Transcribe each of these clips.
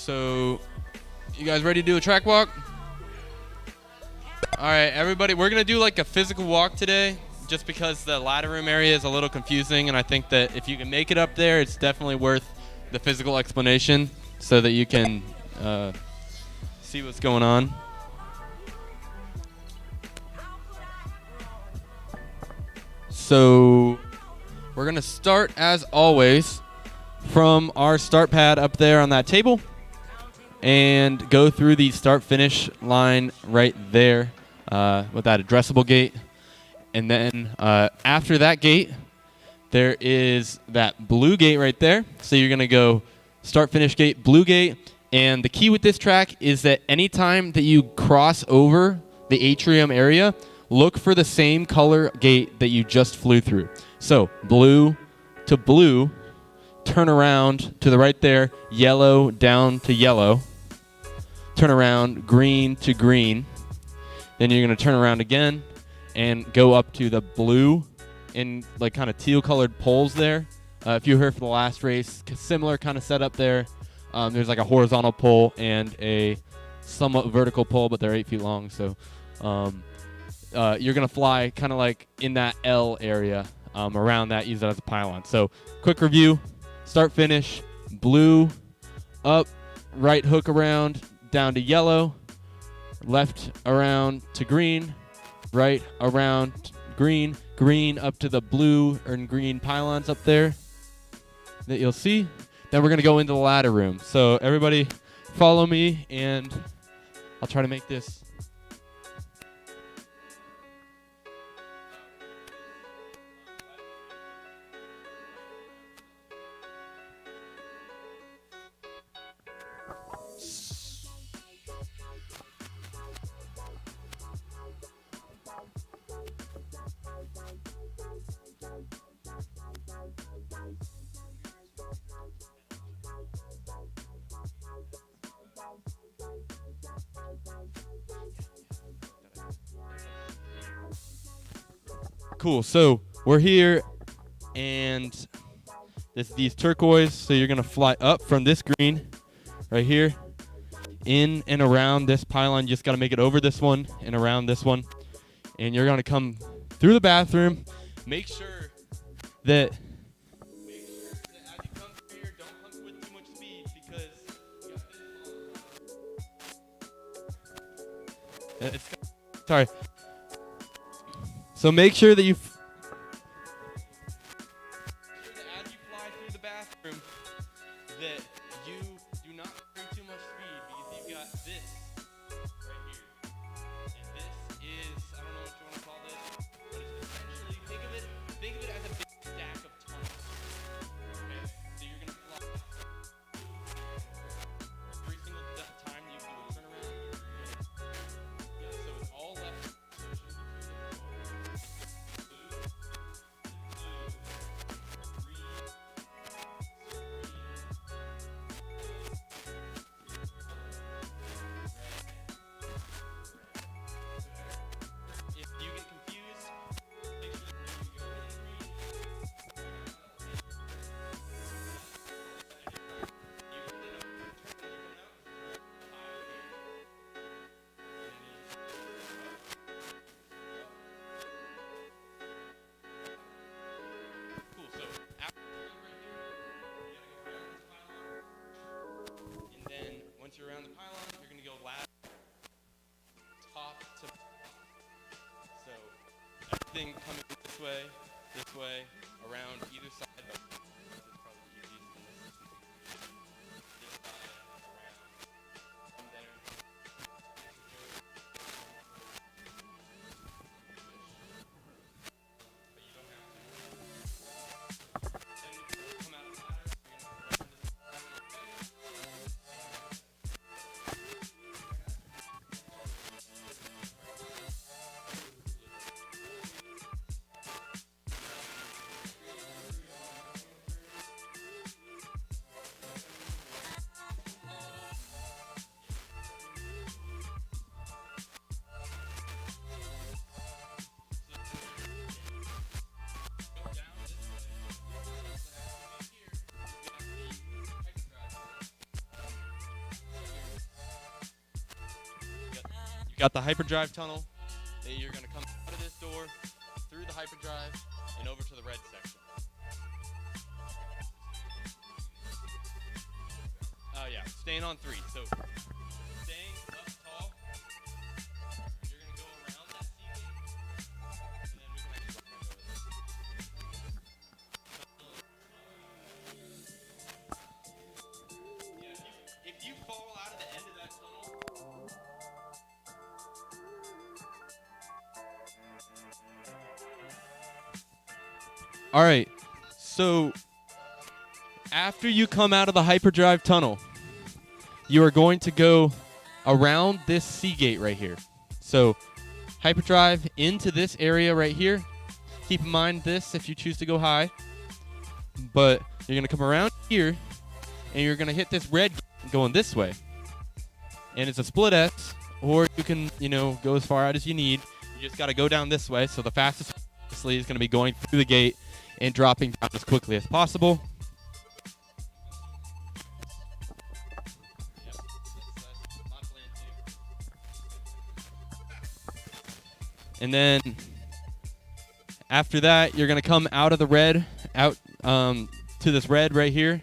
So, you guys ready to do a track walk? All right, everybody, we're going to do like a physical walk today just because the ladder room area is a little confusing, and I think that if you can make it up there, it's definitely worth the physical explanation so that you can see what's going on. So, we're going to start, as always, from our start pad up there on that table and go through the start-finish line right there with that addressable gate. And then after that gate, there is that blue gate right there. So you're going to go start-finish gate, blue gate. And the key with this track is that anytime that you cross over the atrium area, look for the same color gate that you just flew through. So blue to blue, turn around to the right there, yellow down to yellow, turn around, green to green. Then you're going to turn around again and go up to the blue in like kind of teal colored poles there. If you heard from the last race, similar kind of setup there. There's like a horizontal pole and a somewhat vertical pole, but they're 8 feet long. So you're going to fly kind of like in that L area around that, use that as a pylon. So quick review, start, finish, blue, up, right hook around, down to yellow, left around to green, right around green, green up to the blue and green pylons up there that you'll see. Then we're going to go into the ladder room. So everybody follow me, and I'll try to make this. Cool. So we're here, and these turquoise. So you're gonna fly up from this green, right here, in and around this pylon. You just gotta make it over this one and around this one, and you're gonna come through the bathroom. Make sure that as you come through here, don't come with too much speed because you got this. Sorry. So make sure that as you fly through the bathroom, that you do not bring too much speed because you've got this right here. And this is, I don't know what you want to call this, but it's essentially, think of it as a big stack of tunnels. Okay? So you're going to fly every single time you do a turnaround. Yeah, so it's all left. Once you're around the pylon, you're going to go ladder top to so everything coming this way, around either side. This is probably easiest in this side, around, from there. But you don't have to. Then you come out of the ladder, you're going to got the hyperdrive tunnel. Then you're going to come out of this door, through the hyperdrive, and over to the red section. Oh yeah, staying on 3. So staying up tall, you're going to go around that seat, and then we can actually walk over. Yeah, if you fall out of the end of that tunnel, all right, so after you come out of the hyperdrive tunnel, you are going to go around this C gate right here. So hyperdrive into this area right here. Keep in mind this if you choose to go high. But you're going to come around here, and you're going to hit this red gate going this way. And it's a split S, or you can, go as far out as you need. You just got to go down this way. So the fastest obviously is going to be going through the gate and dropping down as quickly as possible. And then after that, you're going to come out of the red, out to this red right here.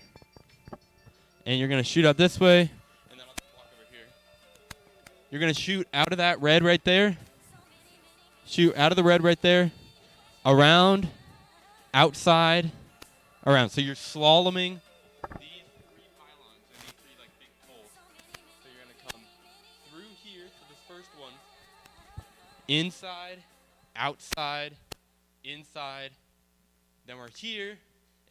And you're going to shoot out this way. And then I'll just walk over here. You're going to shoot out of that red right there. Shoot out of the red right there. Around, outside, around. So you're slaloming these 3 pylons and these 3 big poles. So you're going to come through here to this first one. Inside, outside, inside. Then we're here,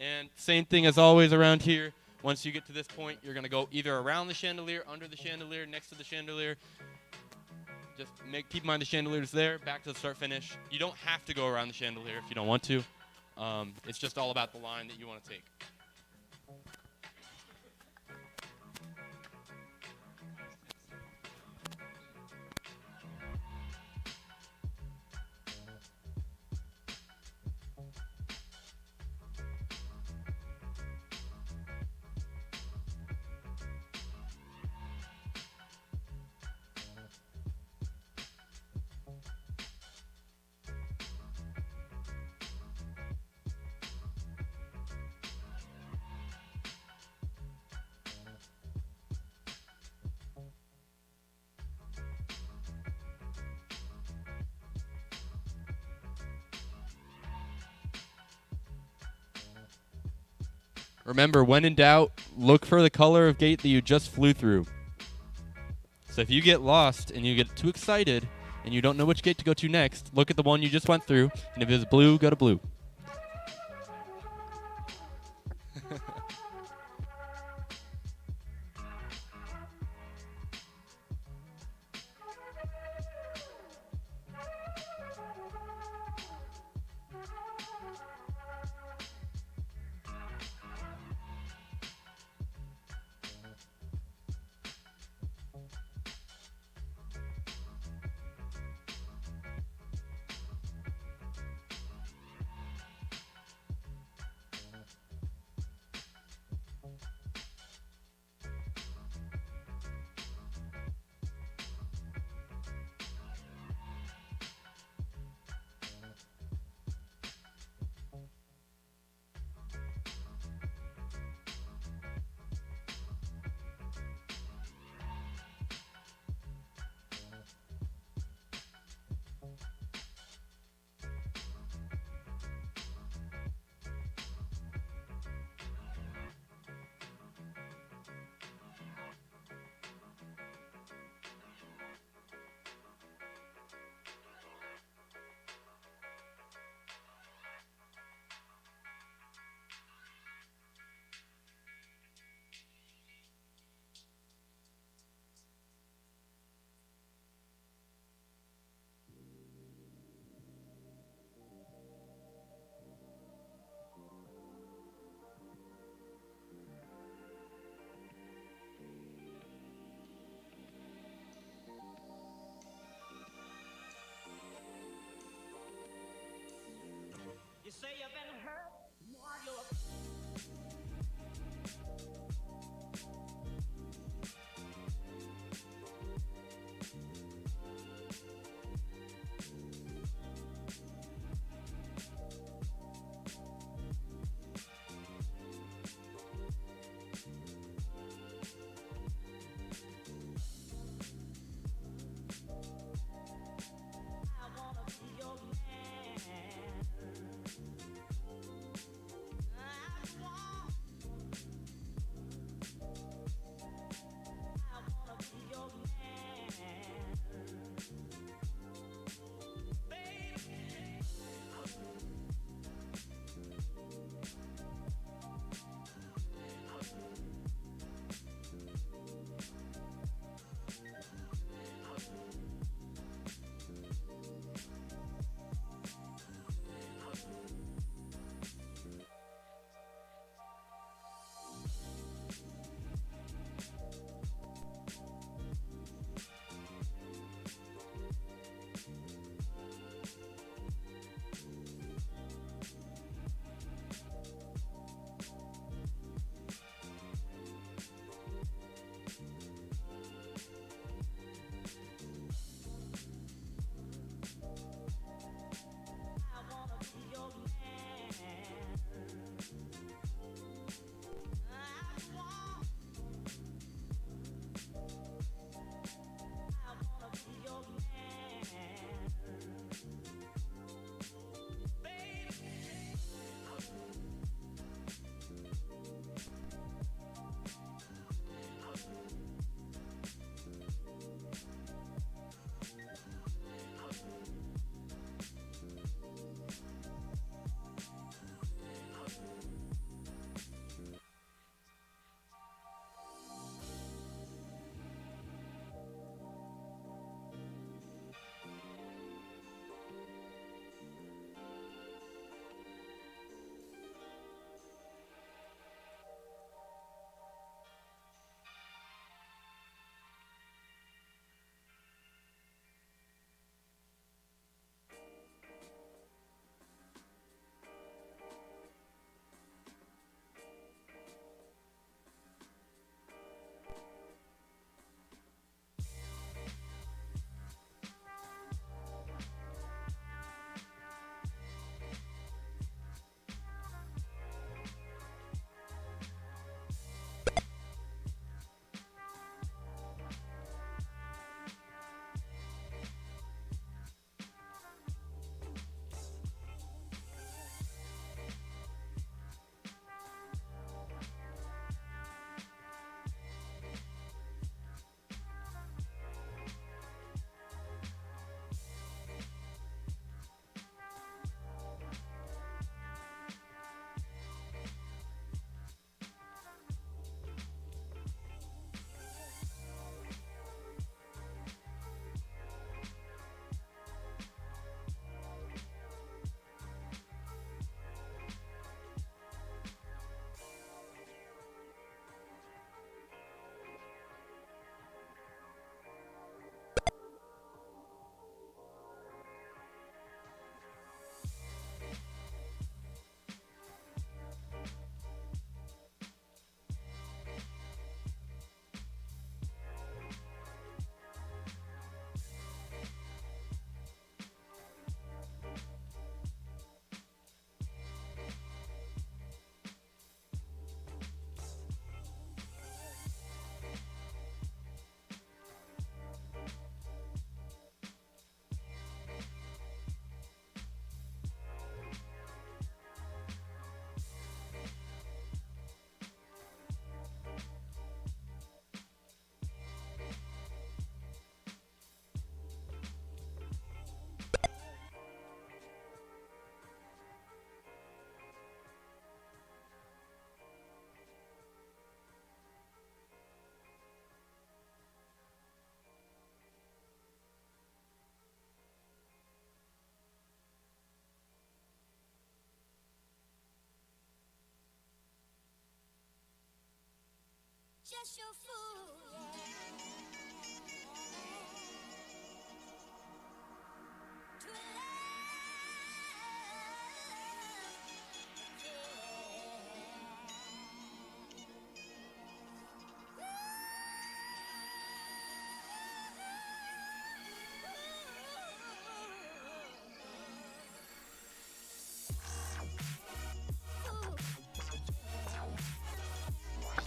and same thing as always around here. Once you get to this point, you're going to go either around the chandelier, under the chandelier, next to the chandelier. Just keep in mind the chandelier's there, back to the start finish. You don't have to go around the chandelier if you don't want to. It's just all about the line that you want to take. Remember, when in doubt, look for the color of gate that you just flew through. So if you get lost and you get too excited and you don't know which gate to go to next, look at the one you just went through, and if it's blue, go to blue.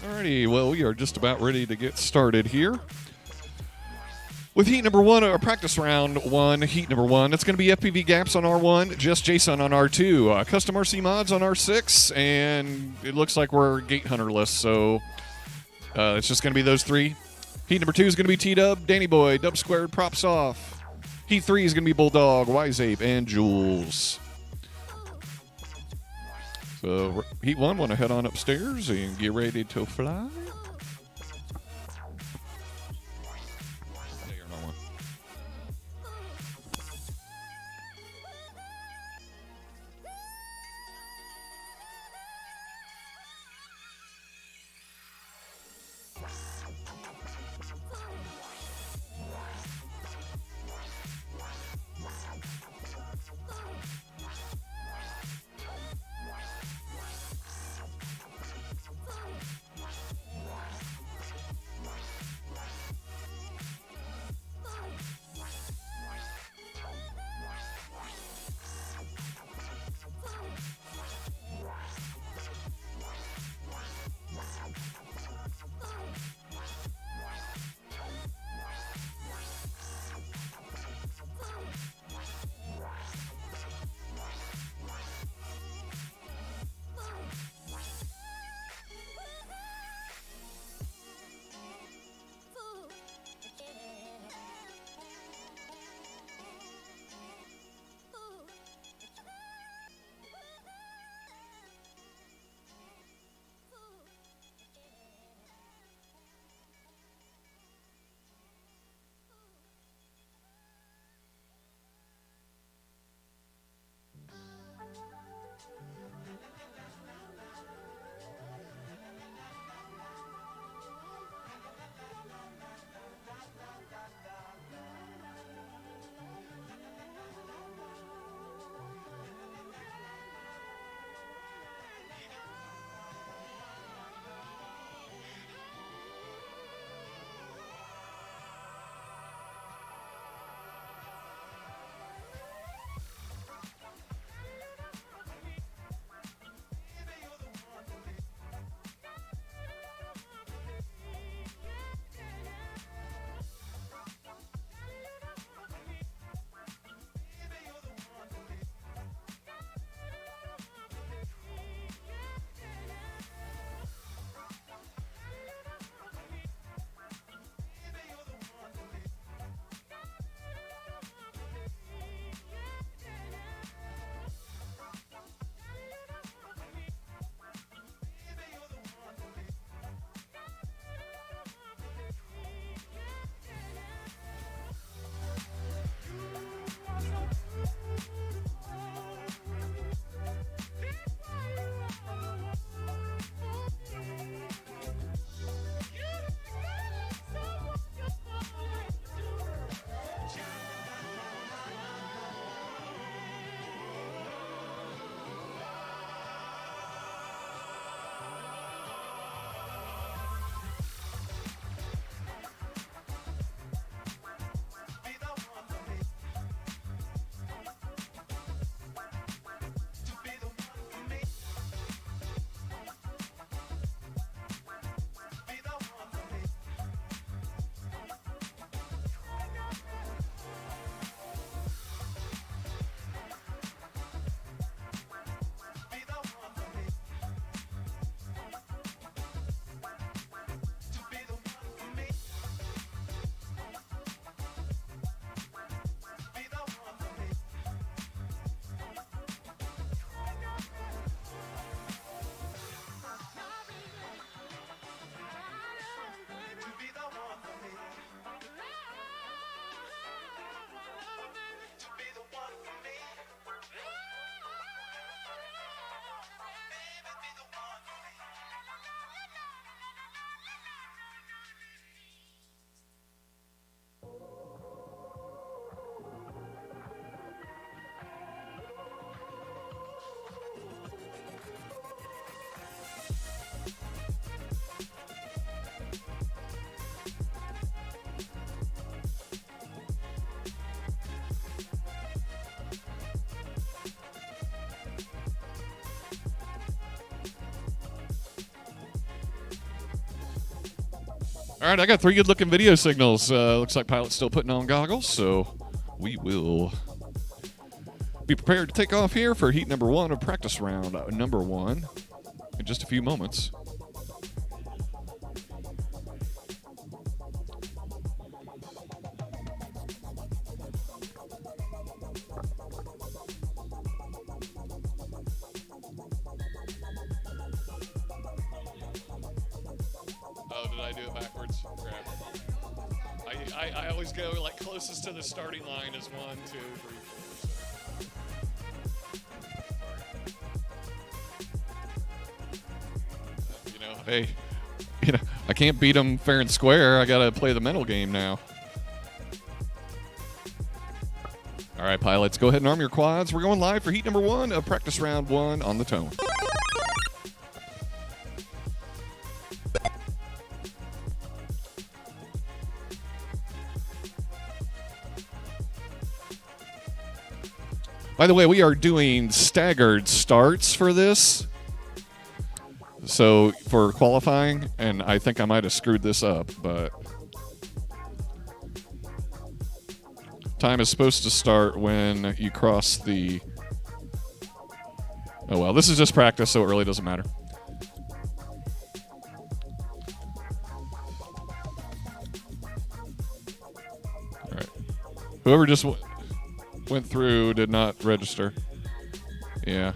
Alrighty, well, we are just about ready to get started here. With heat number one, or practice round one, heat number one, it's going to be FPV Gaps on R1, Just Jason on R2, Custom RC Mods on R6, and it looks like we're gate hunterless, so it's just going to be those three. Heat number two is going to be T-Dub, Danny Boy, Dub Squared, Props Off. Heat three is going to be Bulldog, Wise Ape, and Jules. So, heat one, want to head on upstairs and get ready to fly. All right, I got 3 good-looking video signals. Looks like Pilot's still putting on goggles, so we will be prepared to take off here for heat number 1 of practice round number 1 in just a few moments. Oh, did I do it backwards? Crap. I always go like closest to the starting line is 1, 2, 3, 4. You know, hey, I can't beat them fair and square. I gotta play the mental game now. All right, pilots, go ahead and arm your quads. We're going live for heat number 1 of practice round 1 on the tone. By the way, we are doing staggered starts for this. So for qualifying, and I think I might have screwed this up, but time is supposed to start when you cross the... Oh well, this is just practice, so it really doesn't matter. All right. Whoever just went through did not register. Yeah.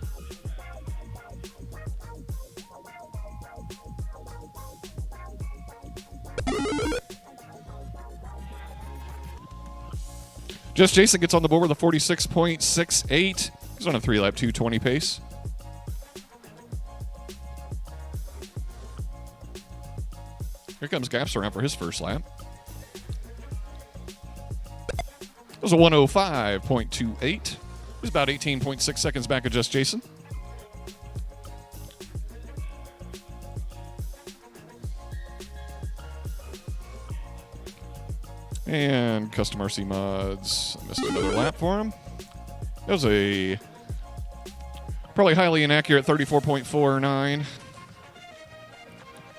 Just Jason gets on the board with a 46.68. He's on a 3-lap 220 pace. Here comes Gaps around for his first lap. It was a 105.28. He's about 18.6 seconds back of Just Jason. And Custom RC Mods missed another lap for him. That was a probably highly inaccurate 34.49.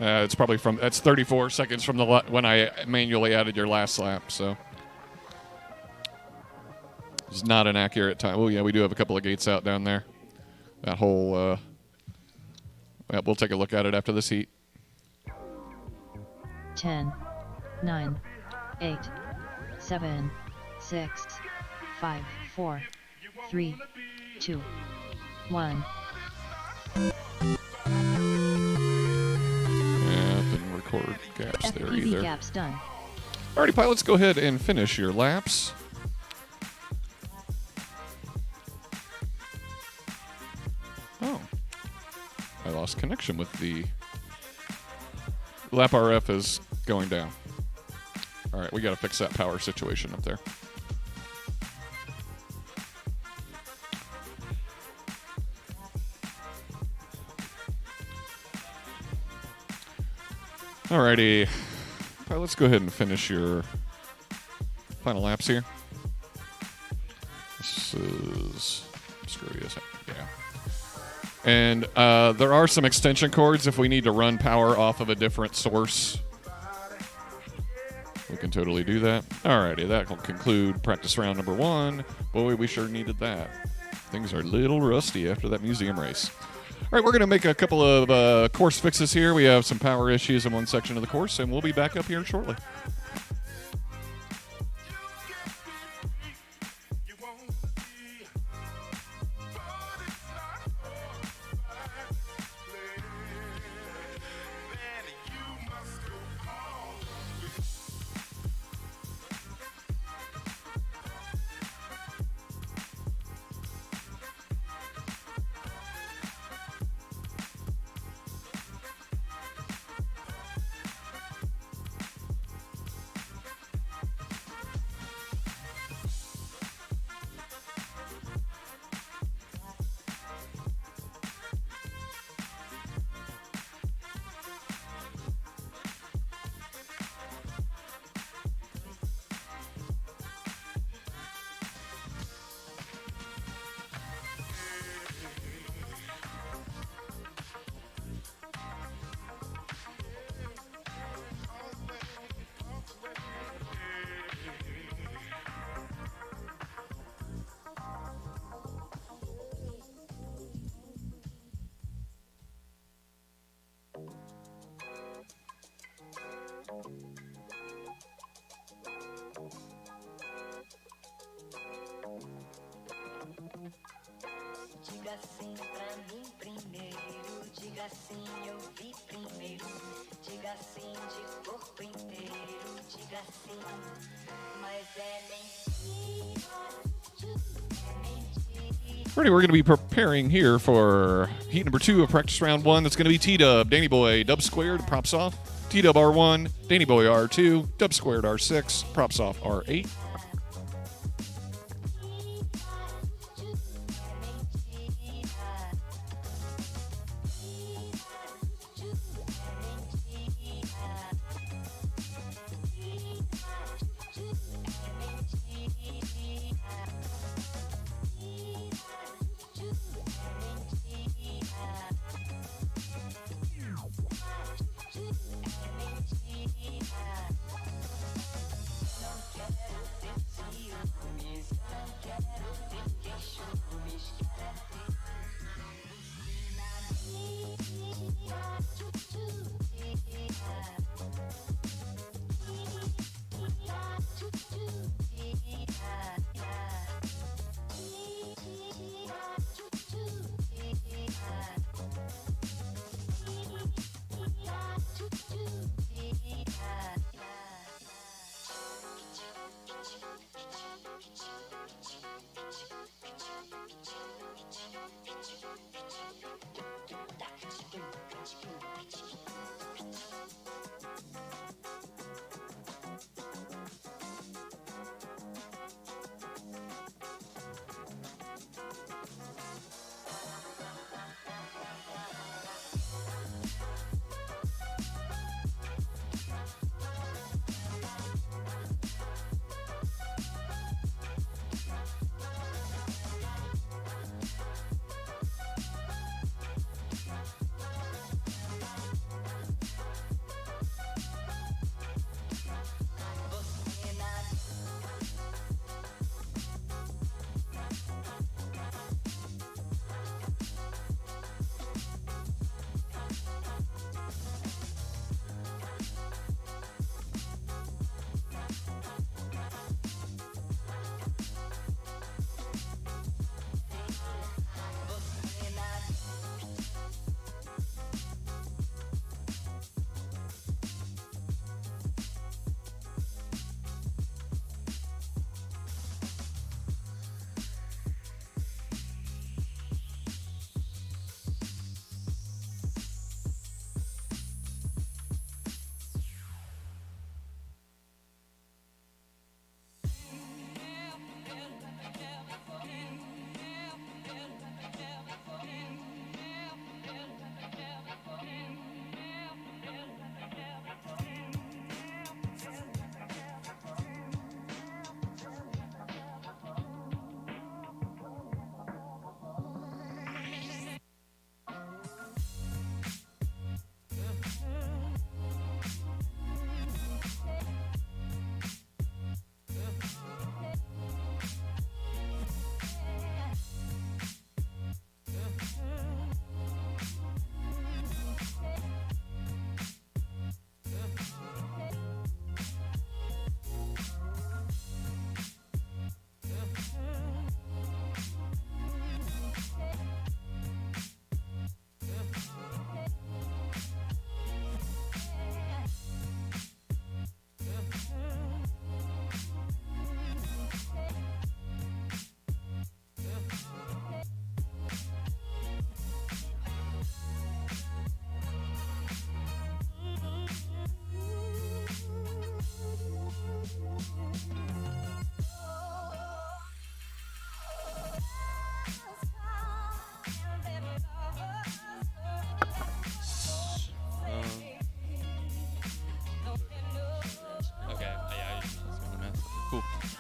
It's probably that's 34 seconds from the when I manually added your last lap, so it's not an accurate time. Oh yeah, we do have a couple of gates out down there. That whole we'll take a look at it after this heat. 10, 9, 8, 7, 6, 5, 4, 3, 2, 1. Didn't record gaps there FPV either. gaps done. Alrighty, pilots, go ahead and finish your laps. Oh, I lost connection with the lap. RF is going down. All right, we got to fix that power situation up there. Alrighty, all right, let's go ahead and finish your final laps here. This is screwy as heck. Yeah. And there are some extension cords if we need to run power off of a different source. We can totally do that. Alrighty, that will conclude practice round number 1. Boy, we sure needed that. Things are a little rusty after that museum race. All right, we're going to make a couple of course fixes here. We have some power issues in one section of the course, and we'll be back up here shortly. Ready, we're going to be preparing here for heat number 2 of practice round 1. That's going to be T-Dub, Danny Boy, Dub Squared, props off. T-Dub R1, Danny Boy R2, Dub Squared R6, props off R8.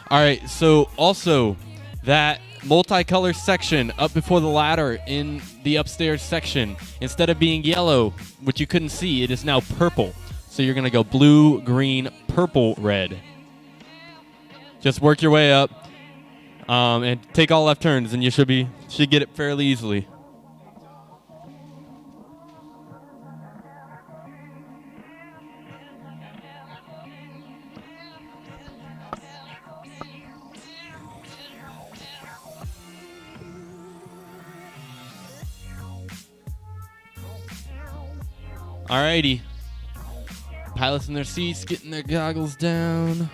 All right, so also that multicolor section up before the ladder in the upstairs section, instead of being yellow, which you couldn't see, it is now purple. So you're going to go blue, green, purple, red. Just work your way up and take all left turns, and you should get it fairly easily. Alrighty. Pilots in their seats, getting their goggles down.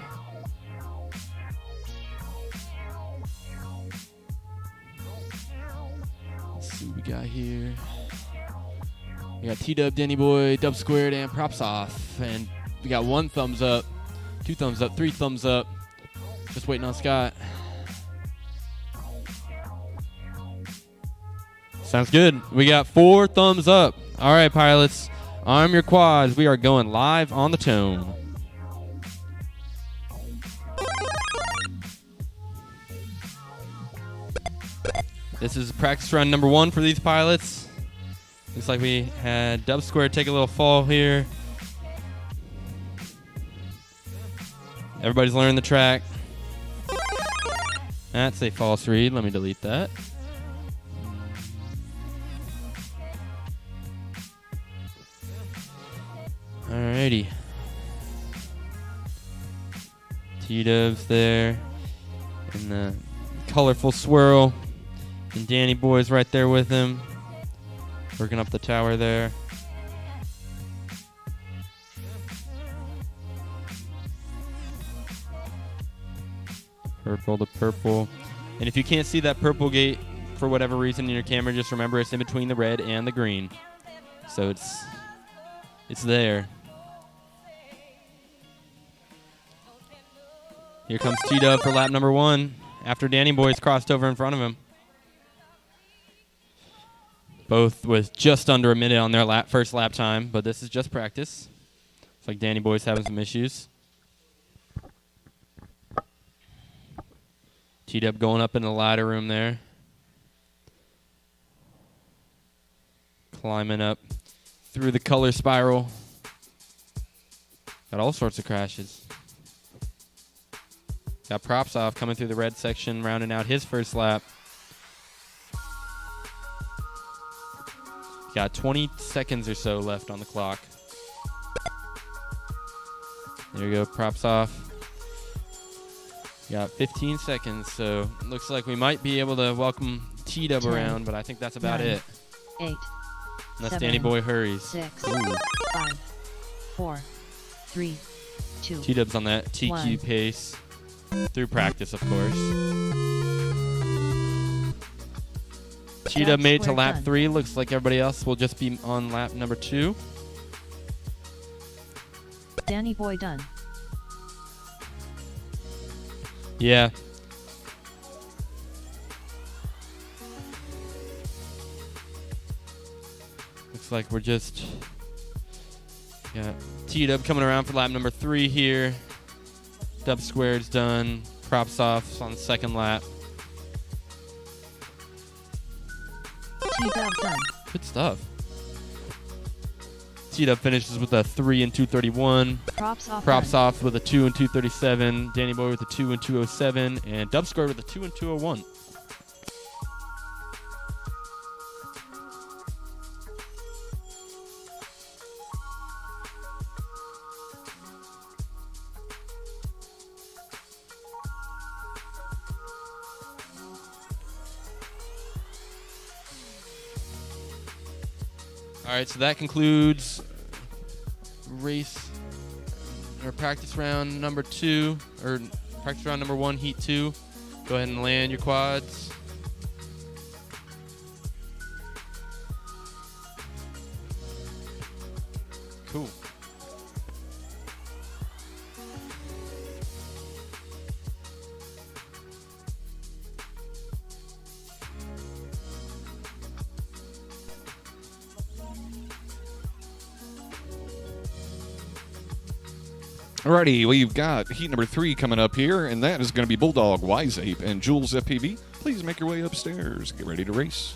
Let's see what we got here. We got T-Dub, Danny Boy, Dub Squared, and Props Off. And we got 1 thumbs up, 2 thumbs up, 3 thumbs up. Just waiting on Scott. Sounds good. We got 4 thumbs up. All right, pilots. Arm your quads. We are going live on the tone. This is practice run number 1 for these pilots. Looks like we had Dub Square take a little fall here. Everybody's learning the track. That's a false read. Let me delete that. Alrighty. T-Dub's there. And the colorful swirl. And Danny Boy's right there with him. Working up the tower there. Purple to purple. And if you can't see that purple gate for whatever reason in your camera, just remember it's in between the red and the green. So it's there. Here comes T-Dub for lap number 1 after Danny Boy's crossed over in front of him. Both with just under a minute on their first lap time, but this is just practice. Looks like Danny Boy's having some issues. T-Dub going up in the ladder room there. Climbing up through the color spiral. Got all sorts of crashes. Got Props Off coming through the red section, rounding out his first lap. Got 20 seconds or so left on the clock. There you go, Props Off. Got 15 seconds, so looks like we might be able to welcome T-Dub around, but I think that's about 9, it. 8, Unless 7, Danny Boy hurries. 6, Ooh. 5, 4, 3, 2. T-Dub's on that TQ 1. pace. Through practice, of course. T-Dub made it to lap 3. Looks like everybody else will just be on lap number 2. Danny Boy done. Yeah. Looks like we're just got T-Dub coming around for lap number 3 here. Dub Squared's done. Props Off on the second lap. T-Dub done. Good stuff. T-Dub finishes with a 3 and 231. Props Off. Props Off with a 2 and 237. Danny Boy with a 2 and 207. And Dub Squared with a 2 and 201. All right, so that concludes race or practice round number 2, or practice round number 1, heat 2. Go ahead and land your quads. Cool. Alrighty, we've got heat number 3 coming up here, and that is going to be Bulldog, Wise Ape, and Jules FPV. Please make your way upstairs. Get ready to race.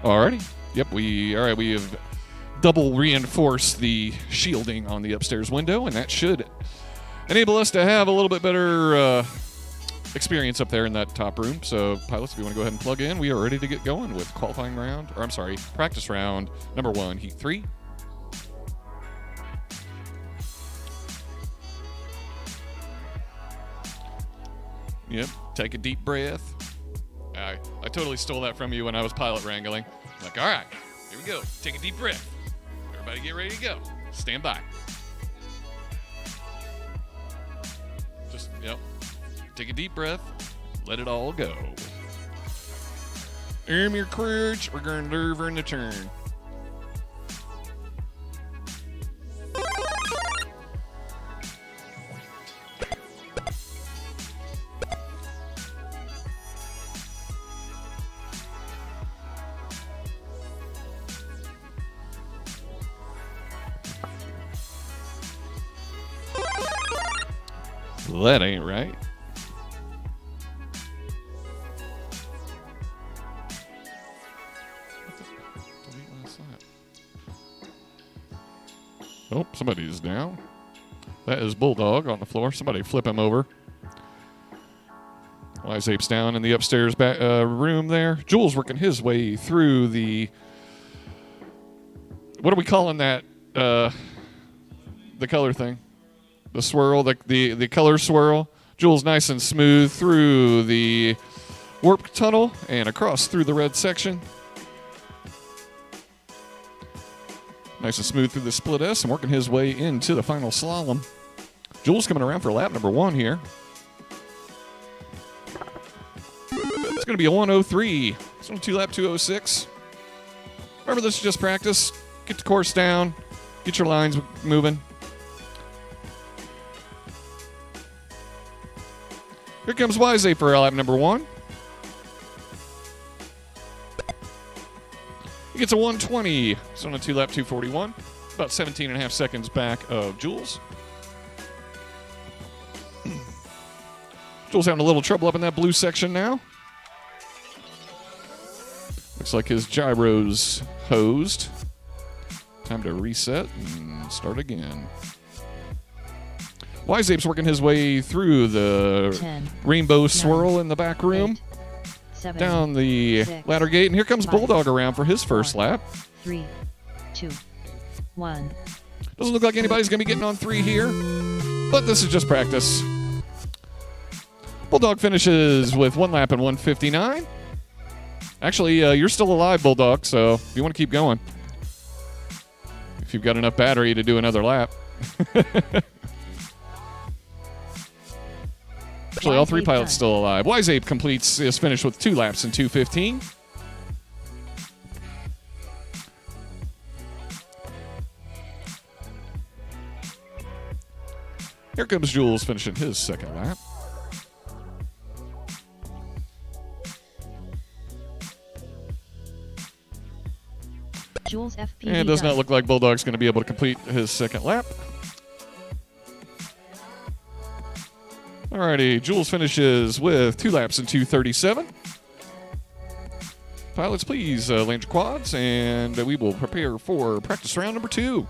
Alrighty. Yep, we have double reinforced the shielding on the upstairs window, and that should enable us to have a little bit better experience up there in that top room. So, pilots, if you want to go ahead and plug in, we are ready to get going with practice round number 1, heat 3. Yep, take a deep breath. I totally stole that from you when I was pilot wrangling. Like, all right, here we go. Take a deep breath. Everybody get ready to go. Stand by. Just, yep. Take a deep breath. Let it all go. Arm your courage. We're going to deliver in the turn. That ain't right. Oh, somebody's down. That is Bulldog on the floor. Somebody flip him over. Wise Ape's down in the upstairs room there. Jules working his way through the... What are we calling that? The color thing. The swirl, the color swirl. Jules nice and smooth through the warp tunnel and across through the red section. Nice and smooth through the split S and working his way into the final slalom. Jules coming around for lap number 1 here. It's going to be a 1:03. It's on 2 lap 2:06. Remember, this is just practice. Get the course down. Get your lines moving. Here comes Wise Ape for lap number 1. He gets a 1:20. It's on a 2 lap 2:41. About 17.5 seconds back of Jules. Jules having a little trouble up in that blue section now. Looks like his gyro's hosed. Time to reset and start again. Wise Ape's working his way through the 10, rainbow 9, swirl in the back room. 8, 7, Down the 6, ladder gate, and here comes 5, Bulldog around for his first 4, lap. 3, 2, 1. Doesn't look like anybody's going to be getting on 3 here, but this is just practice. Bulldog finishes with 1 lap and 1:59. Actually, you're still alive, Bulldog, so if you want to keep going. If you've got enough battery to do another lap. Actually, all 3 pilots still alive. Wise Ape completes his finish with 2 laps and 2:15. Here comes Jules finishing his second lap. Jules FPV And it does not done. look like Bulldog's going to be able to complete his second lap. Alrighty, Jules finishes with 2 laps and 2:37. Pilots, please land your quads, and we will prepare for practice round number 2.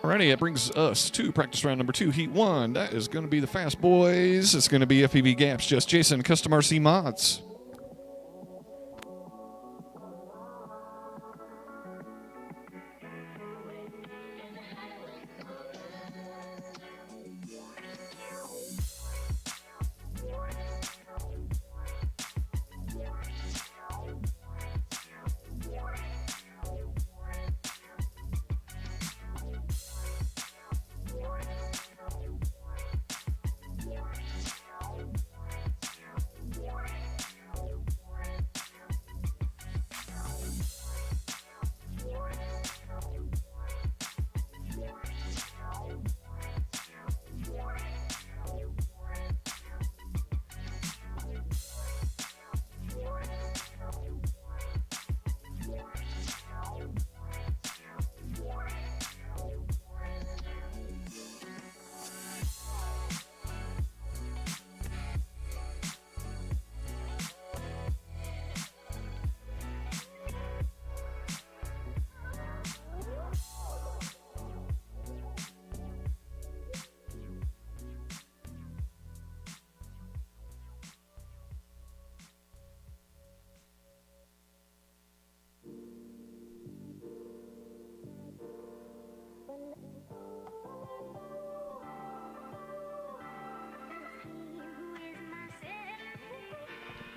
Alrighty, that brings us to practice round number 2, heat 1. That is going to be the Fast Boys. It's going to be FPV Gaps, Just Jason, Custom RC Mods.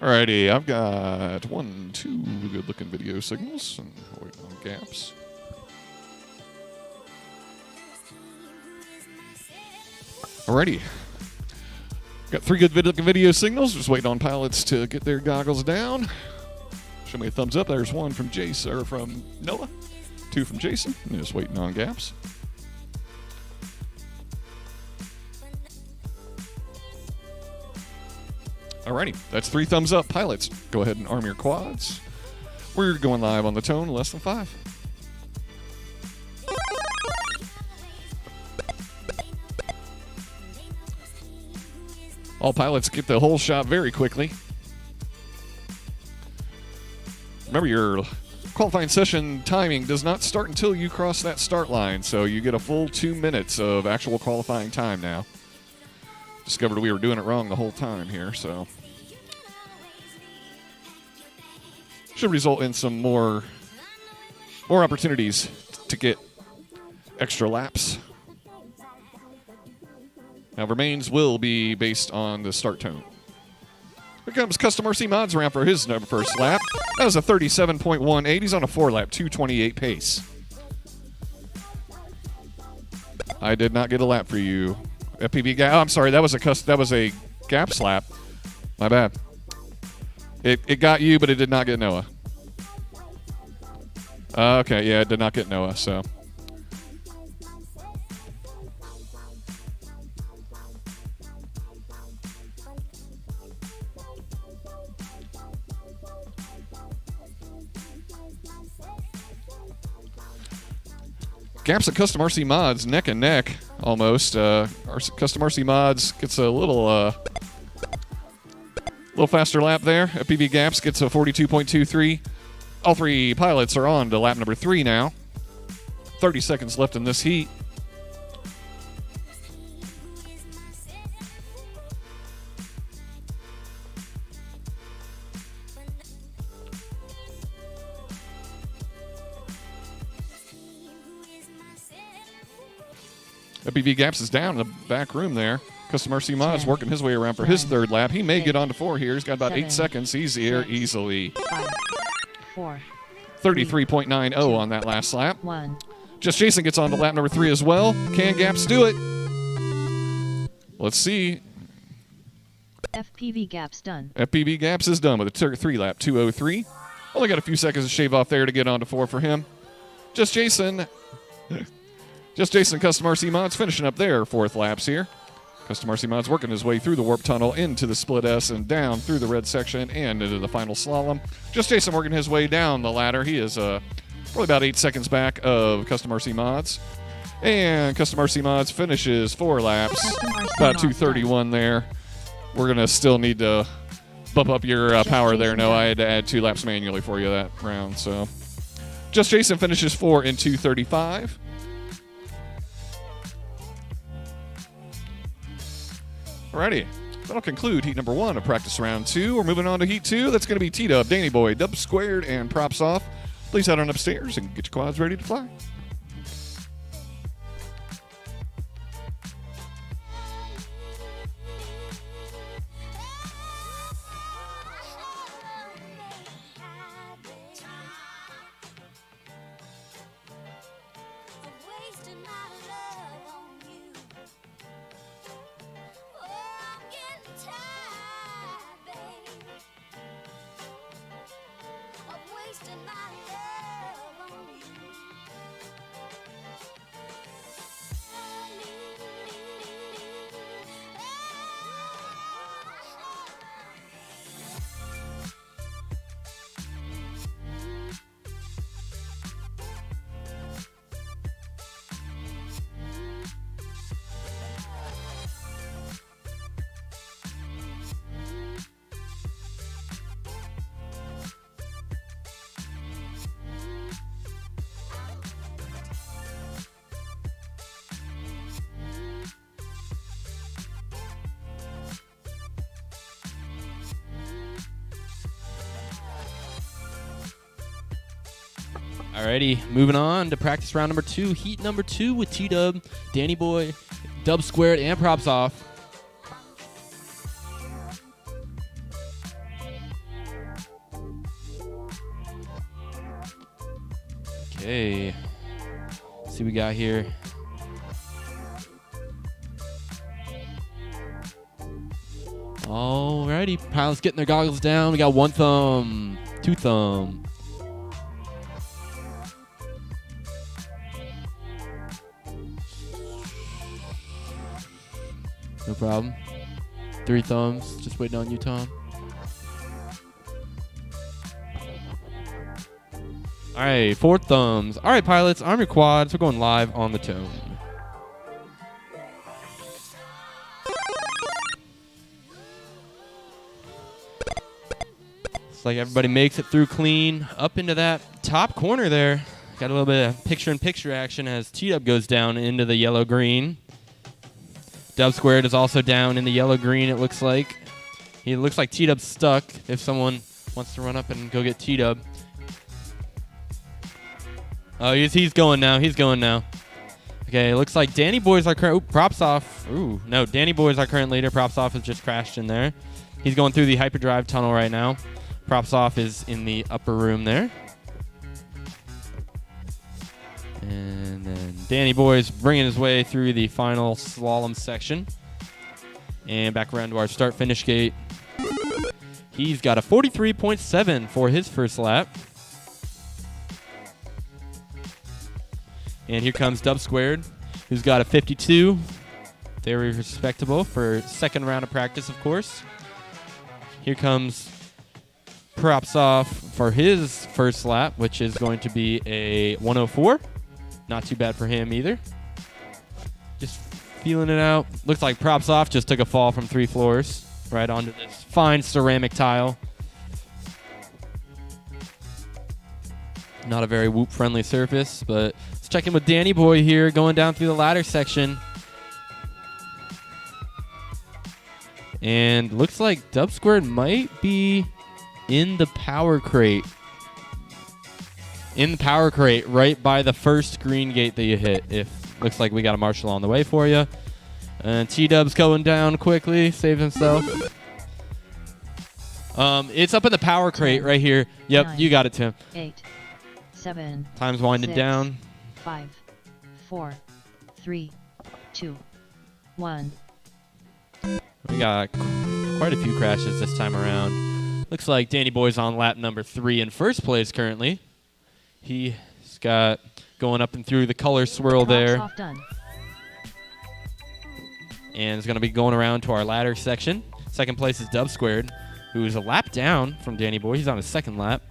Alrighty, I've got 2 good-looking video signals and waiting on gaps. Alrighty. Got 3 good-looking video signals. Just waiting on pilots to get their goggles down. Show me a thumbs up. There's 1 from Jason, or from Noah. 2 from Jason. And just waiting on gaps. Alrighty, that's 3 thumbs up. Pilots, go ahead and arm your quads. We're going live on the tone, less than 5. All pilots get the whole shot very quickly. Remember, your qualifying session timing does not start until you cross that start line, so you get a full 2 minutes of actual qualifying time now. Discovered we were doing it wrong the whole time here, so should result in some more opportunities to get extra laps. Now, remains will be based on the start tone. Here comes Custom RC Mods around for his first lap. That was a 37.18. He's on a 4-lap, 2:28 pace. I did not get a lap for you. FPV gap. Oh, I'm sorry. That was a gaps lap. My bad. It got you, but it did not get Noah. Okay, yeah, it did not get Noah. So. Gaps at Custom RC Mods neck and neck almost. Our Custom RC Mods gets a little faster lap there. FPV Gaps gets a 42.23. All 3 pilots are on to lap number 3 now. 30 seconds left in this heat. FPV Gaps is down in the back room there. Custom RC Mods working his way around for his 3rd lap. He may get on to 4 here. He's got about 8 seconds. He's here easily. 5, 4, 33.90 on that last lap. 1. Just Jason gets on to lap number 3 as well. Can Gaps do it? Let's see. FPV Gaps done. FPV Gaps is done with a 3-lap, 2:03. Only got a few seconds to shave off there to get on to 4 for him. Just Jason, Custom RC Mods finishing up their 4th laps here. Custom RC Mods working his way through the warp tunnel into the split S and down through the red section and into the final slalom. Just Jason working his way down the ladder. He is probably about 8 seconds back of Custom RC Mods. And Custom RC Mods finishes 4 laps, about 2:31 there. We're going to still need to bump up your power there. No, I had to add 2 laps manually for you that round. So Just Jason finishes 4 in 2:35. Alrighty, that'll conclude heat number 1 of practice round 2. We're moving on to heat 2. That's going to be T-Dub, Danny Boy, Dub Squared, and Props Off. Please head on upstairs and get your quads ready to fly. Alrighty, moving on to practice round number 2, heat number 2 with T-Dub, Danny Boy, Dub Squared, and Props Off. Okay. Let's see what we got here. Alrighty, pilots getting their goggles down. We got 1 thumb, 2 thumb. No problem. 3 thumbs, just waiting on you, Tom. All right, 4 thumbs. All right, pilots, arm your quads. We're going live on the tone. Looks like everybody makes it through clean. Up into that top corner there. Got a little bit of picture-in-picture action as T-Dub goes down into the yellow-green. Dub Squared is also down in the yellow-green, it looks like. It looks like T-Dub's stuck if someone wants to run up and go get T-Dub. Oh, he's going now. He's going now. Okay, it looks like Danny Boy's our current... Props off. Ooh, no, Danny Boy's our current leader. Props off has just crashed in there. He's going through the hyperdrive tunnel right now. Props off is in the upper room there. And then Danny Boy's bringing his way through the final slalom section. And back around to our start-finish gate. He's got a 43.7 for his first lap. And here comes Dub Squared, who's got a 52. Very respectable for second round of practice, of course. Here comes Props Off for his first lap, which is going to be a 104. Not too bad for him either. Just feeling it out. Looks like Props Off just took a fall from 3 floors right onto this fine ceramic tile. Not a very whoop-friendly surface, but let's check in with Danny Boy here, going down through the ladder section. And looks like Dub Squared might be in the power crate. In the power crate, right by the first green gate that you hit. Looks like we got a marshal on the way for you. And T-Dub's going down quickly, saves himself. It's up in the power crate right here. Yep, 9, you got it, Tim. 8, 7. Time's winding 6, down. 5, 4, 3, 2, 1. We got quite a few crashes this time around. Looks like Danny Boy's on lap number 3 in first place currently. He's got going up and through the color swirl there. Off done. And is going to be going around to our ladder section. Second place is Dub Squared, who is a lap down from Danny Boy. He's on his second lap.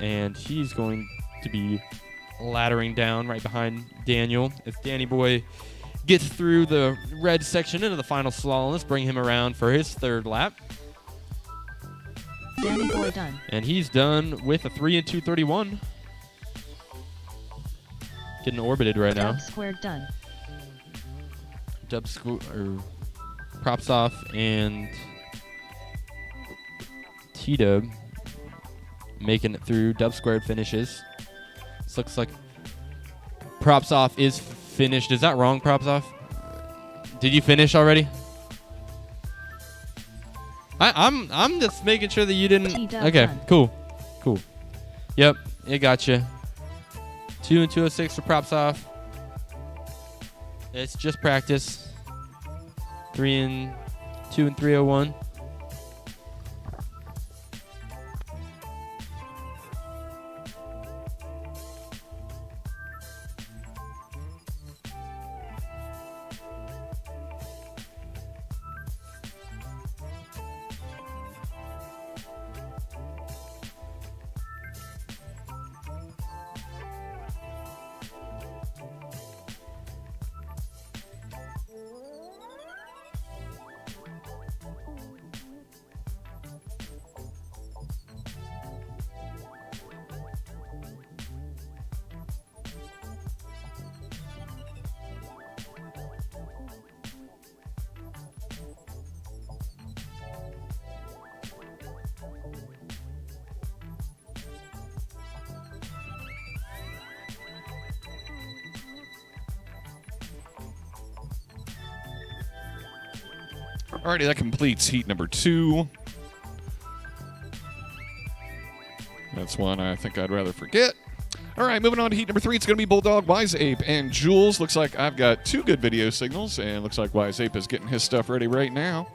And he's going to be laddering down right behind Daniel as Danny Boy gets through the red section into the final slalom. Let's bring him around for his third lap. Danny Boy done. And he's done with a 3 and 2:31. Getting orbited right now. Dub Squared done. Props Off and T-Dub making it through. Dub Squared finishes. This looks like Props Off is finished. Is that wrong, Props Off? Did you finish already? I'm just making sure that you didn't. T-Dub Okay, done. cool. Yep, it got you. 2 and 206 for Props Off. It's just practice. 2 and 301. Alrighty, that completes heat number 2. That's one I think I'd rather forget. All right, moving on to heat number 3. It's going to be Bulldog, Wise Ape, and Jules. Looks like I've got 2 good video signals, and looks like Wise Ape is getting his stuff ready right now.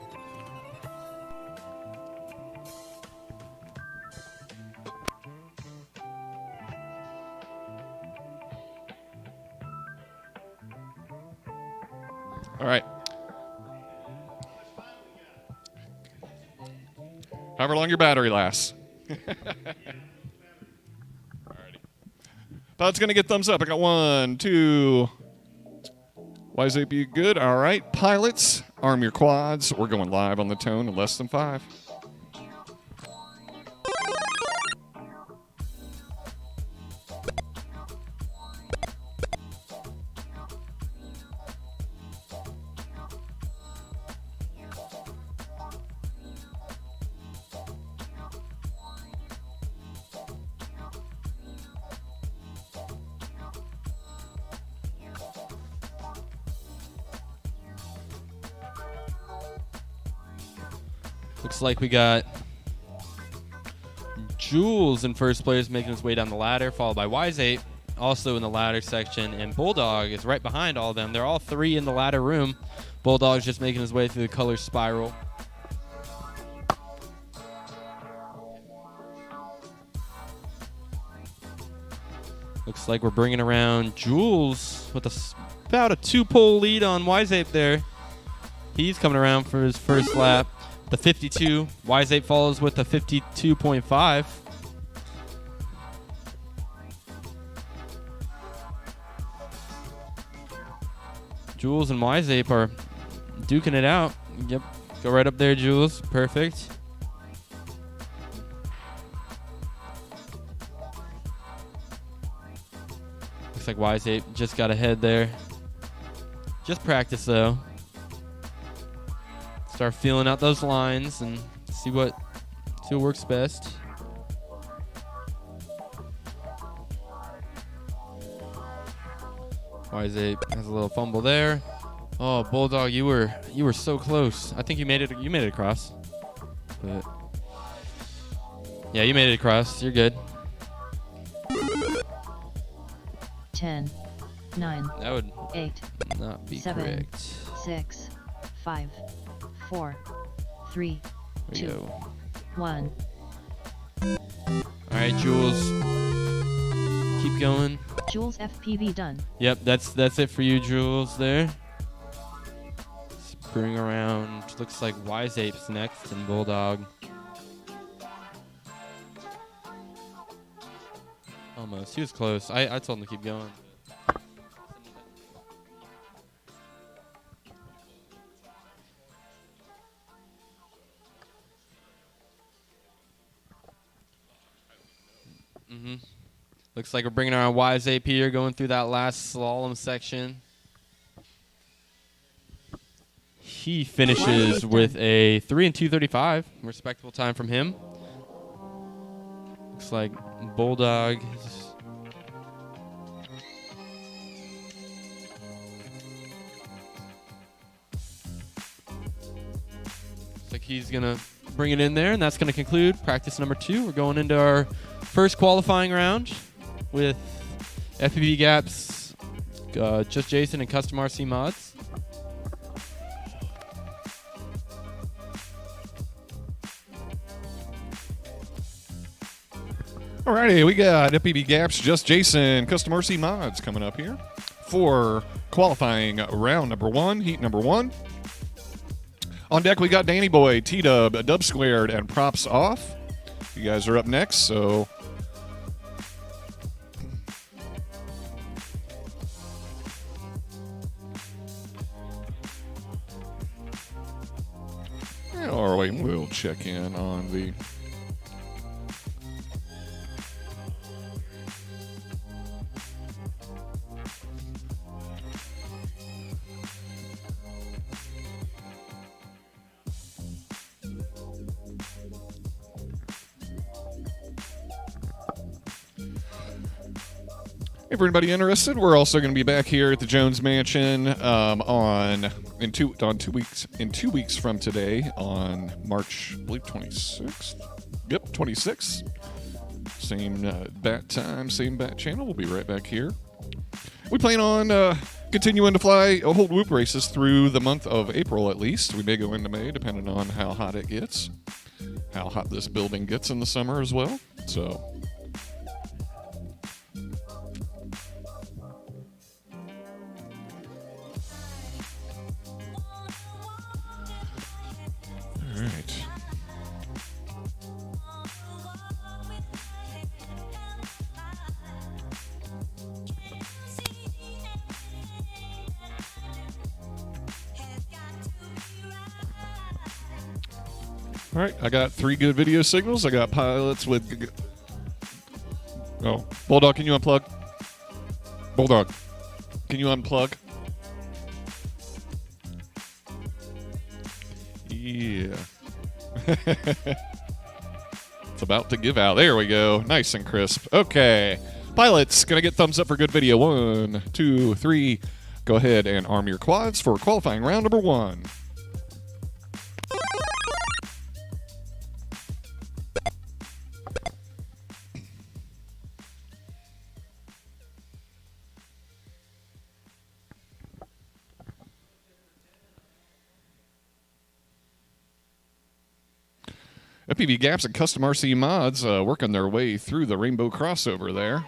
All right. However long your battery lasts. Thought it's going to get thumbs up. I got 1, 2. Wise Ape, you good? All right. Pilots, arm your quads. We're going live on the tone in less than 5. Looks like we got Jules in first place, making his way down the ladder, followed by Wise Ape, also in the ladder section, and Bulldog is right behind all of them. They're all 3 in the ladder room. Bulldog's just making his way through the color spiral. Looks like we're bringing around Jules with about a 2-pole lead on Wise Ape there. He's coming around for his first lap. The 52. Wise Ape follows with a 52.5. Jules and Wise Ape are duking it out. Yep. Go right up there, Jules. Perfect. Looks like Wise Ape just got ahead there. Just practice, though. Start feeling out those lines and see what works best. Wise Ape has a little fumble there. Oh, Bulldog, you were so close. I think you made it across. But yeah, you made it across. You're good. 10, 9, That would 8, not be 7, correct. 6, 5, 4, 3, There we 2, go. 1. All right, Jules. Keep going. Jules FPV done. Yep, that's it for you, Jules, there. Let's bring around, looks like Wise Ape's next and Bulldog. Almost. He was close. I told him to keep going. Looks like we're bringing around Wise Ape here, going through that last slalom section. He finishes with a 3 and 2:35, respectable time from him. Looks like Bulldog is looks like he's gonna bring it in there, and that's gonna conclude practice number 2. We're going into our first qualifying round with FPV Gaps, Just Jason, and Custom RC Mods. Alrighty, we got FPV Gaps, Just Jason, Custom RC Mods coming up here for qualifying round number 1, heat number 1. On deck, we got Danny Boy, T-Dub, Dub Squared, and Props Off. You guys are up next, so or we'll check in on the If anybody interested, we're also going to be back here at the Jones Mansion in 2 weeks from today on March, I believe 26th. Yep, 26th. Same bat time, same bat channel. We'll be right back here. We plan on continuing to fly hold whoop races through the month of April at least. We may go into May depending on how hot it gets, how hot this building gets in the summer as well. So. All right. All right, I got 3 good video signals. I got pilots with... Oh, Bulldog, can you unplug? Bulldog, can you unplug? Yeah. It's about to give out. There we go. Nice and crisp. Okay. Pilots, gonna get thumbs up for good video. 1, 2, 3. Go ahead and arm your quads for qualifying round number 1. FPV Gaps and Custom RC Mods working their way through the rainbow crossover there.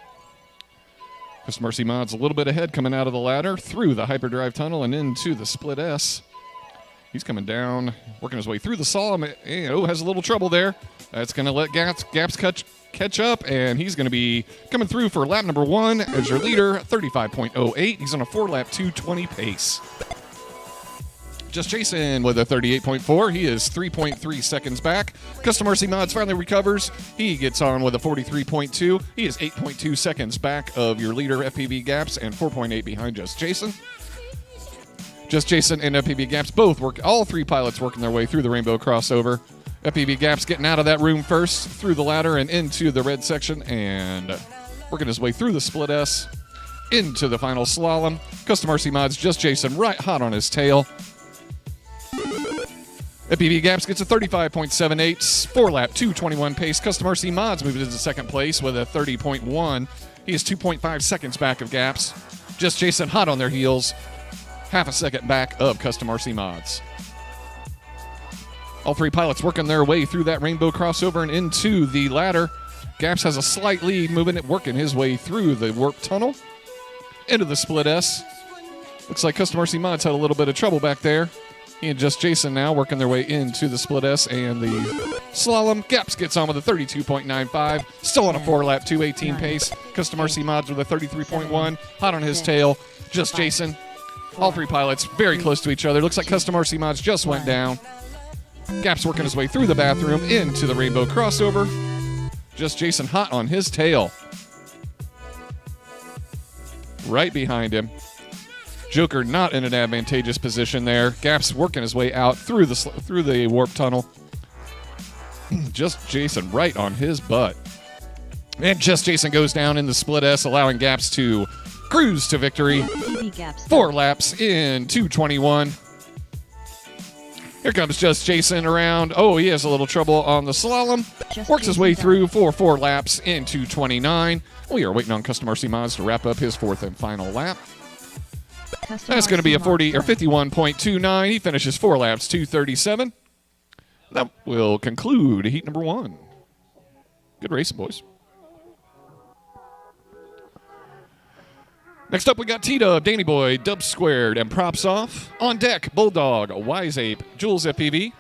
Custom RC Mods a little bit ahead coming out of the ladder, through the hyperdrive tunnel and into the split S. He's coming down, working his way through the slalom. Oh, has a little trouble there. That's going to let Gaps catch up, and he's going to be coming through for lap number 1 as your leader, 35.08. He's on a 4-lap 2:20 pace. Just Jason with a 38.4. He is 3.3 seconds back. Custom RC Mods finally recovers. He gets on with a 43.2. He is 8.2 seconds back of your leader, FPV Gaps, and 4.8 behind Just Jason. Just Jason and FPV Gaps both work. All 3 pilots working their way through the rainbow crossover. FPV Gaps getting out of that room first, through the ladder and into the red section, and working his way through the split S into the final slalom. Custom RC Mods, Just Jason right hot on his tail. FPV Gaps gets a 35.78, 4-lap 2:21 pace. Custom RC Mods moving into second place with a 30.1. He is 2.5 seconds back of Gaps. Just Jason hot on their heels, half a second back of Custom RC Mods. All 3 pilots working their way through that rainbow crossover and into the ladder. Gaps has a slight lead, working his way through the warp tunnel into the split S. Looks like Custom RC Mods had a little bit of trouble back there. He and Just Jason now working their way into the split S and the slalom. Gaps gets on with a 32.95. Still on a 4-lap 2:18 pace. Custom RC Mods with a 33.1. Hot on his tail. Just Jason. All 3 pilots very close to each other. Looks like Custom RC Mods just went down. Gaps working his way through the bathroom into the rainbow crossover. Just Jason hot on his tail. Right behind him. Joker not in an advantageous position there. Gaps working his way out through the warp tunnel. Just Jason right on his butt. And Just Jason goes down in the split S, allowing Gaps to cruise to victory. 4 laps in 2:21. Here comes Just Jason around. Oh, he has a little trouble on the slalom. Works his way through for 4 laps in 2:29. We are waiting on Custom RC Mods to wrap up his 4th and final lap. That's going to be a 51.29. He finishes 4 laps, 2:37. That will conclude heat number 1. Good racing, boys. Next up, we got T-Dub, Danny Boy, Dub Squared, and Props Off. On deck, Bulldog, Wise Ape, Jules FPV.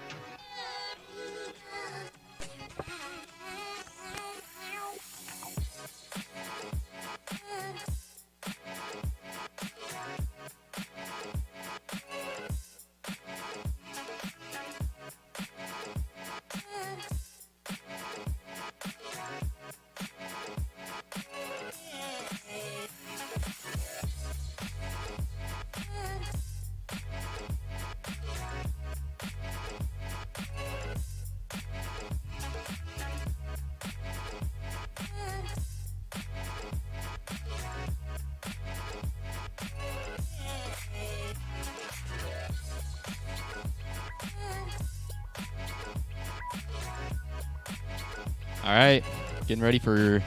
All right, getting ready for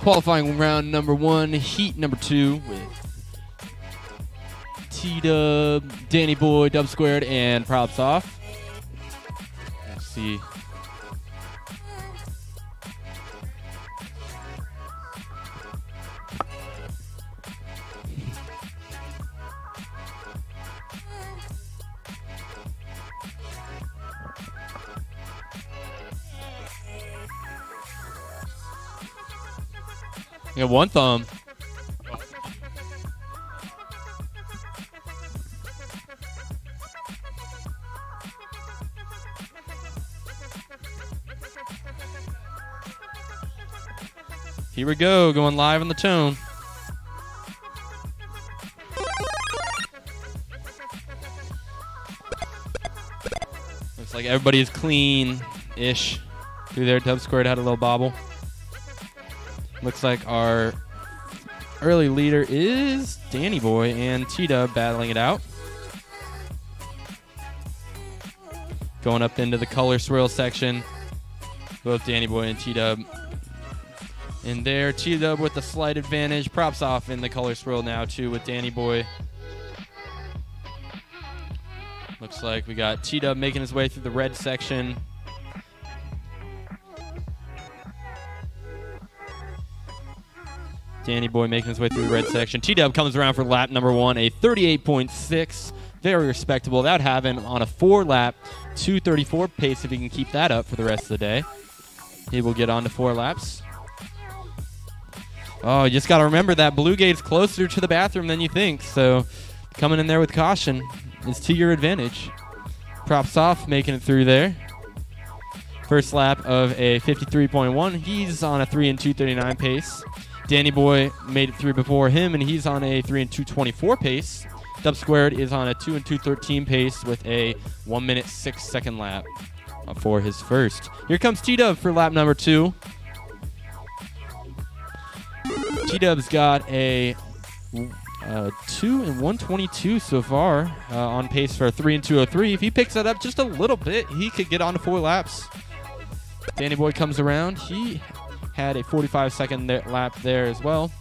qualifying round number 1, heat number 2 with T-Dub, Danny Boy, Dub Squared, and Props Off. Let's see. You got one thumb. Here we go, going live on the tone. Looks like everybody is clean-ish through there. Dub Squared had a little bobble. Looks like our early leader is Danny Boy and T-Dub battling it out. Going up into the color swirl section. Both Danny Boy and T-Dub in there. T-Dub with the slight advantage. Props Off in the color swirl now too with Danny Boy. Looks like we got T-Dub making his way through the red section. Danny Boy making his way through the red section. T-Dub comes around for lap number 1, a 38.6. Very respectable without having on a 4-lap 2:34 pace if he can keep that up for the rest of the day. He will get on to 4 laps. Oh, you just got to remember that Blue Gate's closer to the bathroom than you think, so coming in there with caution is to your advantage. Props Off making it through there. First lap of a 53.1. He's on a 3 and 2:39 pace. Danny Boy made it through before him, and he's on a 3 and 2:24 pace. Dub Squared is on a 2 and 2:13 pace with a 1 minute 6 second lap for his first. Here comes T-Dub for lap number 2. T-Dub's got a 2 and 1:22 so far, on pace for a 3 and 2:03. If he picks that up just a little bit, he could get on to 4 laps. Danny Boy comes around. He had a 45-second lap there as well.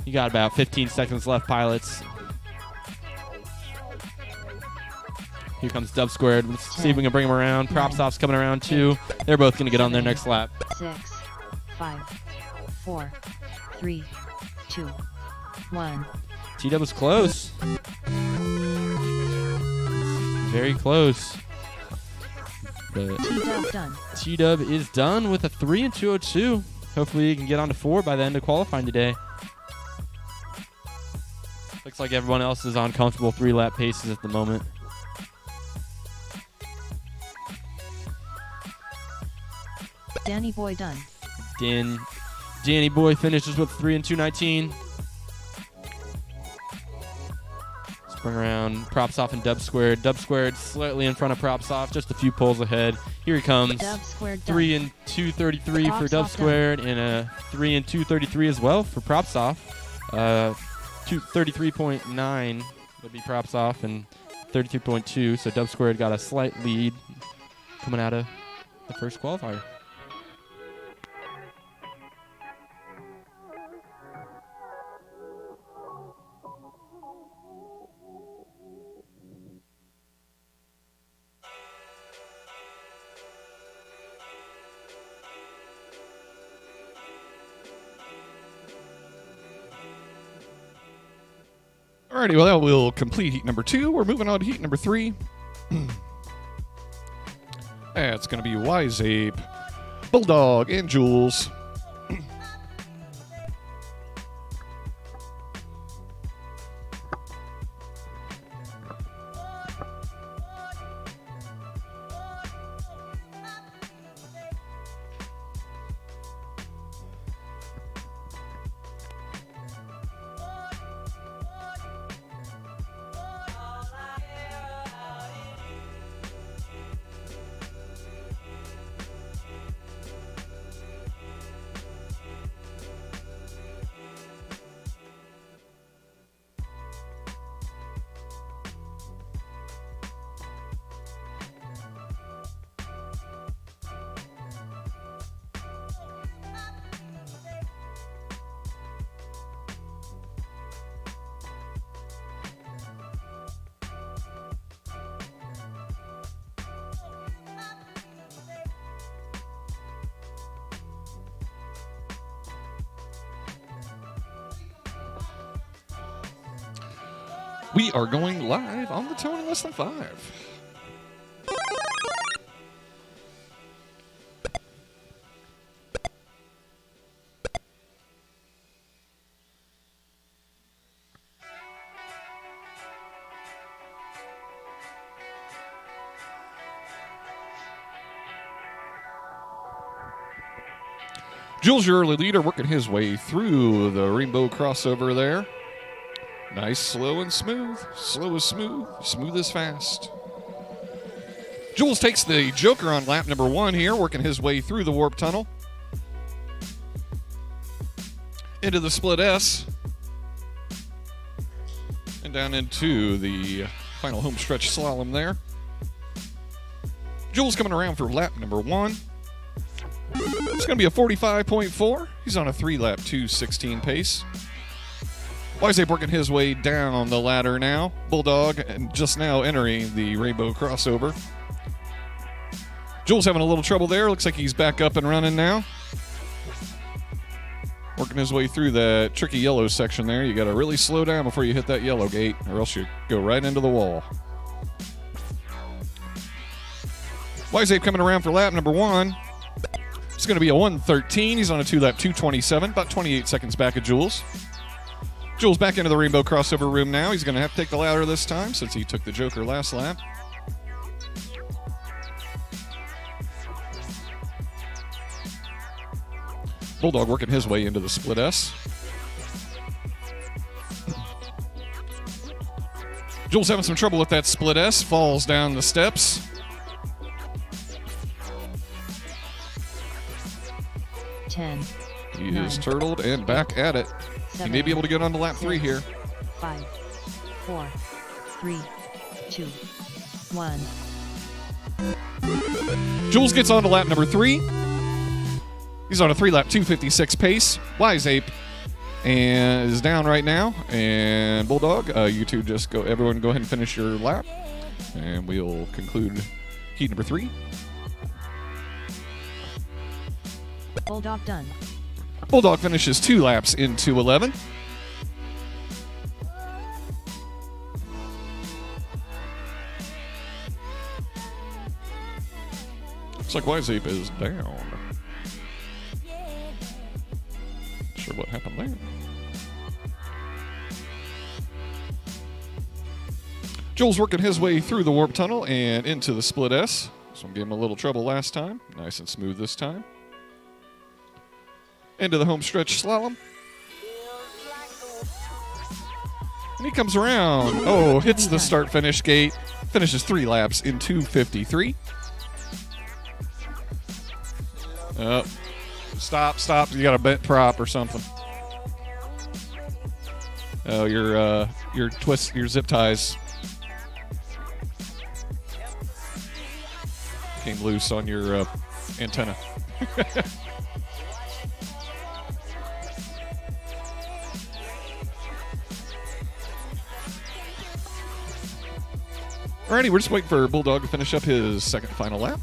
You got about 15 seconds left, pilots. Here comes Dub Squared. Let's see if we can bring him around. Props Off's coming around too. They're both going to get on their next lap. 6, 5, 4, 3, 2, 1. T-Dub was close. Very close. But T-Dub done. T-Dub is done with a 3 and 2:02. Hopefully he can get on to 4 by the end of qualifying today. Looks like everyone else is on comfortable 3-lap paces at the moment. Danny Boy done. Danny Boy finishes with 3 and 2:19. Bring around Props Off and Dub Squared. Dub Squared slightly in front of Props Off, just a few poles ahead. Here he comes. Dub Squared 3 and 2:33 for Dub Squared, and a 3 and 2:33 as well for Props Off. 33.9 would be Props Off, and 33.2. So Dub Squared got a slight lead coming out of the first qualifier. Alrighty, well, that will complete heat number 2. We're moving on to heat number 3. That's going to be Wise Ape, Bulldog, and Jules. We are going live on the tone in less than 5. Jules, your early leader, working his way through the rainbow crossover there. Nice, slow and smooth. Slow is smooth. Smooth is fast. Jules takes the Joker on lap number 1 here, working his way through the warp tunnel. Into the split S. And down into the final home stretch slalom there. Jules coming around for lap number 1. It's going to be a 45.4. He's on a 3-lap 2:16 pace. Wiseape working his way down the ladder now. Bulldog and just now entering the rainbow crossover. Jules having a little trouble there. Looks like he's back up and running now. Working his way through that tricky yellow section there. You got to really slow down before you hit that yellow gate, or else you go right into the wall. Wiseape coming around for lap number 1. It's going to be a 1:13. He's on a 2-lap 2:27, about 28 seconds back of Jules. Jules back into the rainbow crossover room now. He's going to have to take the ladder this time since he took the Joker last lap. Bulldog working his way into the split S. Jules having some trouble with that split S. Falls down the steps. 10. He 9, is turtled and back at it. 7, He may be able to get on to lap 3 here. 5, 4, 3, 2, 1. Jules gets on to lap number 3. He's on a 3-lap 2:56 pace. Wiseape and is down right now. And Bulldog, you two just go. Everyone, go ahead and finish your lap, and we'll conclude heat number 3. Bulldog done. Bulldog finishes 2 laps into 11. Looks like Wiseape is down. Not sure what happened there. Joel's working his way through the warp tunnel and into the split S. So I'm giving him a little trouble last time. Nice and smooth this time. Into the home stretch slalom. And he comes around. Oh, hits the start-finish gate. Finishes 3 laps in 2:53. Stop. You got a bent prop or something. Oh, your zip ties came loose on your antenna. Alrighty, we're just waiting for Bulldog to finish up his second and final lap.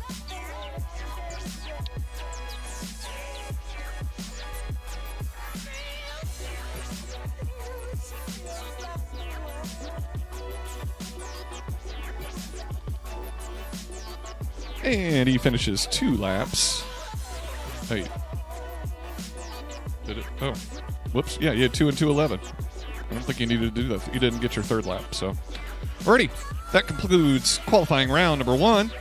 And he finishes 2 laps. Hey. Did it? Oh. Whoops. Yeah, you had 2 and 2:11. I don't think you needed to do that. You didn't get your 3rd lap, so. Alrighty. That concludes qualifying round number 1.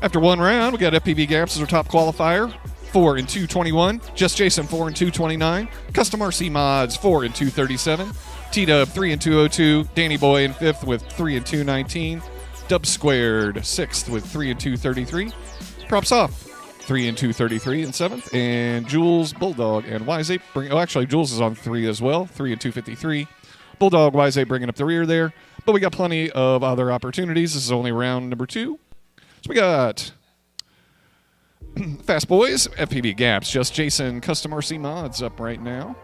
After 1 round, we got FPV Gaps as our top qualifier. 4 and 2:21. Just Jason 4 and 2:29. Custom RC Mods 4 and 2:37. T-Dub 3 and 2:02. Danny Boy in 5th with 3 and 2:19. Dub Squared 6th with 3 and 2:33. Props off 3 and 2:33 in 7th. And Jules, Bulldog, and Wiseape actually Jules is on 3 as well. 3 and 2:53. Bulldog, Wiseape bringing up the rear there. But we got plenty of other opportunities. This is only round number 2. So we got Fast Boys, FPV Gaps, Just Jason, Custom RC Mods up right now.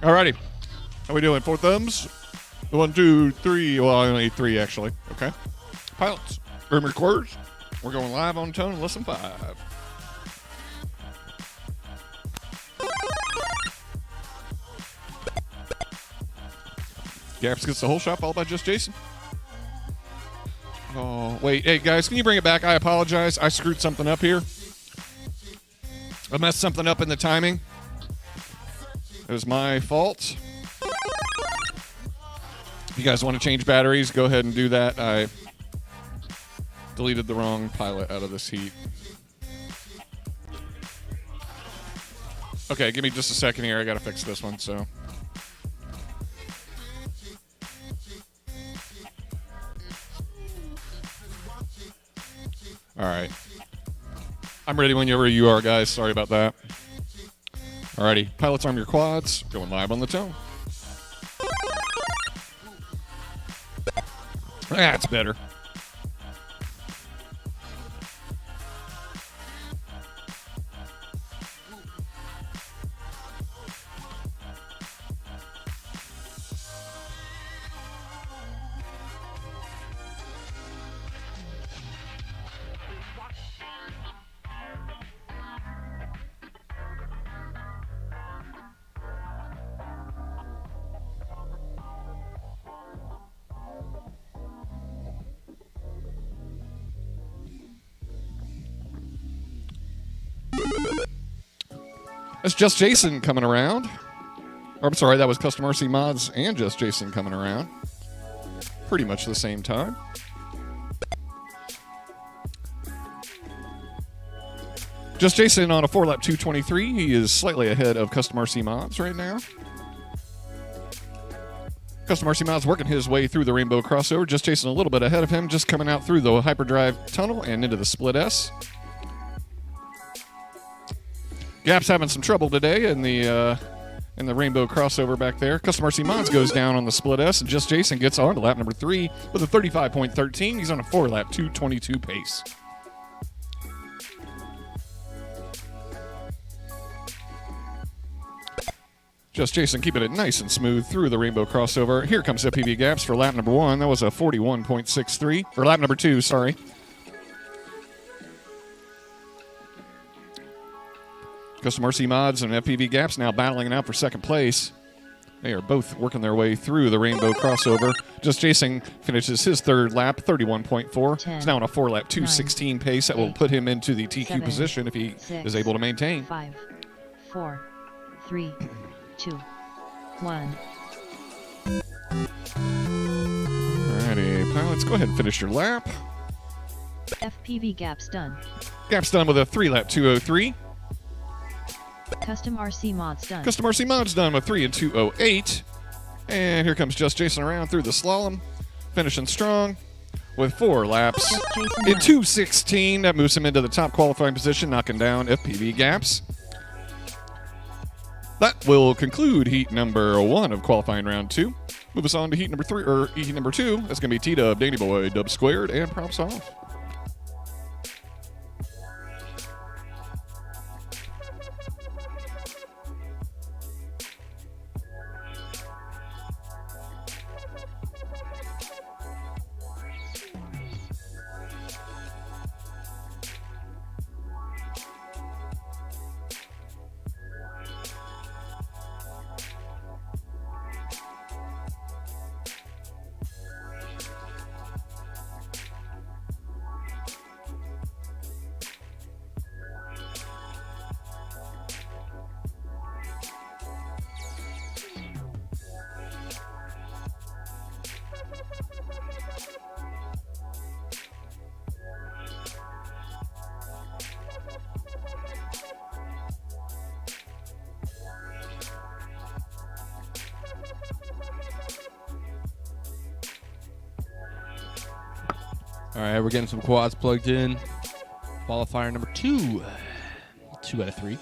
Alrighty. How we doing? 4 thumbs? 1, 2, 3. Well, I only need 3, actually. Okay. Pilots. Room recorders. We're going live on tone in less than 5. Gaps gets the whole shot, followed by just Jason. Oh, wait. Hey, guys, can you bring it back? I apologize. I screwed something up here. I messed something up in the timing. It was my fault. If you guys want to change batteries, go ahead and do that. I deleted the wrong pilot out of this heat. Okay, give me just a second here. I got to fix this one, so... All right. I'm ready whenever you are, guys. Sorry about that. Alrighty. Pilots, arm your quads. Going live on the tone. That's better. That's Just Jason coming around. Or, I'm sorry, that was Custom RC Mods and Just Jason coming around. Pretty much the same time. Just Jason on a 4-lap 223. He is slightly ahead of Custom RC Mods right now. Custom RC Mods working his way through the rainbow crossover. Just Jason a little bit ahead of him, just coming out through the hyperdrive tunnel and into the split S. Gap's having some trouble today in the rainbow crossover back there. Custom RC Mods goes down on the split S, and Just Jason gets on to lap number 3 with a 35.13. He's on a 4-lap 222 pace. Just Jason keeping it nice and smooth through the rainbow crossover. Here comes FPV Gaps for lap number 1. That was a 41.63. Or lap number 2, sorry. Custom RC Mods and FPV Gaps now battling it out for second place. They are both working their way through the rainbow crossover. Just Jason finishes his 3rd lap, 31.4. He's now on a 4-lap 216 pace. That will put him into the TQ position if he is able to maintain. 5, 4, 3, 2, 1. Alrighty, pilots, go ahead and finish your lap. FPV Gaps done. Gaps done with a 3-lap 203. Custom RC Mods done. Custom RC Mods done with 3 and 208. And here comes Just Jason around through the slalom, finishing strong with 4 laps in 216. That moves him into the top qualifying position, knocking down FPV Gaps. That will conclude heat number 1 of qualifying round 2. Move us on to heat number 3, or heat number 2. That's going to be T-Dub, Danny Boy, Dub Squared, and props off. All right, we're getting some quads plugged in. Qualifier number 2. 2 out of 3.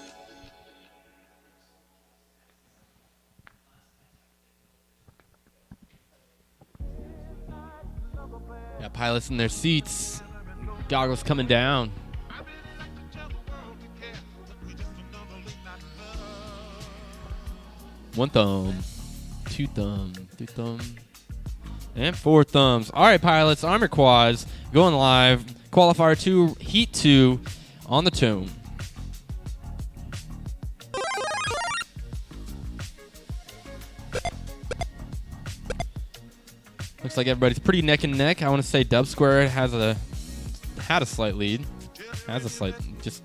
Got pilots in their seats. Goggles coming down. 1 thumb, 2 thumb, 3 thumb, and 4 thumbs. All right, pilots, armor quads going live. Qualifier 2, heat 2 on the tome. Looks like everybody's pretty neck and neck. I want to say Dub Square had a slight lead. Just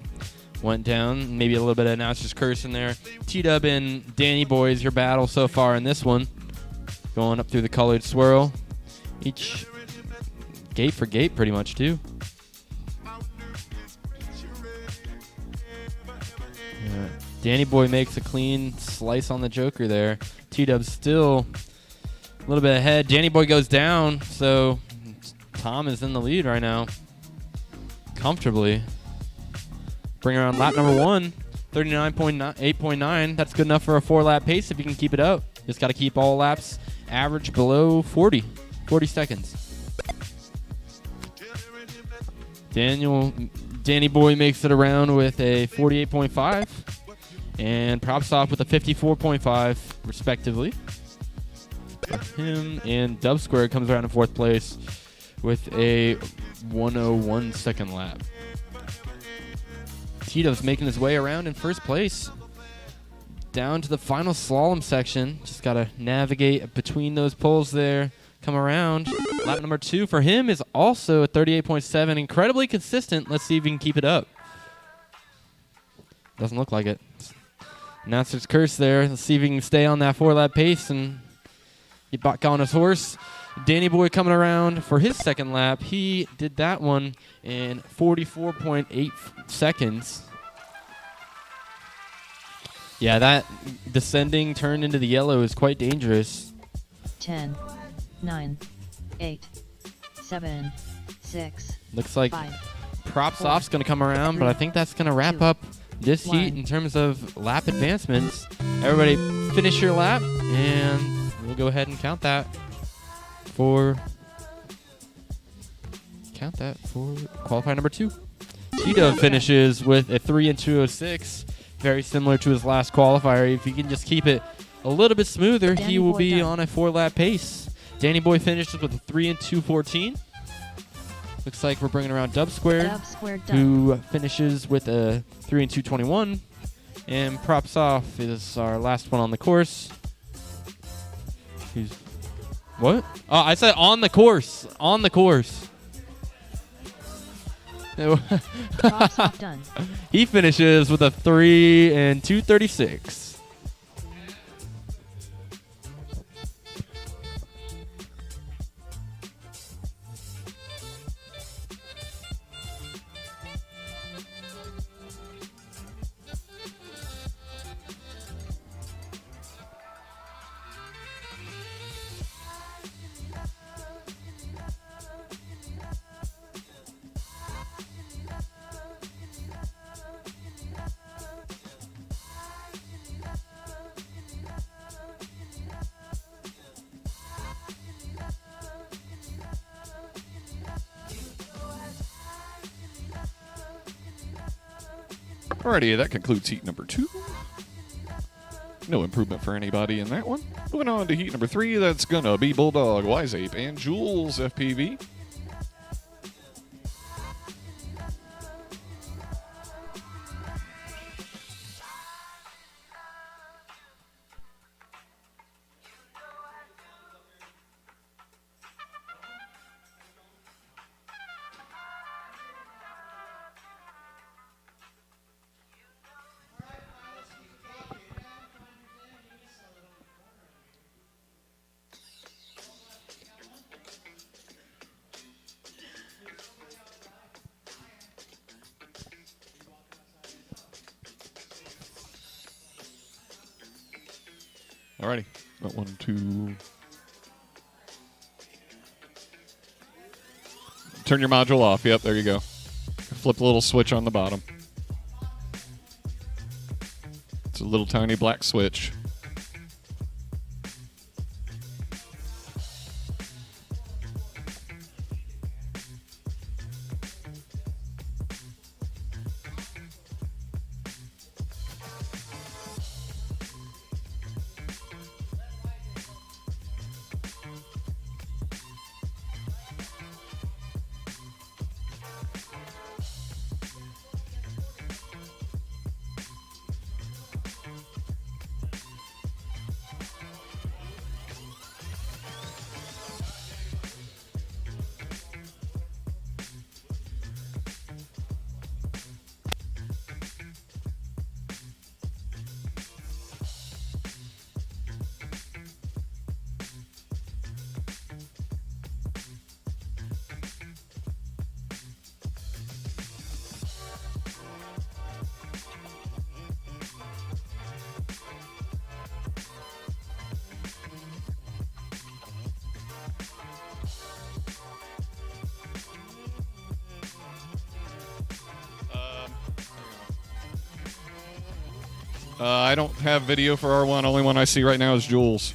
went down. Maybe a little bit of announcer's curse in there. T-Dub and Danny Boys, your battle so far in this one. Going up through the colored swirl. Each gate for gate pretty much too. Danny Boy makes a clean slice on the Joker there. T-Dub's still a little bit ahead. Danny Boy goes down, so Tom is in the lead right now. Comfortably. Bring around lap number 1, 39.8.9. That's good enough for a 4-lap pace if you can keep it up. Just got to keep all laps average below 40 seconds. Danny Boy makes it around with a 48.5 and props off with a 54.5 respectively. For him, and Dub Square comes around in 4th place with a 101 second lap. Tito's making his way around in 1st place. Down to the final slalom section. Just got to navigate between those poles there. Come around. Lap number 2 for him is also a 38.7. Incredibly consistent. Let's see if we can keep it up. Doesn't look like it. Announcer's curse there. Let's see if he can stay on that 4-lap pace and get back on his horse. Danny Boy coming around for his 2nd lap. He did that one in 44.8 seconds. Yeah, that descending turn into the yellow is quite dangerous. 10, 9, 8, 7, 6. Looks like 5, props 4, off's going to come around, 3, but I think that's going to wrap 2, up this 1. heat in terms of lap advancements. Everybody finish your lap, and we'll go ahead and count that for qualifier number 2. Tito finishes with a 3 and 206, very similar to his last qualifier. If he can just keep it a little bit smoother, Danny he will Boy be done. on a 4-lap pace. Danny Boy finishes with a 3 and 214. Looks like we're bringing around Dub Squared, Dub Squared done. who finishes with a 3 and 221. And props off is our last one on the course. What? Oh, I said on the course. On the course. Props off done. He finishes with a 3 and 236. Alrighty, that concludes heat number 2. No improvement for anybody in that one. Moving on to heat number 3, that's gonna be Bulldog, Wise Ape, and Jules FPV. Alrighty, got 1, 2. Turn your module off. Yep, there you go. Flip the little switch on the bottom. It's a little tiny black switch. I don't have video for R1. Only one I see right now is Jules.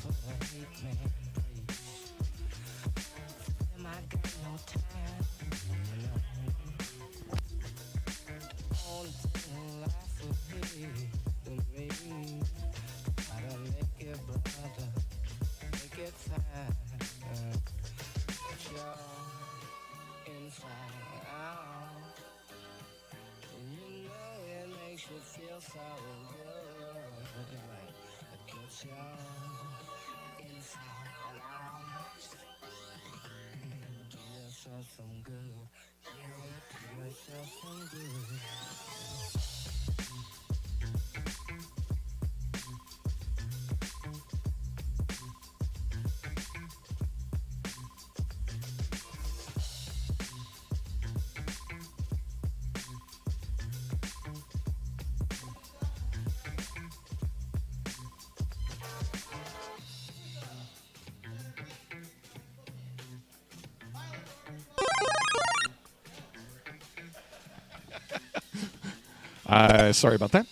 Sorry about that.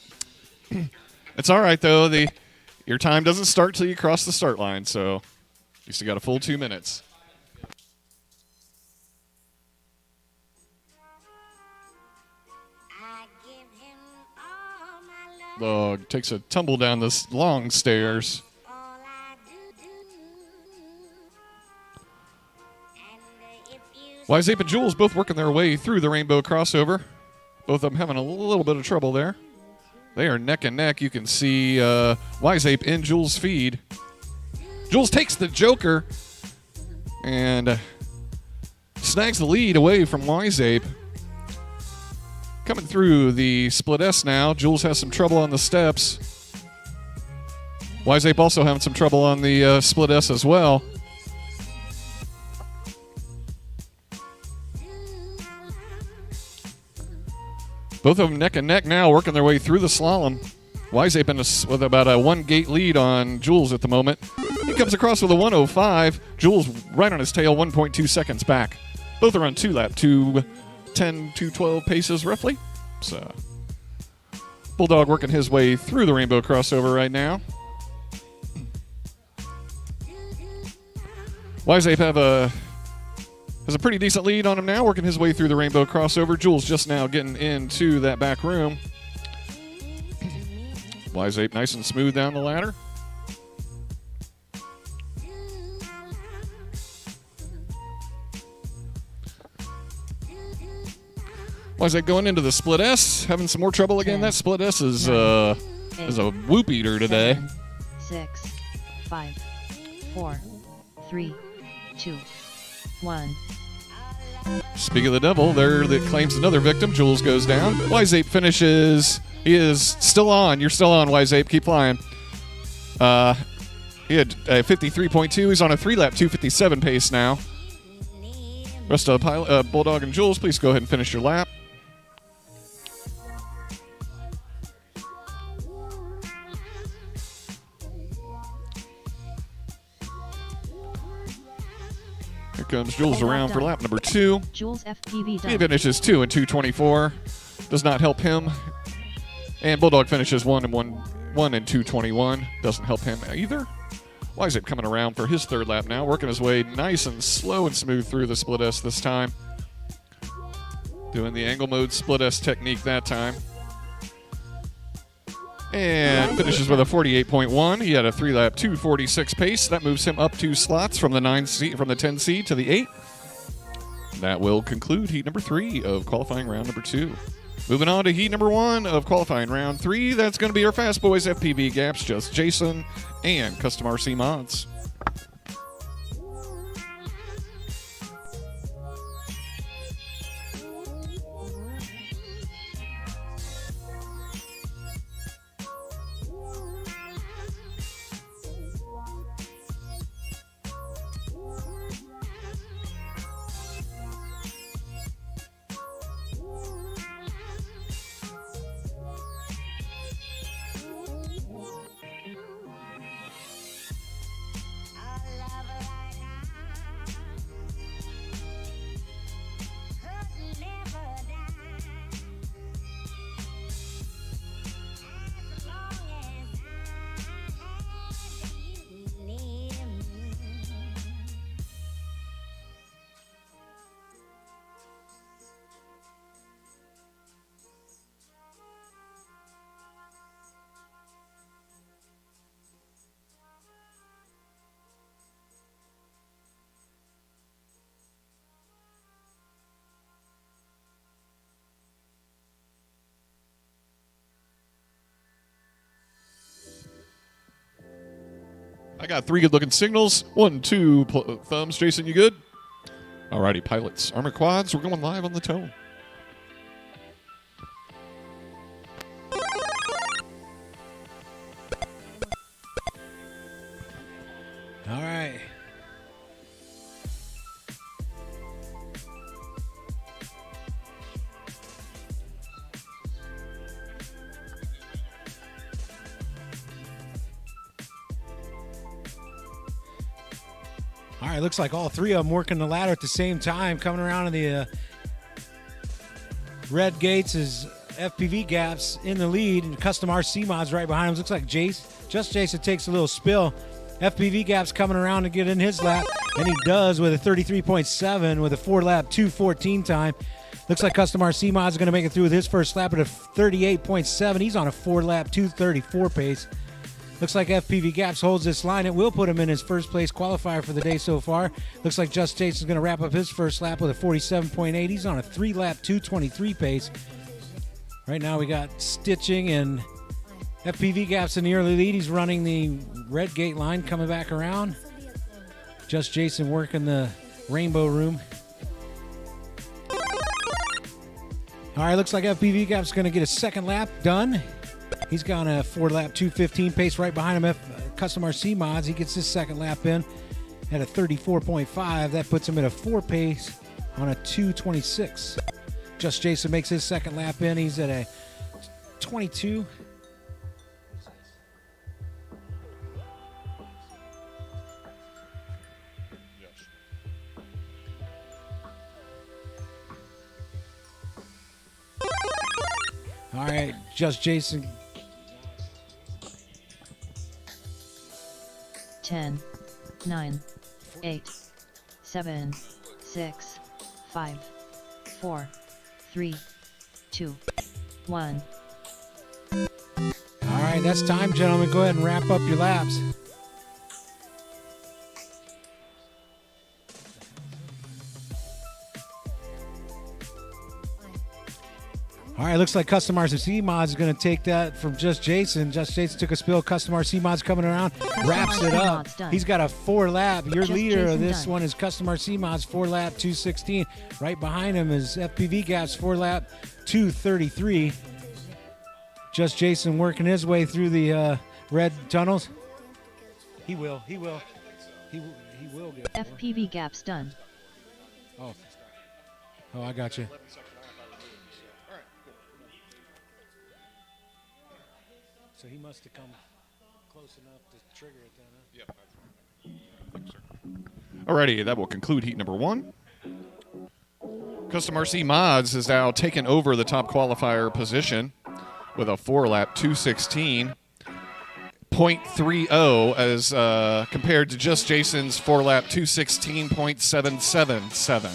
It's all right, though. Your time doesn't start till you cross the start line, so you still got a full 2 minutes. Dog takes a tumble down this long stairs. Wise Ape and Jules both working their way through the rainbow crossover. Both of them having a little bit of trouble there. They are neck and neck. You can see Wise Ape in Jules' feed. Jules takes the Joker and snags the lead away from Wise Ape. Coming through the split S now. Jules has some trouble on the steps. Wise Ape also having some trouble on the split S as well. Both of them neck and neck now, working their way through the slalom. Wise Ape with about a 1-gate lead on Jules at the moment. He comes across with a 1:05. Jules right on his tail, 1.2 seconds back. Both are on 2-lap, 2:10, 2:12 paces roughly. So, Bulldog working his way through the rainbow crossover right now. Wise Ape has a pretty decent lead on him now, working his way through the rainbow crossover. Jules just now getting into that back room. Wise Ape nice and smooth down the ladder. Wise Ape going into the split S, having some more trouble again. 10, that split S is a whoop eater today. 7, 6, 5, 4, 3, 2, 1. Speak of the devil, there that claims another victim. Jules goes down. Wise Ape finishes. He is still on. You're still on, Wise Ape. Keep flying. He had 53.2. He's on a 3-lap 2:57 pace now. Rest of the Bulldog and Jules, please go ahead and finish your lap. Here comes Jules around for lap number 2. Jules FPV done. He finishes 2 and 2:24. Does not help him. And Bulldog finishes 1 and 2:21. Doesn't help him either. Wise Ape coming around for his 3rd lap now, working his way nice and slow and smooth through the split S this time. Doing the angle mode split S technique that time. And finishes with a 48.1. He had a 3-lap 2:46 pace. That moves him up 2 slots from the 10 seed to the 8. That will conclude heat number 3 of qualifying round number 2. Moving on to heat number 1 of qualifying round 3. That's going to be our Fast Boys FPV Gaps, just Jason and Custom RC Mods. got 3 good-looking signals. 1, 2 thumbs. Jason, you good? Alrighty, pilots. Armor quads, we're going live on the tone. All right. All right, looks like all 3 of them working the ladder at the same time. Coming around in the red gates is FPV Gaps in the lead, and Custom RC Mods right behind him. Looks like Jason takes a little spill. FPV Gaps coming around to get in his lap, and he does with a 33.7 with a 4-lap 2:14 time. Looks like Custom RC Mods is going to make it through with his first lap at a 38.7. He's on a 4-lap 2:34 pace. Looks like FPV Gaps holds this line. It will put him in his first place qualifier for the day so far. Looks like Just Jason's going to wrap up his first lap with a 47.8. He's on a 3-lap 2:23 pace. Right now we got Stitching and FPV Gaps in the early lead. He's running the red gate line, coming back around. Just Jason working the rainbow room. All right, looks like FPV Gap's going to get a second lap done. He's got a 4-lap 2:15 pace. Right behind him, Custom RC Mods. He gets his second lap in at a 34.5. That puts him at a 4 pace on a 2:26. Just Jason makes his second lap in. He's at a 22. All right, Just Jason. 10, 9, 8, 7, 6, 5, 4, 3, 2, 1. All right, that's time, gentlemen. Go ahead and wrap up your laps. All right, looks like Custom RC Mods is going to take that from Just Jason. Just Jason took a spill. Custom RC Mods coming around, wraps it up. He's got a 4-lap. Your leader of this one is Custom RC Mods, 4-lap 2:16. Right behind him is FPV Gaps, 4-lap 2:33. Just Jason working his way through the red tunnels. He will get it. FPV Gaps done. Oh, I got you. So he must have come close enough to trigger it then, huh? Yep. Alrighty, that will conclude heat number 1. Custom RC Mods has now taken over the top qualifier position with a 4-lap 2:16. 0.30 as compared to Just Jason's 4-lap 2:16.777.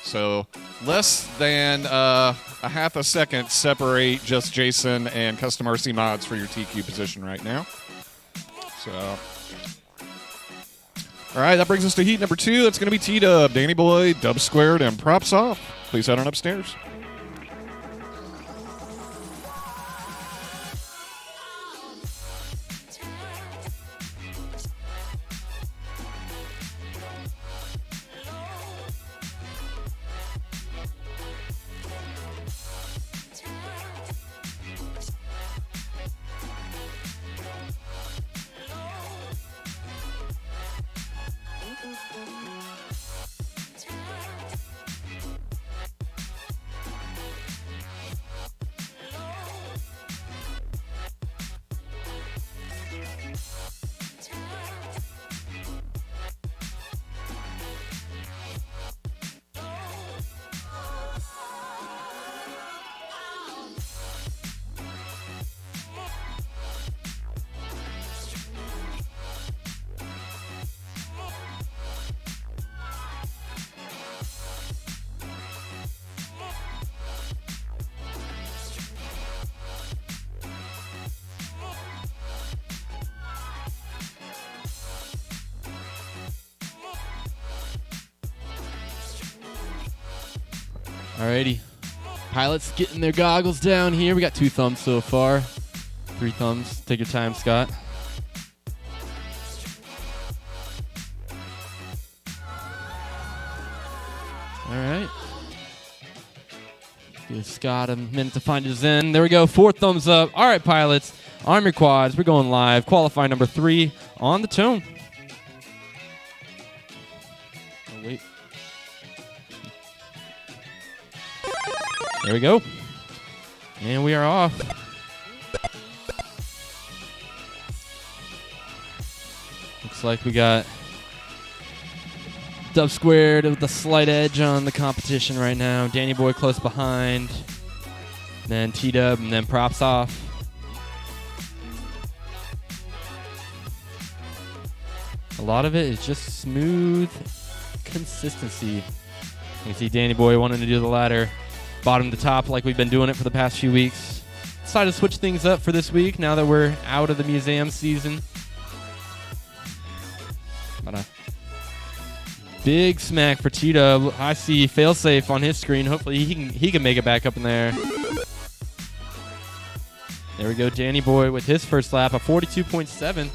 So less than a half a second separate Just Jason and Custom RC Mods for your TQ position right now. So, all right, that brings us to heat number 2. That's going to be T-Dub, Danny Boy, Dub Squared, and Props Off. Please head on upstairs. Alrighty. Pilots getting their goggles down here. We got 2 thumbs so far. 3 thumbs. Take your time, Scott. Give Scott a minute to find his zen. There we go. 4 thumbs up. All right, pilots. Arm your quads. We're going live. Qualify number 3 on the tone. Oh, wait. There we go. And we are off. Looks like we got Dub Squared with the slight edge on the competition right now. Danny Boy close behind. Then T-Dub and then Props off. A lot of it is just smooth consistency. You can see Danny Boy wanting to do the ladder bottom to top like we've been doing it for the past few weeks. Decided to switch things up for this week now that we're out of the museum season. But a big smack for T-Dub. I see failsafe on his screen. Hopefully he can make it back up in there. There we go, Danny Boy with his first lap, a 42.7.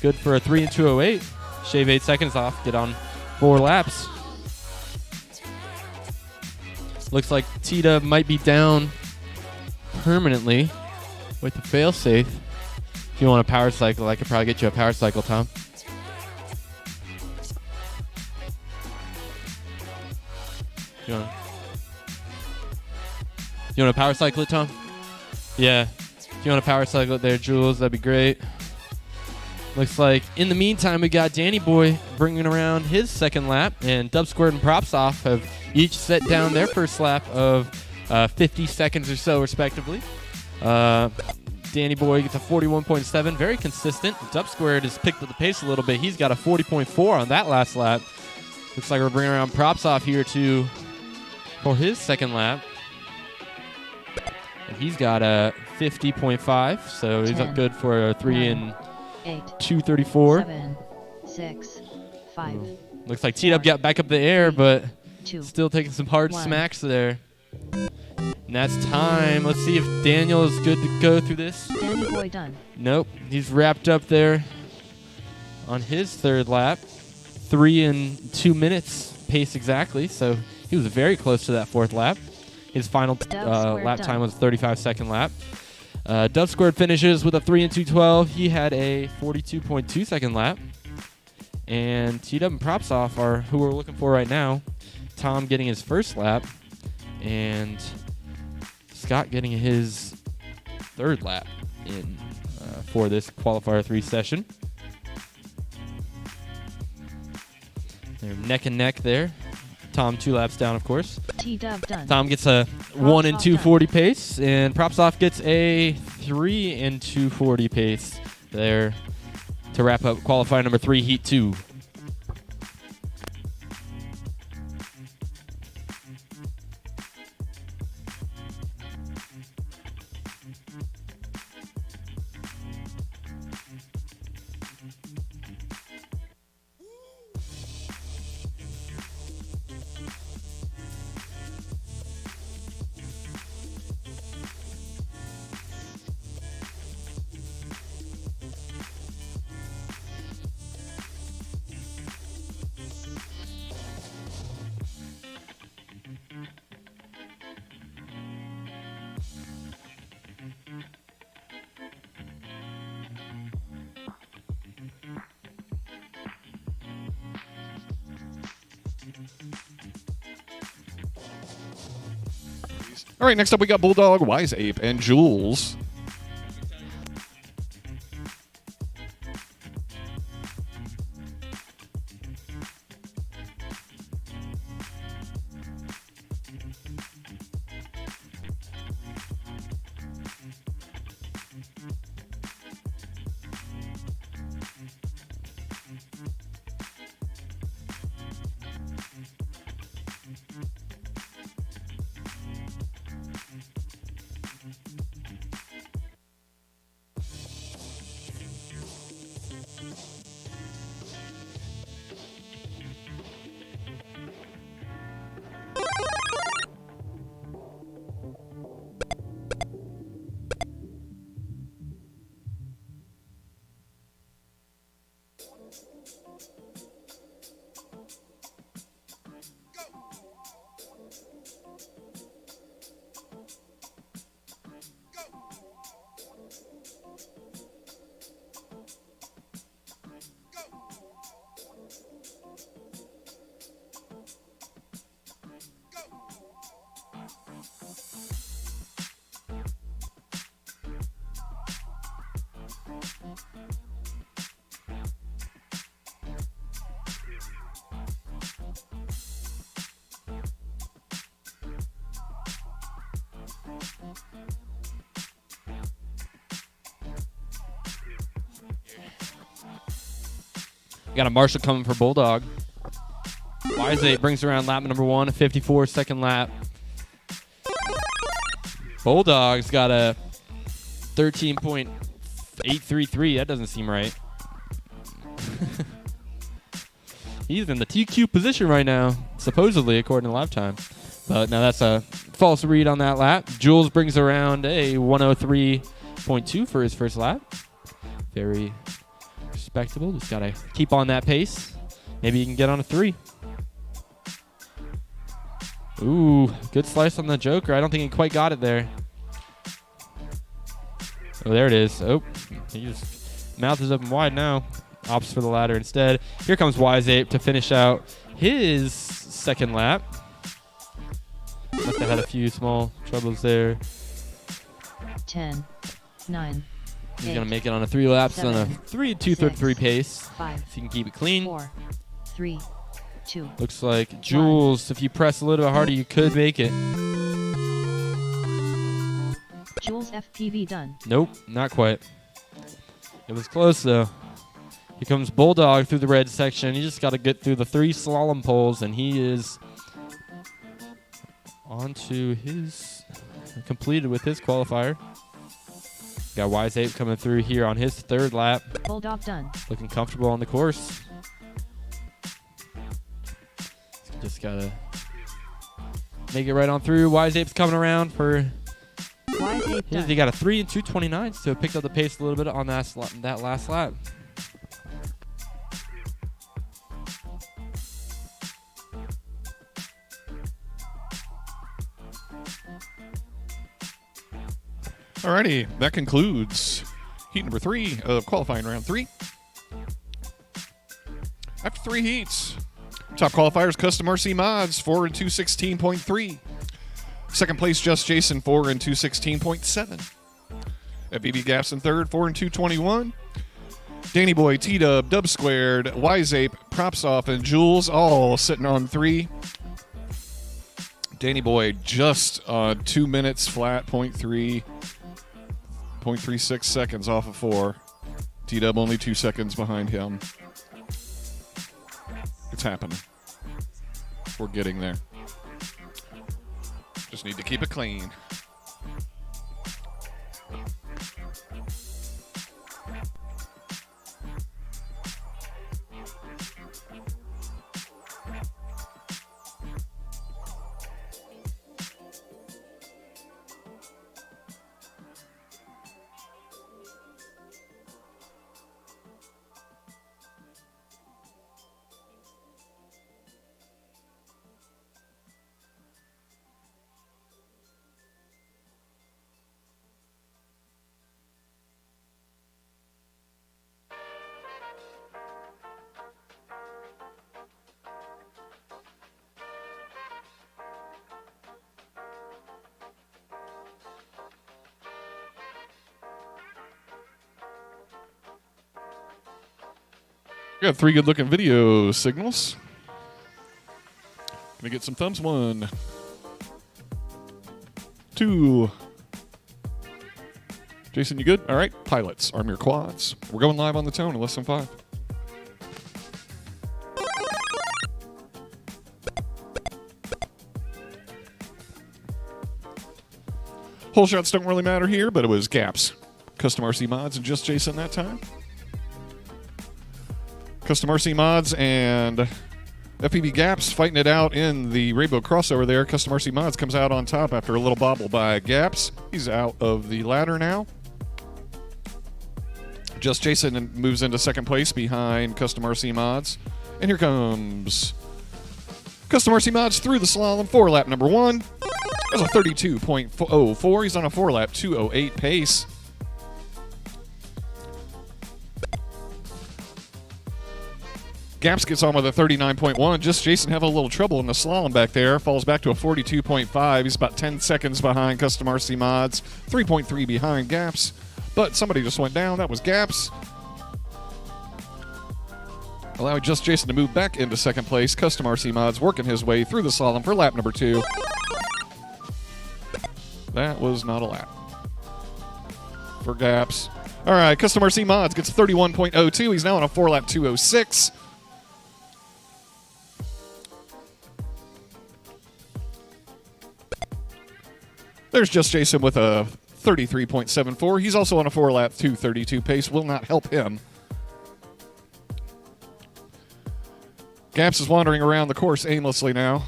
Good for a 3 and 208. Shave 8 seconds off. Get on 4 laps. Looks like T-Dub might be down permanently with the failsafe. If you want a power cycle, I could probably get you a power cycle, Tom. You want to power cycle it, Tom? Yeah. If you want to power cycle it there, Jules, that'd be great. Looks like in the meantime, we got Danny Boy bringing around his second lap, and Dub Squared and Props Off have each set down their first lap of 50 seconds or so, respectively. Danny Boy gets a 41.7, very consistent. Dub Squared has picked up the pace a little bit. He's got a 40.4 on that last lap. Looks like we're bringing around Props Off here too for his second lap. And he's got a 50.5, so he's up good for a 3 and 234. 7, 6, 5. Looks like T-Dub got back up the air, but 2, still taking some hard 1. smacks there. And that's time. Let's see if Daniel is good to go through this. Danny Boy done. Nope. He's wrapped up there on his third lap. 3 and 2 minutes pace exactly, so he was very close to that fourth lap. His final lap time was 35-second lap. Dub Squared finishes with a 3 and 212. He had a 42.2 second lap. And T-Dub and Props Off are who we're looking for right now. Tom getting his first lap, and Scott getting his third lap in for this qualifier 3 session. They're neck and neck there. Tom 2 laps down, of course. T-Dub done. Tom gets a 1 and 240 pace, and Props Off gets a 3 and 240 pace there to wrap up qualifier number 3, heat 2. All right, next up we got Bulldog, Wise Ape, and Jules. Got a Marshall coming for Bulldog. Wise 8 brings around lap number 1, a 54-second lap. Bulldog's got a 13.833. That doesn't seem right. He's in the TQ position right now, supposedly, according to lap time. But no, that's a false read on that lap. Jules brings around a 103.2 for his first lap. Very respectable. Just got to keep on that pace. Maybe you can get on a 3. Ooh, good slice on the Joker. I don't think he quite got it there. Oh, there it is. Oh, he just mouth is open wide now. Opts for the ladder instead. Here comes Wise Ape to finish out his second lap. Must have had a few small troubles there. 10, 9, He's going to make it on a 3 laps on a 3:2:33 pace. 5, So you can keep it clean. 4, 3, 2. Looks like Jules, if you press a little bit harder, you could make it. Jules FPV done. Nope, not quite. It was close, though. Here comes Bulldog through the red section. He just got to get through the 3 slalom poles, and he is onto his completed with his qualifier. Got Wise Ape coming through here on his 3rd lap. Bulldog done. Looking comfortable on the course. Just gotta make it right on through. Wise Ape's coming around for. Wise Ape done. He got a 3 and 2:29, so picked up the pace a little bit on that last lap. Alrighty, that concludes heat number 3 of qualifying round 3. After 3 heats, top qualifiers, Custom RC Mods, 4 and 216.3. Second place, Just Jason, 4 and 216.7. At BB Gaps in third, 4 and 221. Danny Boy, T-Dub, Dub Squared, Wise Ape, Props Off, and Jules all sitting on 3. Danny Boy just 2 minutes flat, 0.36 seconds off of 4. T-Dub only 2 seconds behind him. It's happening. We're getting there. Just need to keep it clean. We got 3 good-looking video signals. Gonna get some thumbs. 1, 2. Jason, you good? All right. Pilots, arm your quads. We're going live on the tone in less than 5. Hole shots don't really matter here, but it was Gaps, Custom RC Mods, and Just Jason that time. Custom RC Mods and FPV Gaps fighting it out in the Rainbow crossover there. Custom RC Mods comes out on top after a little bobble by Gaps. He's out of the ladder now. Just Jason moves into second place behind Custom RC Mods. And here comes Custom RC Mods through the slalom for lap number 1. There's a 32.04. He's on a 4-lap 2:08 pace. Gaps gets on with a 39.1. Just Jason having a little trouble in the slalom back there. Falls back to a 42.5. He's about 10 seconds behind Custom RC Mods. 3.3 behind Gaps. but somebody just went down. That was Gaps. Allowing Just Jason to move back into second place. Custom RC Mods working his way through the slalom for lap number 2. That was not a lap for Gaps. All right, Custom RC Mods gets 31.02. He's now on a 4-lap 2:06. There's Just Jason with a 33.74. He's also on a 4-lap 2:32 pace. Will not help him. Gaps is wandering around the course aimlessly now,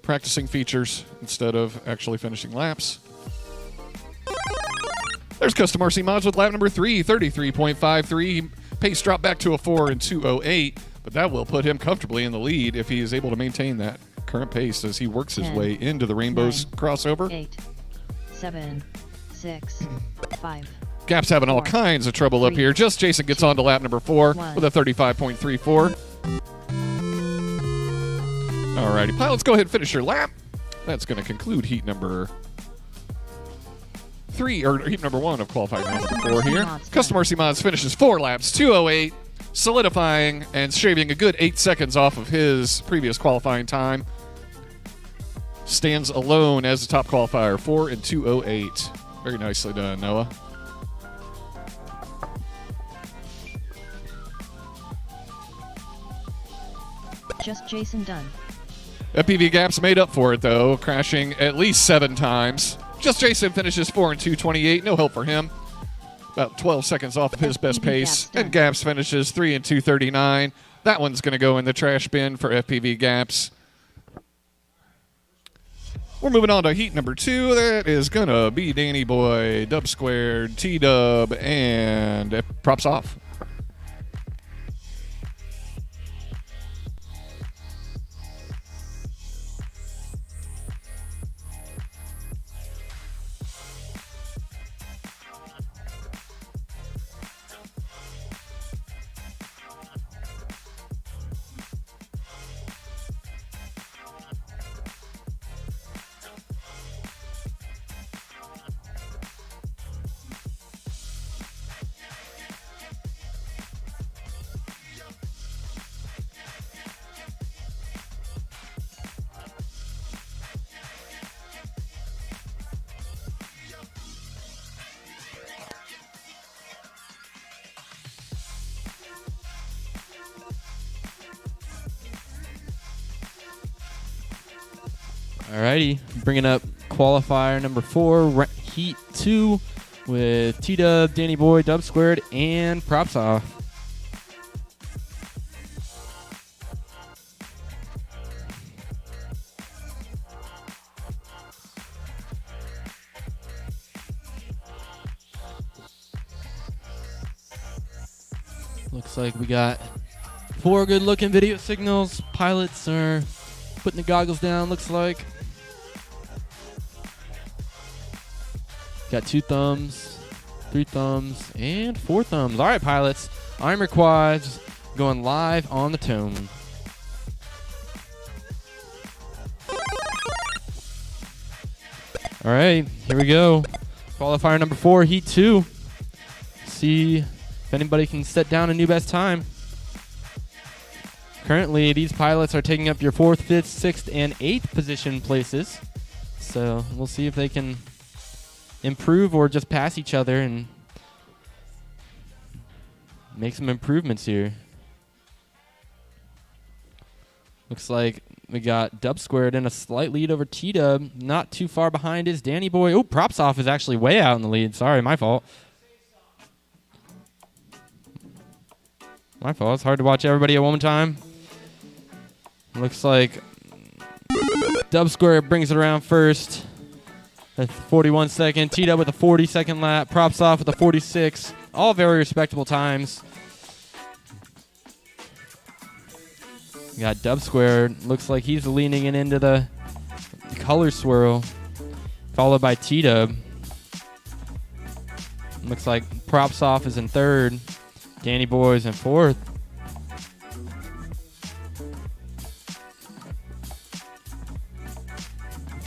practicing features instead of actually finishing laps. There's Custom RC Mods with lap number 3, 33.53. Pace dropped back to a 4 in 2:08, but that will put him comfortably in the lead if he is able to maintain that current pace as he works his 10, way into the Rainbows 9, crossover. 8, 7, 6, 5. Gaps having all 4, kinds of trouble up 3, here. Just Jason gets on to lap number 4 1. with a 35.34. Alrighty, pilots, go ahead and finish your lap. That's going to conclude heat number 3, or heat number 1 of qualifying round number 4 here. Custom RC Mods finishes 4 laps, 2:08, solidifying and shaving a good 8 seconds off of his previous qualifying time. Stands alone as the top qualifier, 4 in 2:08. Very nicely done, Noah. Just Jason done. FPV Gaps made up for it, though, crashing at least 7 times. Just Jason finishes 4 in 2:28. No help for him. About 12 seconds off of his best FPV pace. Gaps done. And Gaps finishes 3 in 2:39. That one's going to go in the trash bin for FPV Gaps. We're moving on to heat number 2. That is going to be Danny Boy, Dub Squared, T-Dub, and props off. Alrighty, bringing up qualifier number 4, heat 2, with T-Dub, Danny Boy, Dub Squared, and props off. Looks like we got 4 good-looking video signals. Pilots are putting the goggles down, looks like. Got 2 thumbs, 3 thumbs, and 4 thumbs. All right, pilots. Armor quads going live on the tone. All right, here we go. Qualifier number 4, heat 2. See if anybody can set down a new best time. Currently, these pilots are taking up your 4th, 5th, 6th, and 8th position places. So we'll see if they can improve or just pass each other and make some improvements here. Looks like we got Dub Squared in a slight lead over T-Dub. Not too far behind is Danny Boy. Oh, props off is actually way out in the lead. Sorry, my fault. My fault. It's hard to watch everybody at one time. Looks like Dub Squared brings it around first. At 41 second. T-Dub with a 40-second lap. Props off with a 46. All very respectable times. We got Dub Squared. Looks like he's leaning into the color swirl. Followed by T-Dub. Looks like props off is in 3rd. Danny Boy is in 4th.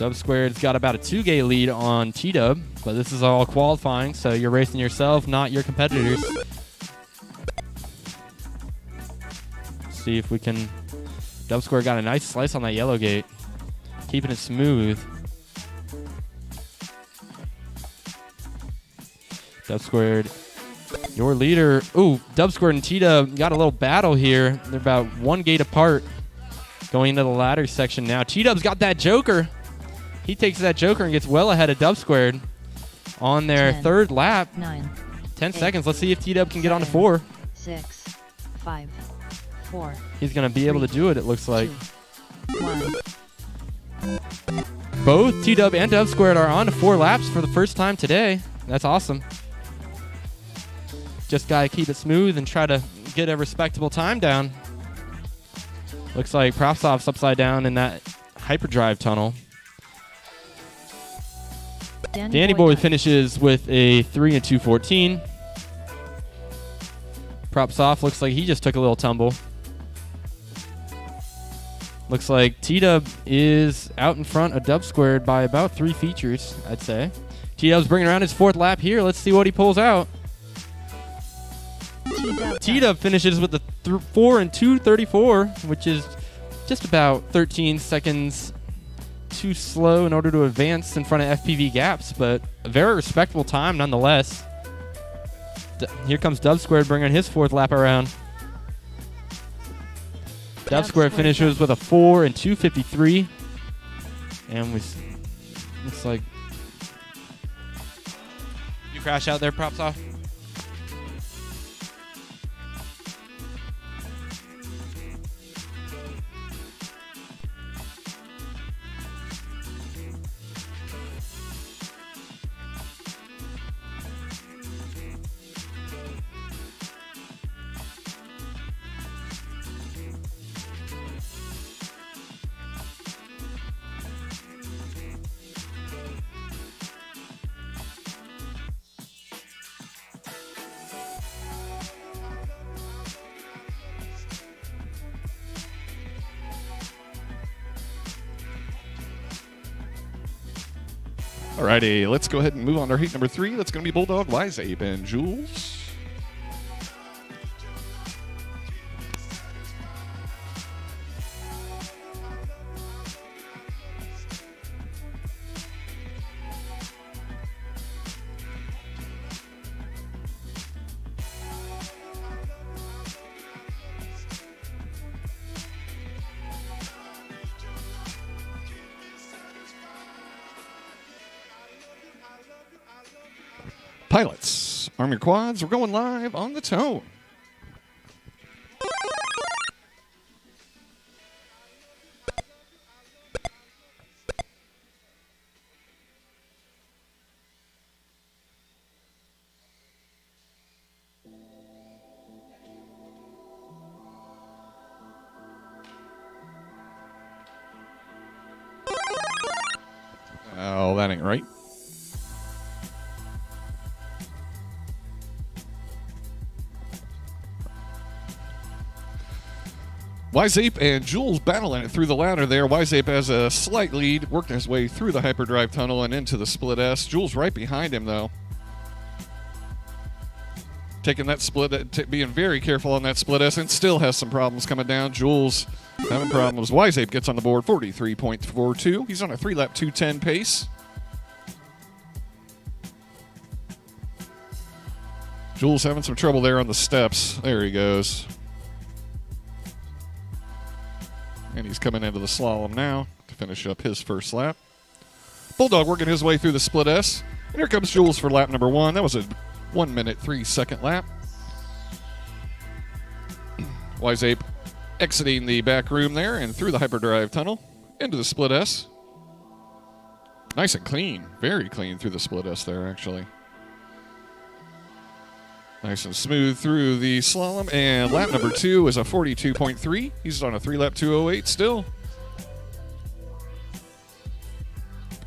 Dub Squared's got about a 2-gate lead on T-Dub, but this is all qualifying, so you're racing yourself, not your competitors. See if we can... Dub Squared got a nice slice on that yellow gate, keeping it smooth. Dub Squared, your leader. Ooh, Dub Squared and T-Dub got a little battle here. They're about 1 gate apart going into the ladder section now. T-Dub's got that Joker. He takes that Joker and gets well ahead of Dub Squared on their 10, third lap. 9, 10 8, seconds. Let's see if T-Dub can get on to 4. 6, 5, 4. He's going to be able to do it, it looks like. 2, 1. Both T-Dub and Dub Squared are on to 4 laps for the first time today. That's awesome. Just got to keep it smooth and try to get a respectable time down. Looks like Propsoft's upside down in that hyperdrive tunnel. Danny Boy finishes with a 3 and 2:14. Propsoft looks like he just took a little tumble. Looks like T-Dub is out in front of Dub Squared by about 3 features, I'd say. T-Dub's bringing around his 4th lap here. Let's see what he pulls out. T-Dub finishes with a 4 and 2:34, which is just about 13 seconds too slow in order to advance in front of FPV gaps, but a very respectable time nonetheless. Here comes Dub Squared bringing his 4th lap around. Dub Squared finishes with a 4 and 2:53, and looks like you crash out there, Props off. Alrighty, let's go ahead and move on to heat number 3. That's going to be Bulldog, Wise Ape, and Jules. Pilots, arm your quads. We're going live on the tone. Oh, that ain't right. Wise Ape and Jules battling it through the ladder there. Wise Ape has a slight lead, working his way through the hyperdrive tunnel and into the split S. Jules right behind him, though. Taking that split, being very careful on that split S, and still has some problems coming down. Jules having problems. Wise Ape gets on the board, 43.42. He's on a 3-lap 2:10 pace. Jules having some trouble there on the steps. There he goes. And he's coming into the slalom now to finish up his first lap. Bulldog working his way through the split S. And here comes Jules for lap number 1. That was a 1 minute 3-second lap. Wise Ape exiting the back room there and through the hyperdrive tunnel into the split S. Nice and clean. Very clean through the split S there, actually. Nice and smooth through the slalom. And lap number 2 is a 42.3. He's on a 3-lap 2:08 still.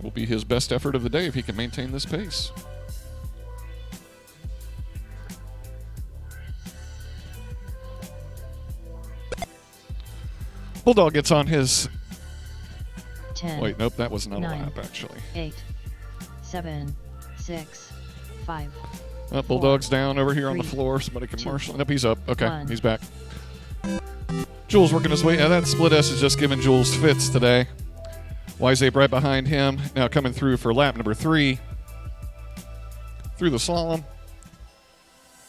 Will be his best effort of the day if he can maintain this pace. Bulldog gets on his 10. Wait, nope, that was not a 9, lap, actually. 8, 7, 6, 5. Bulldog's down over here on the 3, floor. Somebody can 2, marshal. Nope, he's up. Okay, 1. he's back. Jules working his way. That split S is just giving Jules fits today. Wise Ape right behind him. Now coming through for lap number 3. Through the slalom.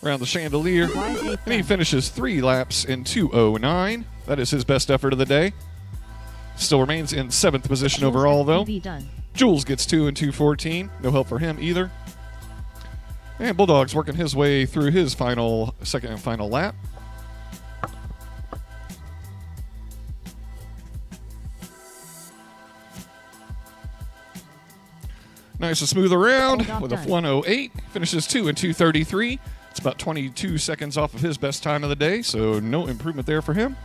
Around the chandelier. And he finishes 3 laps in 2:09. That is his best effort of the day. Still remains in 7th position overall, though. Jules gets 2 in 2:14. No help for him either. And Bulldog's working his way through his second and final lap. Nice and smooth around with a 1:08. Finishes 2 in 2:33. It's about 22 seconds off of his best time of the day, so no improvement there for him.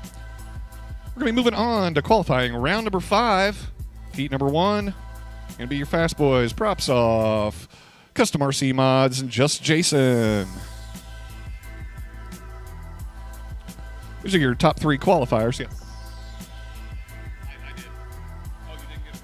We're going to be moving on to qualifying round number 5. Heat number 1. Going to be your fast boys. Props off. Custom RC Mods and Just Jason. These are your top 3 qualifiers. Yeah. I did. Oh, you didn't get it.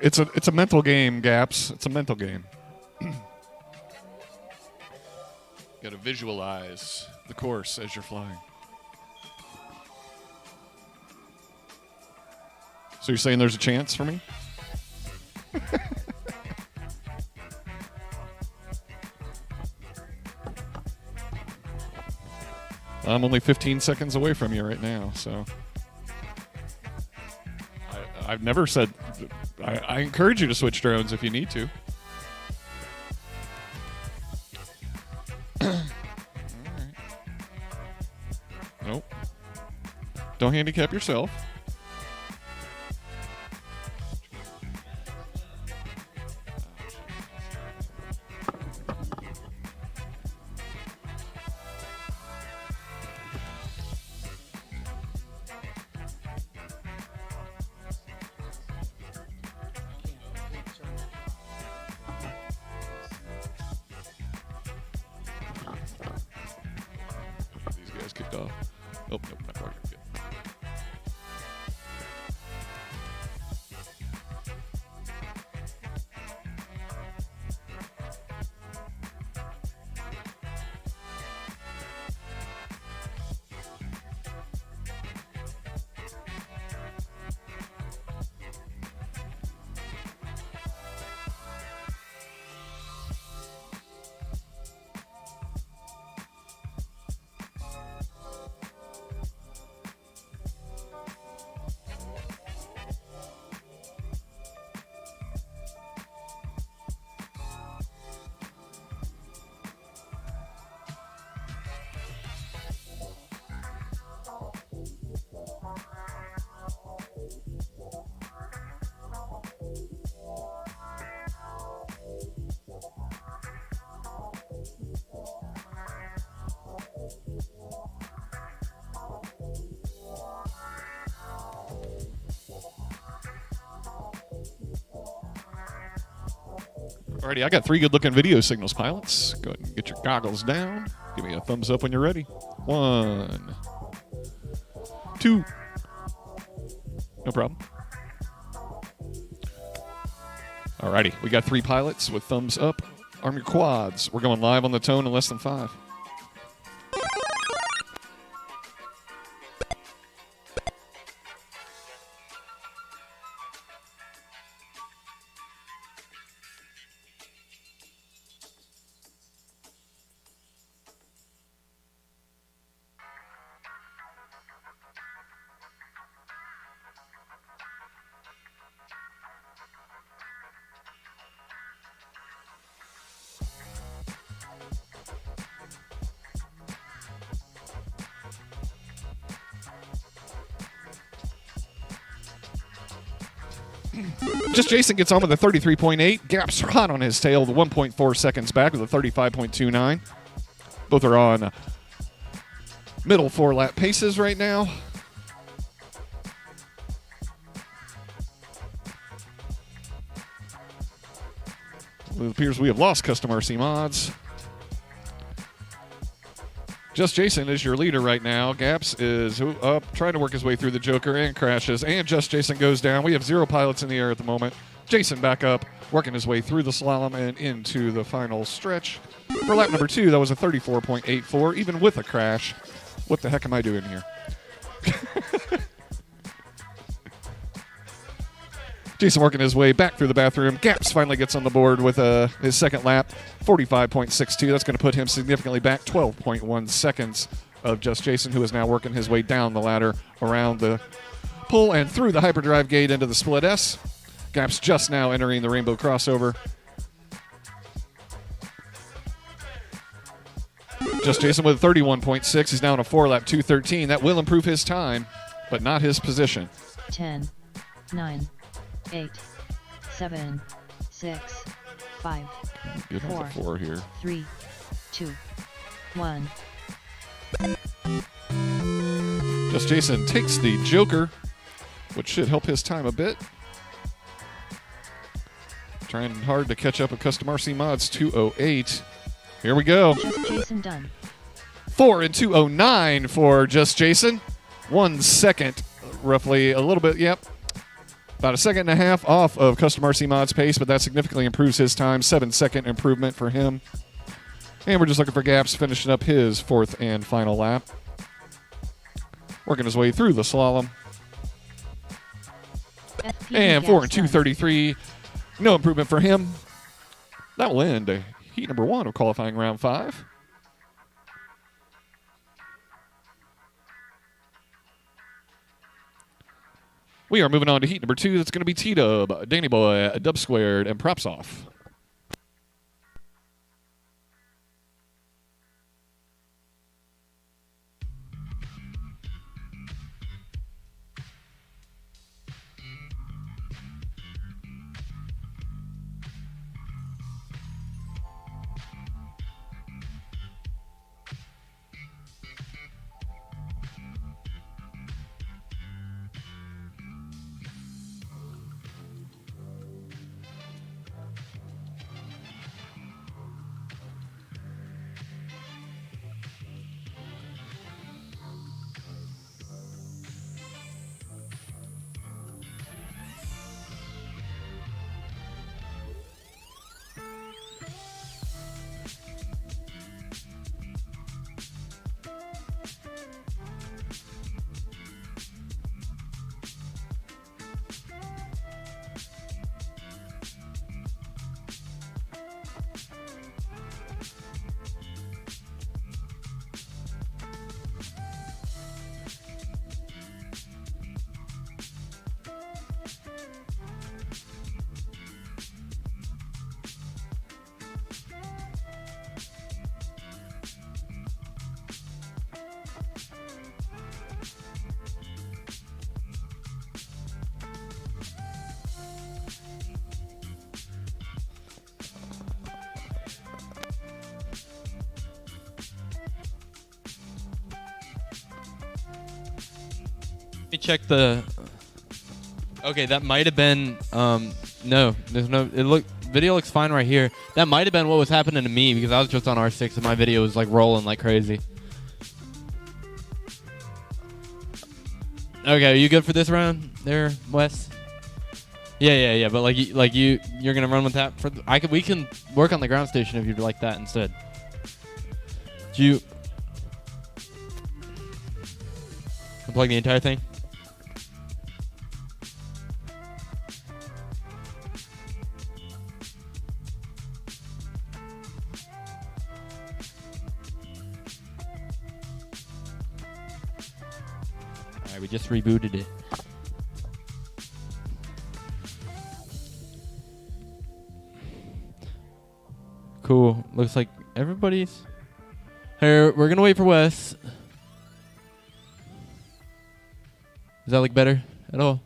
It's a mental game, Gaps. It's a mental game. Got to visualize the course as you're flying. So you're saying there's a chance for me? I'm only 15 seconds away from you right now, so I've never said. I encourage you to switch drones if you need to. All right. Nope. Don't handicap yourself. Kicked off. Oh, nope, not quite yet. Alrighty, I got 3 good-looking video signals, pilots. Go ahead and get your goggles down. Give me a thumbs up when you're ready. 1, 2. No problem. Alrighty, we got 3 pilots with thumbs up. Arm your quads. We're going live on the tone in less than 5. Just Jason gets on with a 33.8. Gap's hot on his tail, the 1.4 seconds back with a 35.29. Both are on middle 4-lap paces right now. It appears we have lost Custom RC Mods. Just Jason is your leader right now. Gaps is up, trying to work his way through the Joker and crashes. And Just Jason goes down. We have 0 pilots in the air at the moment. Jason back up, working his way through the slalom and into the final stretch. For lap number 2, that was a 34.84, even with a crash. What the heck am I doing here? Jason working his way back through the bathroom. Gaps finally gets on the board with his second lap, 45.62. That's going to put him significantly back, 12.1 seconds of Just Jason, who is now working his way down the ladder around the pull and through the hyperdrive gate into the split S. Gaps just now entering the rainbow crossover. Just Jason with 31.6. He's now on a 4-lap 2:13. That will improve his time, but not his position. 10, 9, 8, 7, 6, 5, Get on the 4 here. 3, 2, 1. Just Jason takes the Joker, which should help his time a bit. Trying hard to catch up with Custom RC Mods 2:08. Here we go. Just Jason done. 4 and 2:09 for Just Jason. 1 second, roughly, a little bit, yep. About a second and a half off of Custom RC Mod's pace, but that significantly improves his time. 7-second improvement for him. And we're just looking for Gaps, finishing up his 4th and final lap. Working his way through the slalom. FPV And 4 and gas done. 2:33. No improvement for him. That will end heat number 1 of qualifying round 5. We are moving on to heat number 2. That's going to be T-Dub, Danny Boy, Dub Squared, and Props Off. Let me check the. Okay, that might have been. No, there's no. Video looks fine right here. That might have been what was happening to me because I was just on R6 and my video was like rolling like crazy. Okay, are you good for this round, there, Wes? Yeah. But you're gonna run with that for. We can work on the ground station if you'd like that instead. Do you unplug the entire thing? Alright, we just rebooted it. Cool. Looks like everybody's here. We're gonna wait for Wes. Does that look better at all?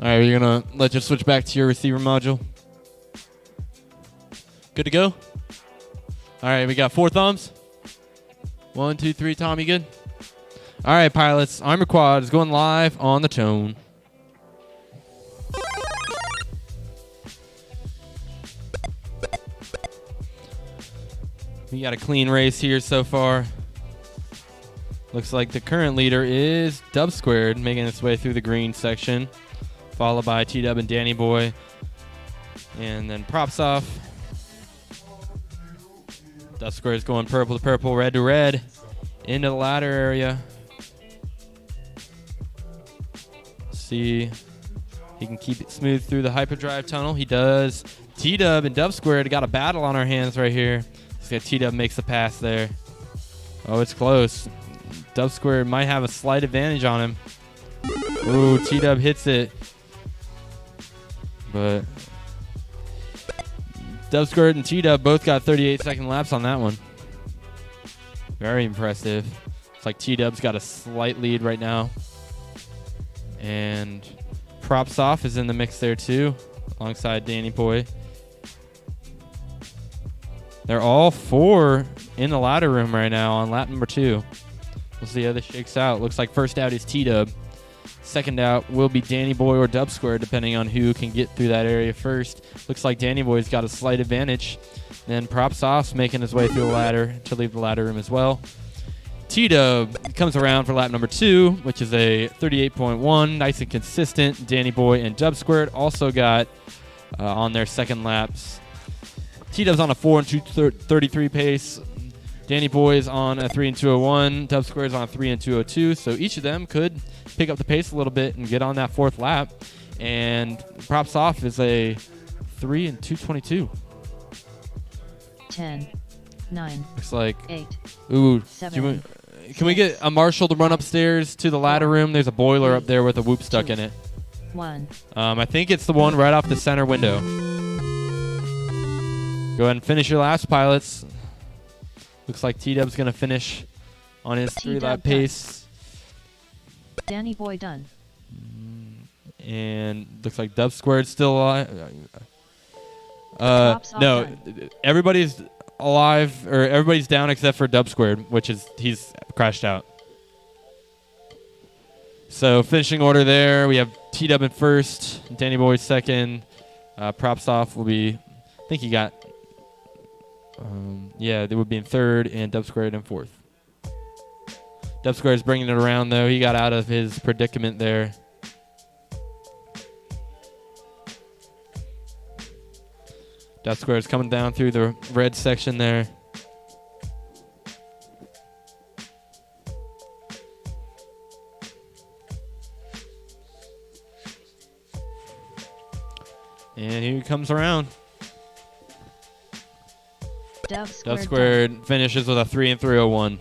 All right, we're going to let you switch back to your receiver module. Good to go? All right, we got 4 thumbs. 1, 2, 3, Tom, you good? All right, pilots, Armor Quad is going live on the tone. We got a clean race here so far. Looks like the current leader is Dub Squared, making its way through the green section, followed by T-Dub and Danny Boy. And then Props Off. Dub Squared is going purple to purple, red to red, into the ladder area. See, he can keep it smooth through the hyperdrive tunnel. He does. T-Dub and Dub Squared got a battle on our hands right here. T-Dub makes the pass there. Oh, it's close. Dub Squared might have a slight advantage on him. Ooh, T-Dub hits it. But Dub Squared and T-Dub both got 38-second laps on that one. Very impressive. It's like T-Dub's got a slight lead right now. And Props Off is in the mix there too, alongside Danny Boy. They're all 4 in the ladder room right now on lap number 2. We'll see how this shakes out. Looks like first out is T-Dub. Second out will be Danny Boy or Dub Square, depending on who can get through that area first. Looks like Danny Boy's got a slight advantage. Then Props Off's making his way through the ladder to leave the ladder room as well. T-Dub comes around for lap number 2, which is a 38.1. Nice and consistent. Danny Boy and Dub Squared also got on their second laps. T-Dub's on a 4 and 233 pace. Danny Boy's on a 3 and 201. Dub Squared's on a 3 and 202. So each of them could pick up the pace a little bit and get on that 4th lap. And Props Off is a 3 and 222. 10, 9, Looks like 8, ooh. 7, Can we get a marshal to run upstairs to the ladder room? There's a boiler up there with a whoop stuck in it. 1. I think it's the one right off the center window. Go ahead and finish your laps, pilots. Looks like T-Dub's going to finish on his 3-lap pace. Danny Boy done. And looks like Dub Squared's still alive. Props Off No, done. everybody's alive, or everybody's down except for Dub Squared, which is he's crashed out. So finishing order there, we have T-Dub in first, Danny Boy second. Props Off will be, I think he got, yeah, they would be in third, and Dub Squared in fourth. Dub Squared is bringing it around, though. He got out of his predicament there. Dub Squared is coming down through the red section there. And here he comes around. Dub Dub Squared Squared finishes with a 3 and 301.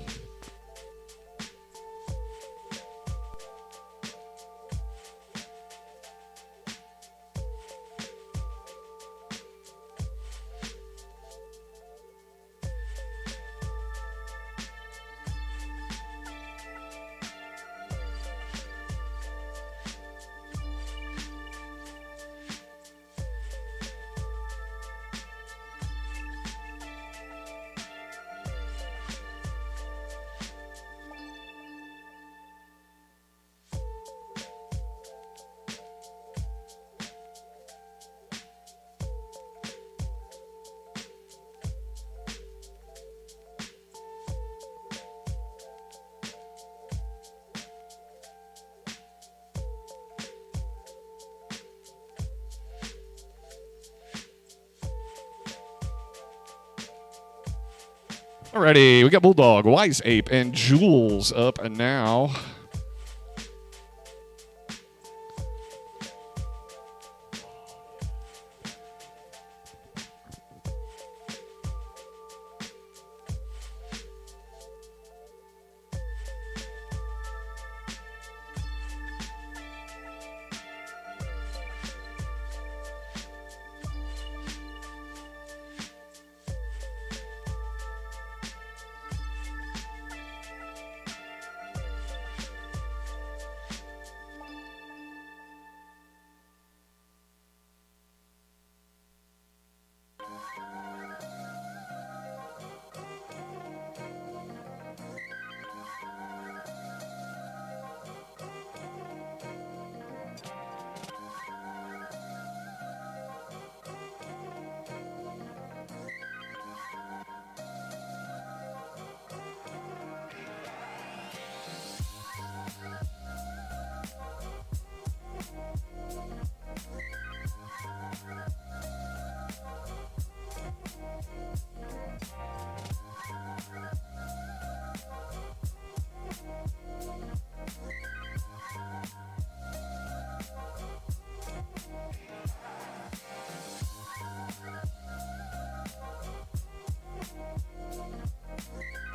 Alrighty, we got Bulldog, Wise Ape, and Jules up and now.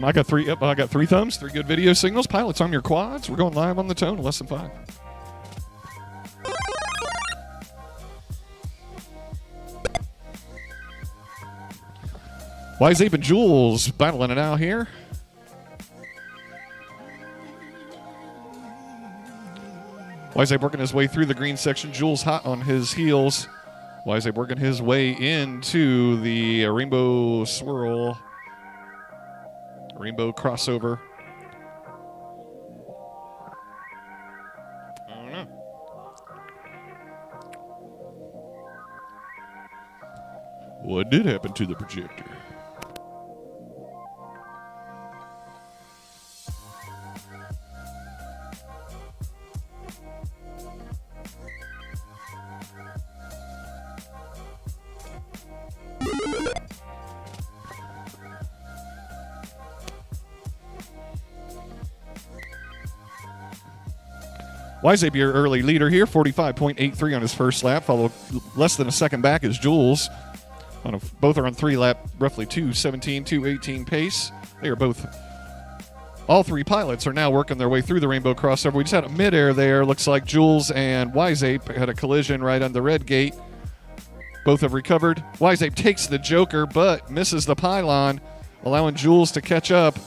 I got three. Yep, I got 3 thumbs, 3 good video signals. Pilots on your quads. We're going live on the tone in less than 5. Wise Ape and Jules battling it out here. Wise Ape working his way through the green section. Jules hot on his heels. Wise Ape working his way into the rainbow swirl. Rainbow crossover. I don't know. What did happen to the projector? Wise Ape, your early leader here, 45.83 on his first lap. Followed less than a second back is Jules. Both are on 3-lap, roughly 2:17, 2:18 pace. They are both. All 3 pilots are now working their way through the rainbow crossover. We just had a midair there. Looks like Jules and Wise Ape had a collision right on the red gate. Both have recovered. Wise Ape takes the Joker, but misses the pylon, allowing Jules to catch up.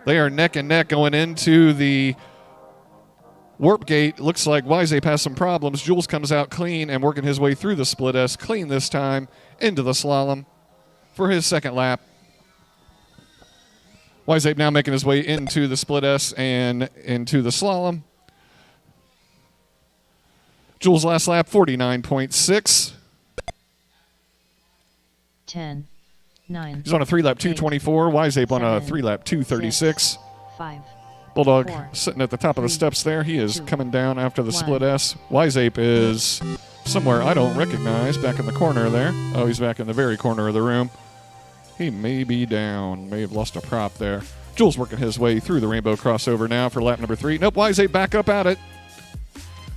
They are neck and neck going into the warp gate. Looks like Wise Ape has some problems. Jules comes out clean and working his way through the split S, clean this time, into the slalom for his second lap. Wise Ape now making his way into the split S and into the slalom. Jules' last lap, 49.6. 10, 9. He's on a 3-lap 8, 224. Wise Ape on a 7, 3-lap 236. 6, 5. Bulldog 4, sitting at the top of the 3, steps there. He is 2, coming down after the 1. split S. Wise Ape is somewhere I don't recognize, back in the corner there. Oh, he's back in the very corner of the room. He may be down. May have lost a prop there. Jules working his way through the rainbow crossover now for lap number 3. Nope, Wise Ape back up at it.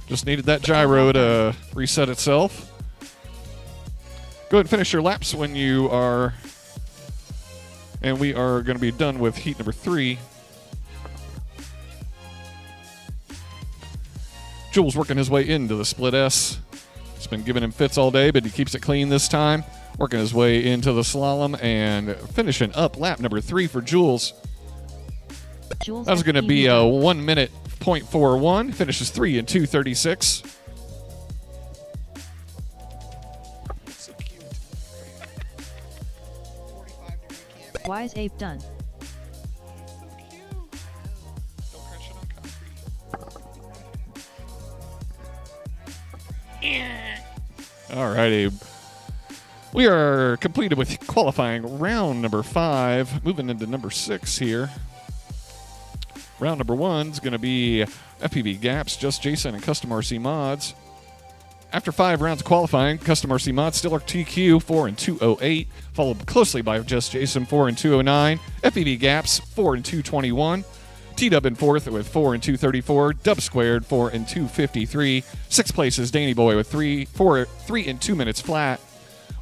Just needed that gyro to reset itself. Go ahead and finish your laps when you are. And we are going to be done with heat number 3. Jules working his way into the split S. It's been giving him fits all day, but he keeps it clean this time. Working his way into the slalom and finishing up lap number 3 for Jules. Jules That's going to be a 1 minute .41. Finishes 3 in 2:36. Wise Ape done. All right, Abe. We are completed with qualifying round number 5. Moving into number 6 here. Round number 1 is going to be FPV Gaps, Just Jason, and Custom RC Mods. After 5 rounds of qualifying, Custom RC Mods still are TQ 4 in 2:08, followed closely by Just Jason 4 in 2:09, FPV Gaps 4 in 2:21, T-Dub in 4th with 4 in 2:34, Dub Squared 4 in 2:53. 6th place is Danny Boy with 3 in 2 minutes flat.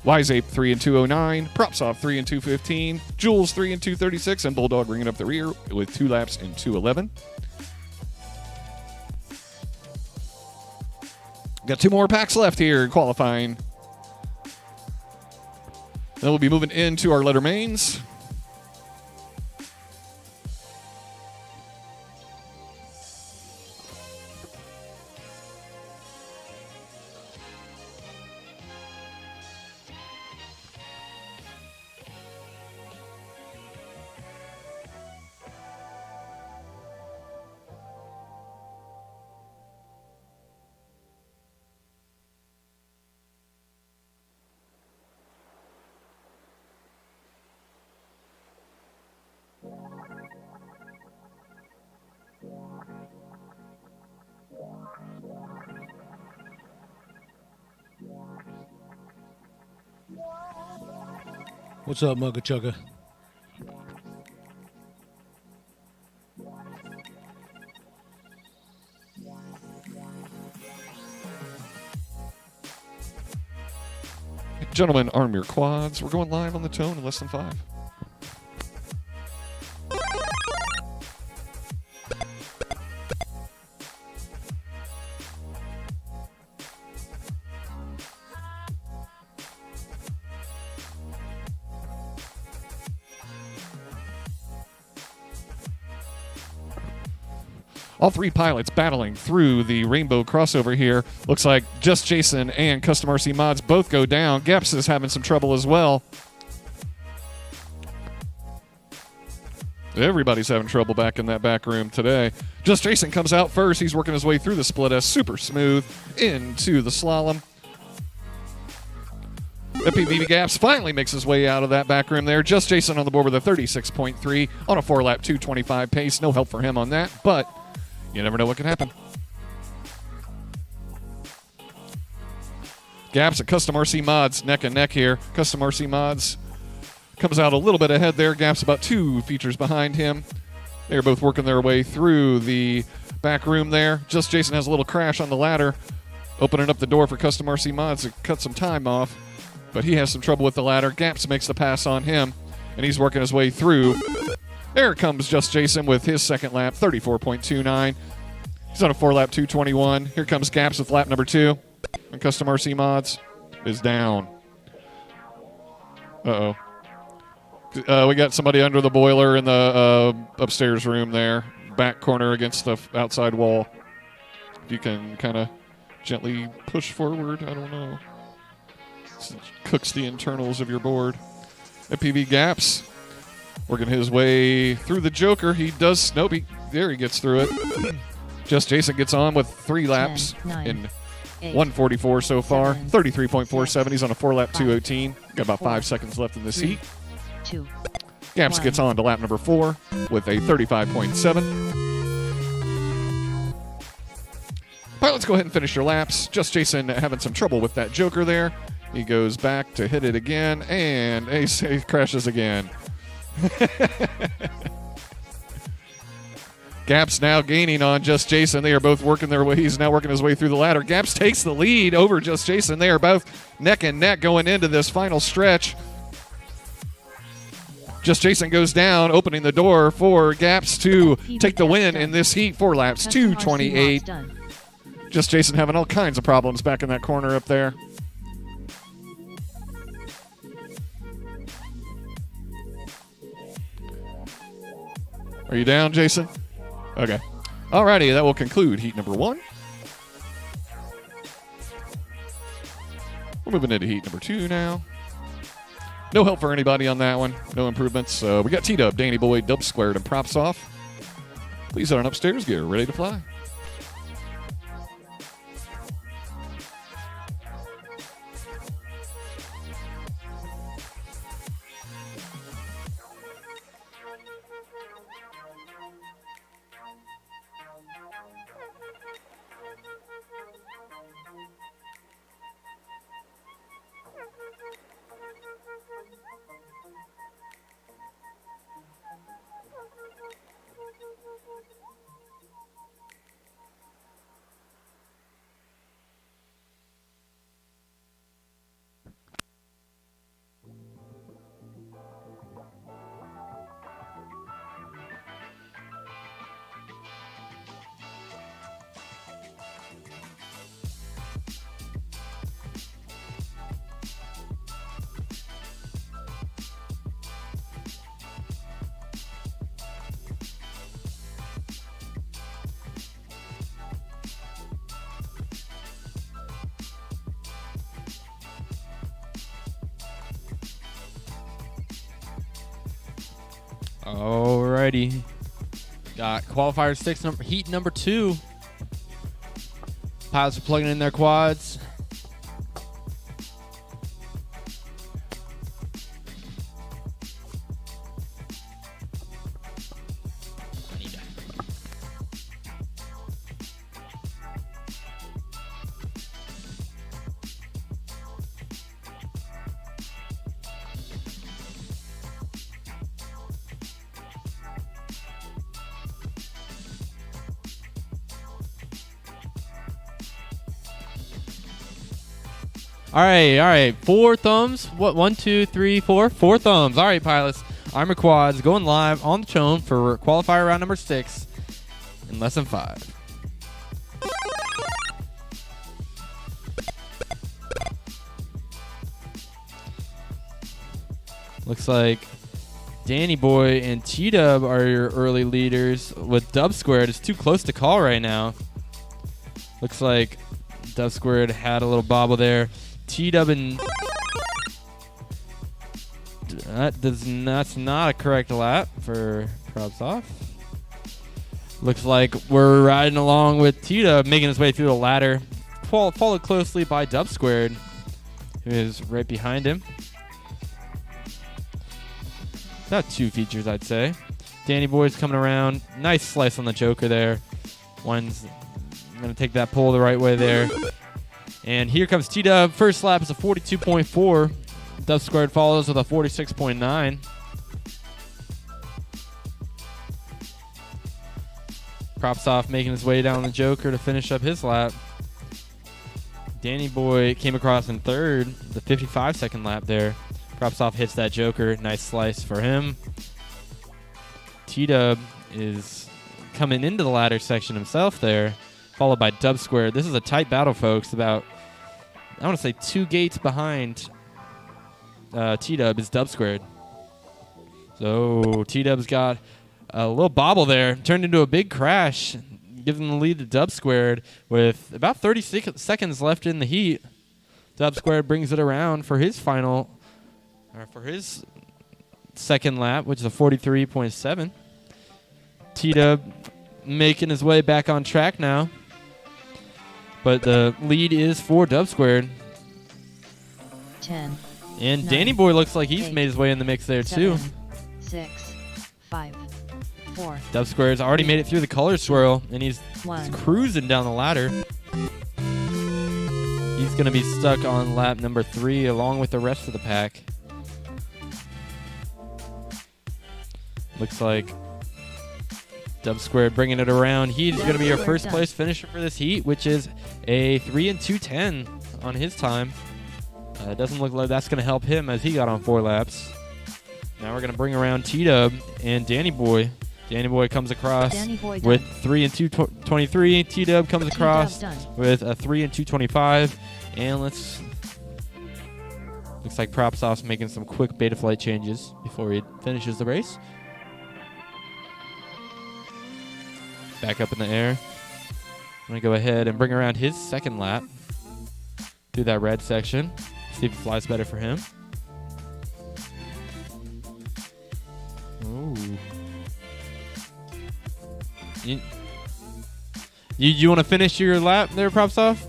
Wise Ape 3 in 2:09, Props Off 3 in 2:15, Jules 3 in 2:36, and Bulldog bringing up the rear with 2 laps in 2:11. Got 2 more packs left here qualifying. Then we'll be moving into our letter mains. What's up, Mugga Chugga? Gentlemen, arm your quads. We're going live on the tone in less than 5. All three pilots battling through the rainbow crossover here. Looks like Just Jason and Custom RC Mods both go down. Gaps is having some trouble as well. Everybody's having trouble back in that back room today. Just Jason comes out first. He's working his way through the split S super smooth into the slalom. FPV Gaps finally makes his way out of that back room there. Just Jason on the board with a 36.3 on a 4-lap 225 pace. No help for him on that, but you never know what can happen. Gaps at Custom RC Mods neck and neck here. Custom RC Mods comes out a little bit ahead there. Gaps about 2 features behind him. They're both working their way through the back room there. Just Jason has a little crash on the ladder, opening up the door for Custom RC Mods to cut some time off, but he has some trouble with the ladder. Gaps makes the pass on him, and he's working his way through. There comes Just Jason with his second lap, 34.29. He's on a 4-lap 221. Here comes Gaps with lap number 2. And Custom RC Mods is down. Uh-oh. We got somebody under the boiler in the upstairs room there. Back corner against the outside wall. If you can kind of gently push forward, I don't know. It cooks the internals of your board. FPV Gaps working his way through the Joker. He does. Nope. There he gets through it. Just Jason gets on with 3 laps 10, 9, in 8, 144 so far. 7, 33.47. He's on a 4-lap 5, 218. Got about 4, 5 seconds left in this 3, heat. 2, Gaps 1. gets on to lap number 4 with a 35.7. All right, let's go ahead and finish your laps. Just Jason having some trouble with that Joker there. He goes back to hit it again, and he crashes again. Gaps now gaining on Just Jason. They are both working their way. He's now working his way through the ladder. Gaps takes the lead over Just Jason. They are both neck and neck going into this final stretch. Just Jason goes down, opening the door for Gaps to take the win in this heat. 4 laps, 228. Just Jason having all kinds of problems back in that corner up there. Are you down, Jason? Okay. Alrighty, that will conclude heat number 1. We're moving into heat number 2 now. No help for anybody on that one. No improvements. We got T-Dub, Danny Boy, Dub Squared, and Props Off. Please head on upstairs. Get ready to fly. Alrighty. Got qualifier 6, heat number 2. Pilots are plugging in their quads. All right. 4 thumbs. What? 1, 2, 3, 4. 4 thumbs. All right, pilots. Armor quads going live on the Chone for qualifier round number 6 in less than 5. Looks like Danny Boy and T-Dub are your early leaders, with Dub Squared. It's too close to call right now. Looks like Dub Squared had a little bobble there. T-Dub and... That's not a correct lap for props off. Looks like we're riding along with T-Dub, making his way through the ladder. Followed closely by Dub Squared, who is right behind him. About 2 features, I'd say. Danny Boy's coming around. Nice slice on the Joker there. One's going to take that pull the right way there. And here comes T-Dub. First lap is a 42.4. Dub Squared follows with a 46.9. Props off, making his way down the Joker to finish up his lap. Danny Boy came across in third, the 55-second lap there. Props off, hits that Joker. Nice slice for him. T-Dub is coming into the ladder section himself there, followed by Dub Squared. This is a tight battle, folks. About, I want to say, 2 gates behind T-Dub is Dub Squared. So T-Dub's got a little bobble there. Turned into a big crash, giving the lead to Dub Squared with about 30 seconds left in the heat. Dub Squared brings it around for his second lap, which is a 43.7. T-Dub making his way back on track now. But the lead is for Dub Squared. 10. And 9, Danny Boy looks like he's 8, made his way in the mix there 7, too. 6, 5, 4. Dub Squared's already made it through the color swirl, and he's 1. cruising down the ladder. He's going to be stuck on lap number 3 along with the rest of the pack. Looks like Dub Squared bringing it around. He's going to be your first place finisher for this heat, which is a 3 and 2:10 on his time. It doesn't look like that's going to help him as he got on 4 laps. Now we're going to bring around T-Dub and Danny Boy. Danny Boy comes across with 3 and 2:23. T-Dub comes across with a 3 and 2:25. And looks like Props Off's making some quick beta flight changes before he finishes the race. Back up in the air. I'm going to go ahead and bring around his second lap through that red section. See if it flies better for him. Ooh. You want to finish your lap there, Props Off?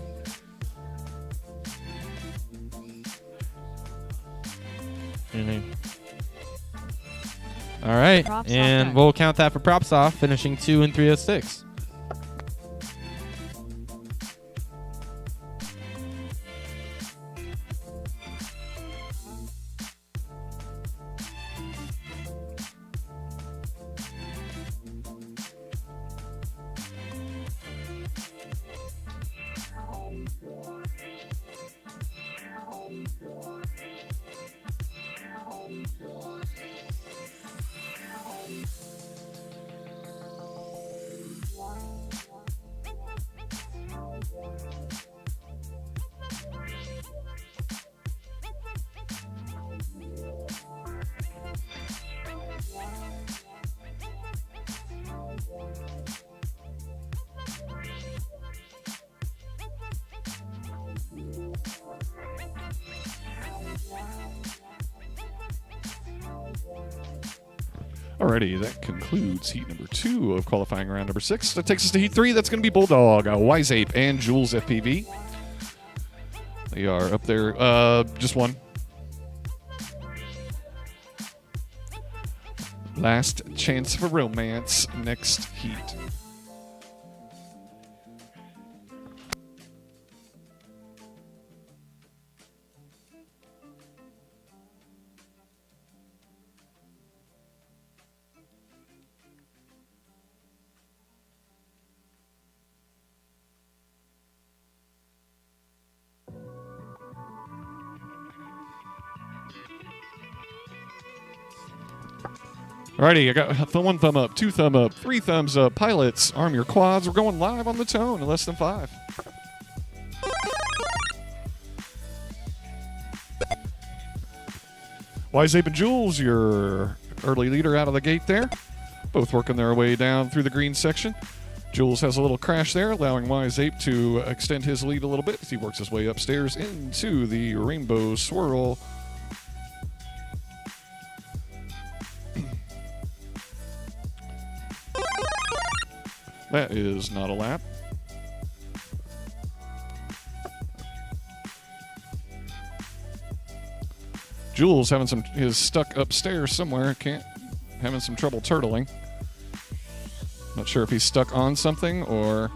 All right, and we'll count that for Props Off, finishing 2 and 3:06. Alrighty, that concludes heat number 2 of qualifying round number 6. That takes us to heat 3. That's going to be Bulldog, Wise Ape, and Jules FPV. They are up there. Just one. Last chance for romance next heat. Alrighty, I got 1 thumb up, 2 thumb up, 3 thumbs up. Pilots, arm your quads. We're going live on the tone in less than 5. Wise Ape and Jules, your early leader out of the gate there. Both working their way down through the green section. Jules has a little crash there, allowing Wise Ape to extend his lead a little bit as he works his way upstairs into the rainbow swirl. That is not a lap. Jules is stuck upstairs somewhere. Having some trouble turtling. Not sure if he's stuck on something or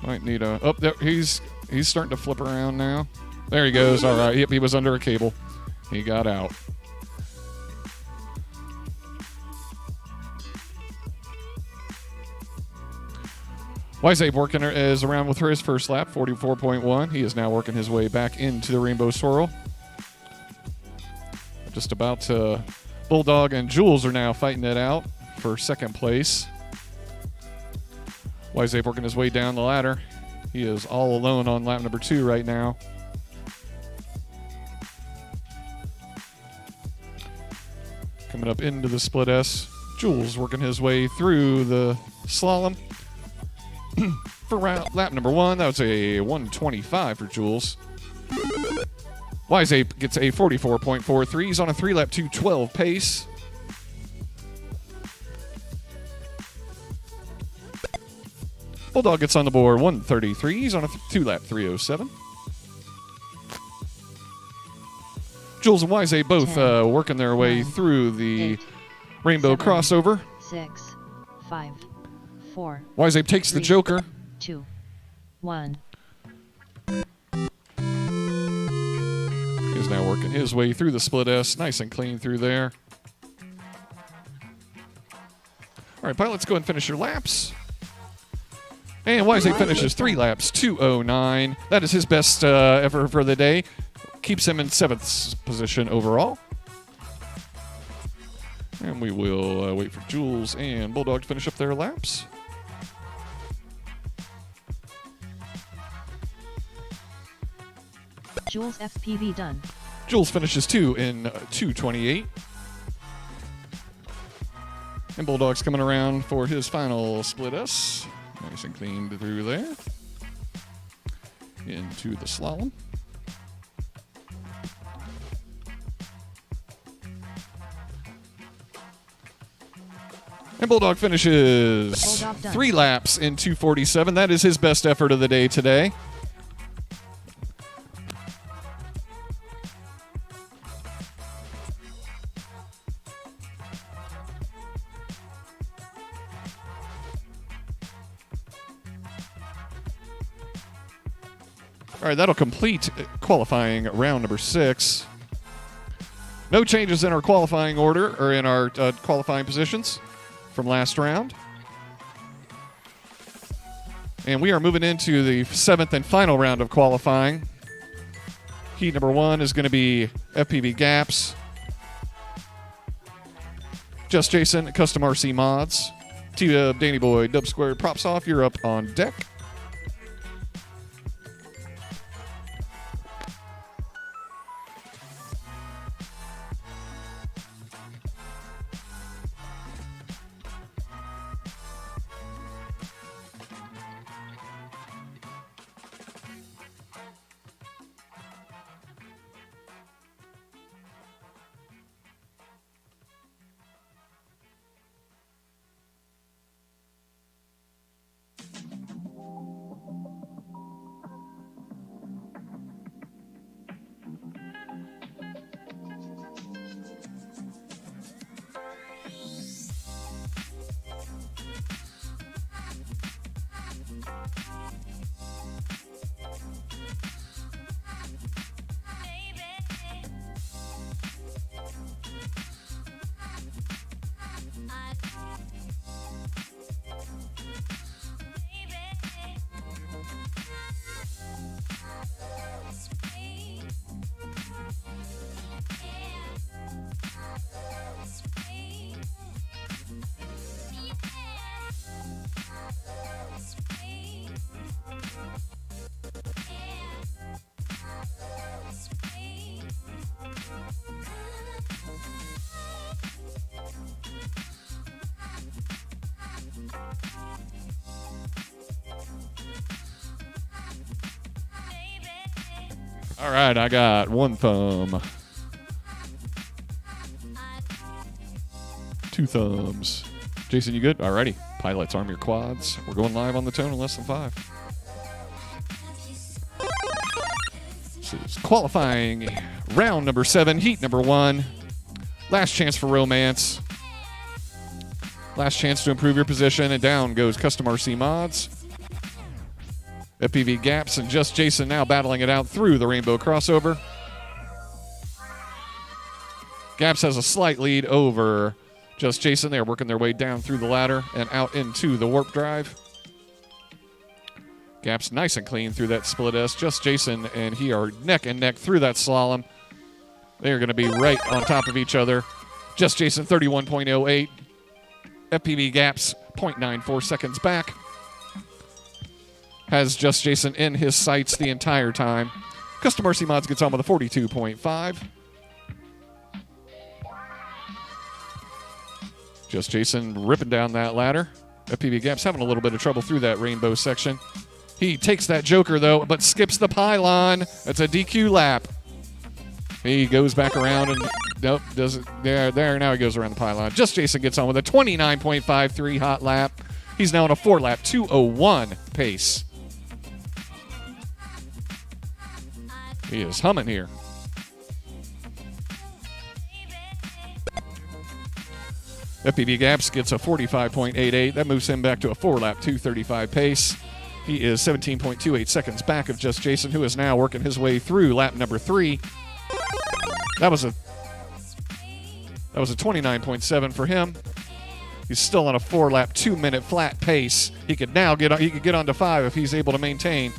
might need a. Oh, there, he's starting to flip around now. There he goes. All right. Yep, he was under a cable. He got out. Wise Ape working is around with his first lap, 44.1. He is now working his way back into the rainbow swirl. Just about to. Bulldog and Jules are now fighting it out for second place. Wise Ape working his way down the ladder. He is all alone on lap number 2 right now. Coming up into the split S. Jules working his way through the slalom. For lap number 1, that was a 1:25 for Jules. Wise Ape gets a 44.43. He's on a 3-lap 2:12 pace. Bulldog gets on the board 1:33. He's on a 2-lap 3:07. Jules and Wise Ape both working their way through the rainbow crossover. 6, 5, 4. Wise Ape takes the Joker. 2, 1. He's now working his way through the split S. Nice and clean through there. All right, pilots, go ahead and finish your laps. And Wise Ape finishes 3 laps, 2:09. That is his best ever for the day. Keeps him in 7th position overall. And we will wait for Jules and Bulldog to finish up their laps. Jules FPV done. Jules finishes 2 in 2:28. And Bulldog's coming around for his final split S. Nice and clean through there. Into the slalom. And Bulldog finishes 3 laps in 2:47. That is his best effort of the day today. All right, that'll complete qualifying round number 6. No changes in our qualifying order or in our qualifying positions from last round. And we are moving into the 7th and final round of qualifying. Heat number 1 is going to be FPV Gaps. Just Jason, Custom RC Mods. T-Dub, Danny Boy, Dub Squared, Props Off, you're up on deck. All right, I got one thumb. Two thumbs. Jason, you good? Alrighty. Pilots, arm your quads. We're going live on the tone in less than 5. This is qualifying round number 7, heat number 1. Last chance for romance. Last chance to improve your position, and down goes Custom RC Mods. FPV Gaps and Just Jason now battling it out through the rainbow crossover. Gaps has a slight lead over Just Jason. They're working their way down through the ladder and out into the warp drive. Gaps nice and clean through that split S. Just Jason and he are neck and neck through that slalom. They are going to be right on top of each other. Just Jason 31.08. FPV Gaps 0.94 seconds back. Has Just Jason in his sights the entire time. Custom RC Mods gets on with a 42.5. Just Jason ripping down that ladder. FPV Gaps having a little bit of trouble through that rainbow section. He takes that joker, though, but skips the pylon. That's a DQ lap. He goes back around and, nope, doesn't. There, now he goes around the pylon. Just Jason gets on with a 29.53 hot lap. He's now on a 4-lap 2:01 pace. He is humming here. FPV Gaps gets a 45.88. That moves him back to a 4-lap 2:35 pace. He is 17.28 seconds back of Just Jason, who is now working his way through lap number 3. That was a 29.7 for him. He's still on a 4-lap 2-minute flat pace. He could now get on to 5 if he's able to maintain.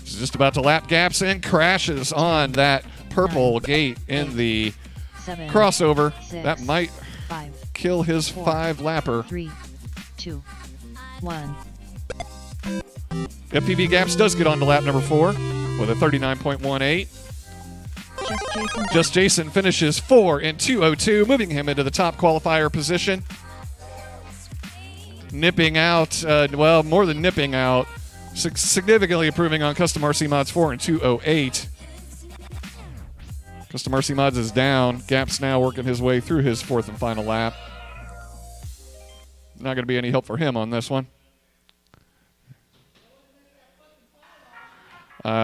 He's just about to lap Gaps and crashes on that purple gate in the 7, crossover. 6, That might 5, kill his 4, 5-lapper. 3, 2, 1. FPV Gaps does get on to lap number 4 with a 39.18. Just Jason finishes 4 in 2:02, moving him into the top qualifier position. Nipping out, more than nipping out, significantly improving on Custom RC Mods 4 in 2:08. Custom RC Mods is down. Gaps now working his way through his 4th and final lap. Not going to be any help for him on this one.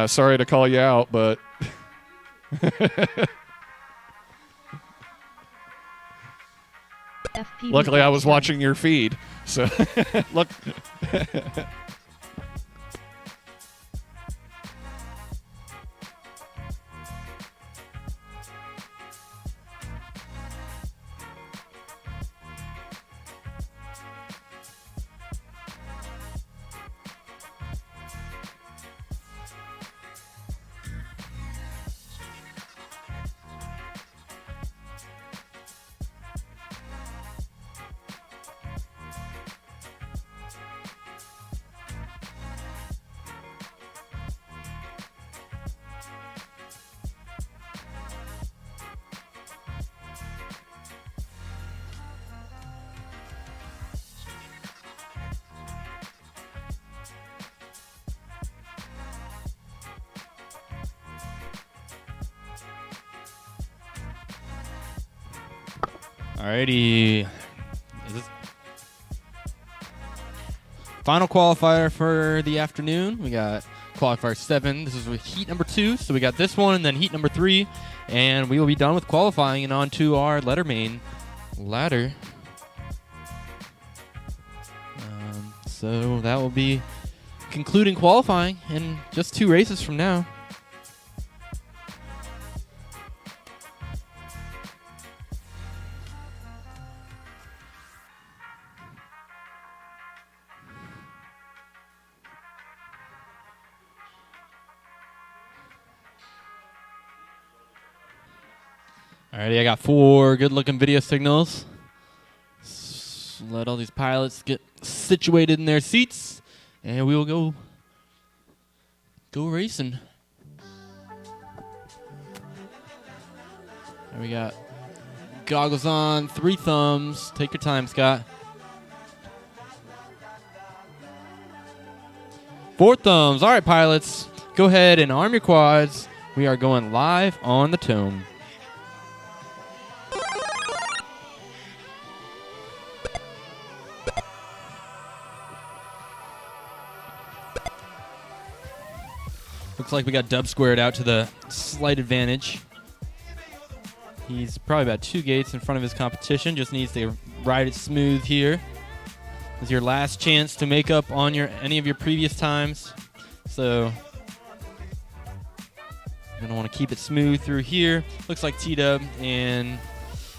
Sorry to call you out, but luckily I was watching your feed. So look. Alrighty. Is this final qualifier for the afternoon? We got qualifier 7. This is with heat number 2. So we got this one and then heat number 3. And we will be done with qualifying and on to our letter main ladder. So that will be concluding qualifying in just 2 races from now. Alrighty, I got 4 good-looking video signals. Let all these pilots get situated in their seats, and we will go racing. And we got goggles on, 3 thumbs. Take your time, Scott. 4 thumbs. All right, pilots, go ahead and arm your quads. We are going live on the tome. Looks like we got Dub Squared out to the slight advantage. He's probably about 2 gates in front of his competition. Just needs to ride it smooth here. It's your last chance to make up on any of your previous times. So you're going to want to keep it smooth through here. Looks like T-Dub and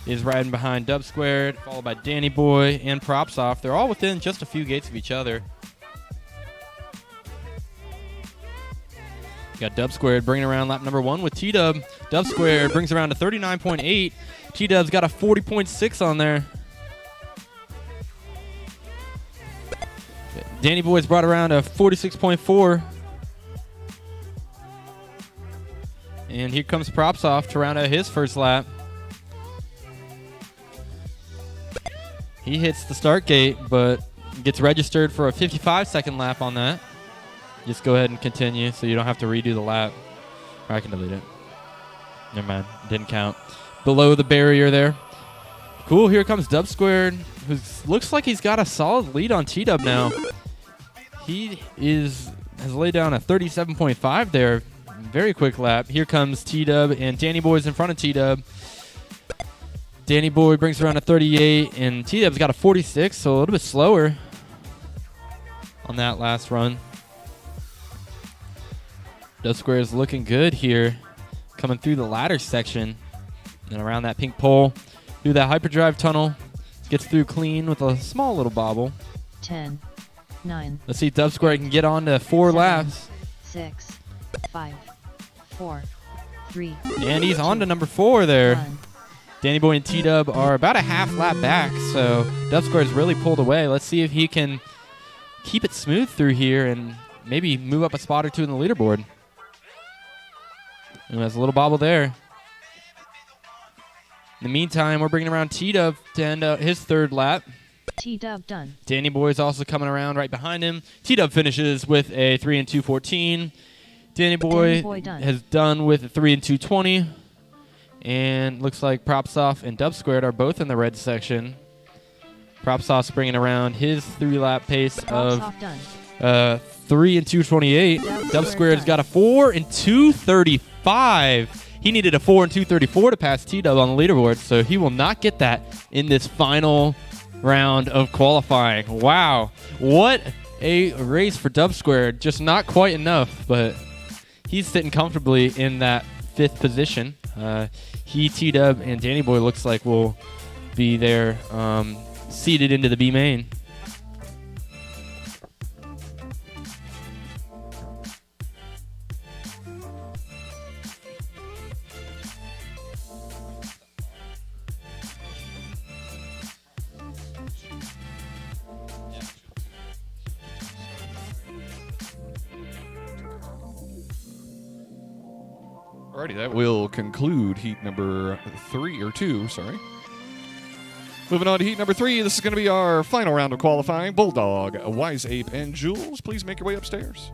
is riding behind Dub Squared, followed by Danny Boy and Props Off. They're all within just a few gates of each other. Got Dub Squared bringing around lap number 1 with T-Dub. Dub Squared brings around to 39.8. T-Dub's got a 40.6 on there. Danny Boy's brought around a 46.4. And here comes Props Off to round out his first lap. He hits the start gate, but gets registered for a 55-second lap on that. Just go ahead and continue so you don't have to redo the lap. Or I can delete it. Never mind. Didn't count. Below the barrier there. Cool. Here comes Dub Squared, who looks like he's got a solid lead on T-Dub now. He has laid down a 37.5 there. Very quick lap. Here comes T-Dub, and Danny Boy's in front of T-Dub. Danny Boy brings around a 38, and T-Dub's got a 46, so a little bit slower on that last run. Dub Square is looking good here, coming through the ladder section and around that pink pole, through that hyperdrive tunnel. Gets through clean with a small little bobble. 10, 9. Let's see if Dub Square can get on to 4 laps. 6, 5, 4, 3. And he's on to number 4 there. 1. Danny Boy and T-Dub are about a half lap back, so Dub Square's really pulled away. Let's see if he can keep it smooth through here and maybe move up a spot or 2 in the leaderboard. And there's a little bobble there. In the meantime, we're bringing around T-Dub to end out his 3rd lap. T-Dub done. Danny Boy's also coming around right behind him. T-Dub finishes with a 3 and 2:14. Danny Boy has done with a 3 and 2:20. And looks like Props Off and Dub Squared are both in the red section. Props Off's bringing around his 3-lap pace of 3 and 2:28. Dub Squared's got a 4 and 2:35. He needed a 4 and 2:34 to pass T-Dub on the leaderboard, so he will not get that in this final round of qualifying. Wow, what a race for Dub Squared. Just not quite enough, but he's sitting comfortably in that 5th position. He, T-Dub, and Danny Boy looks like will be there seated into the B main. Alrighty, that will conclude heat number 2, sorry. Moving on to heat number 3, this is going to be our final round of qualifying. Bulldog, Wise Ape, and Jules, please make your way upstairs.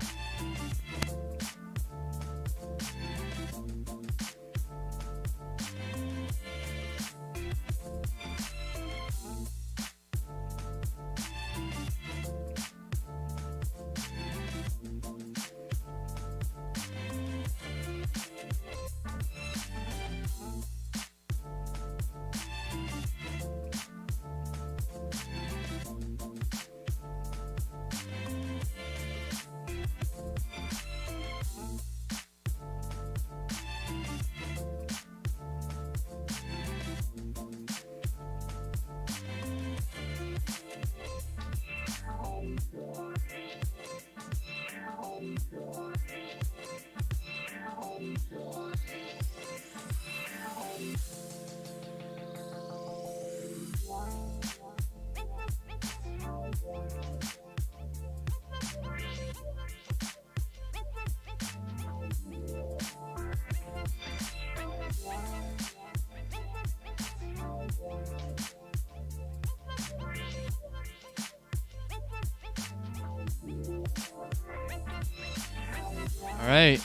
All right.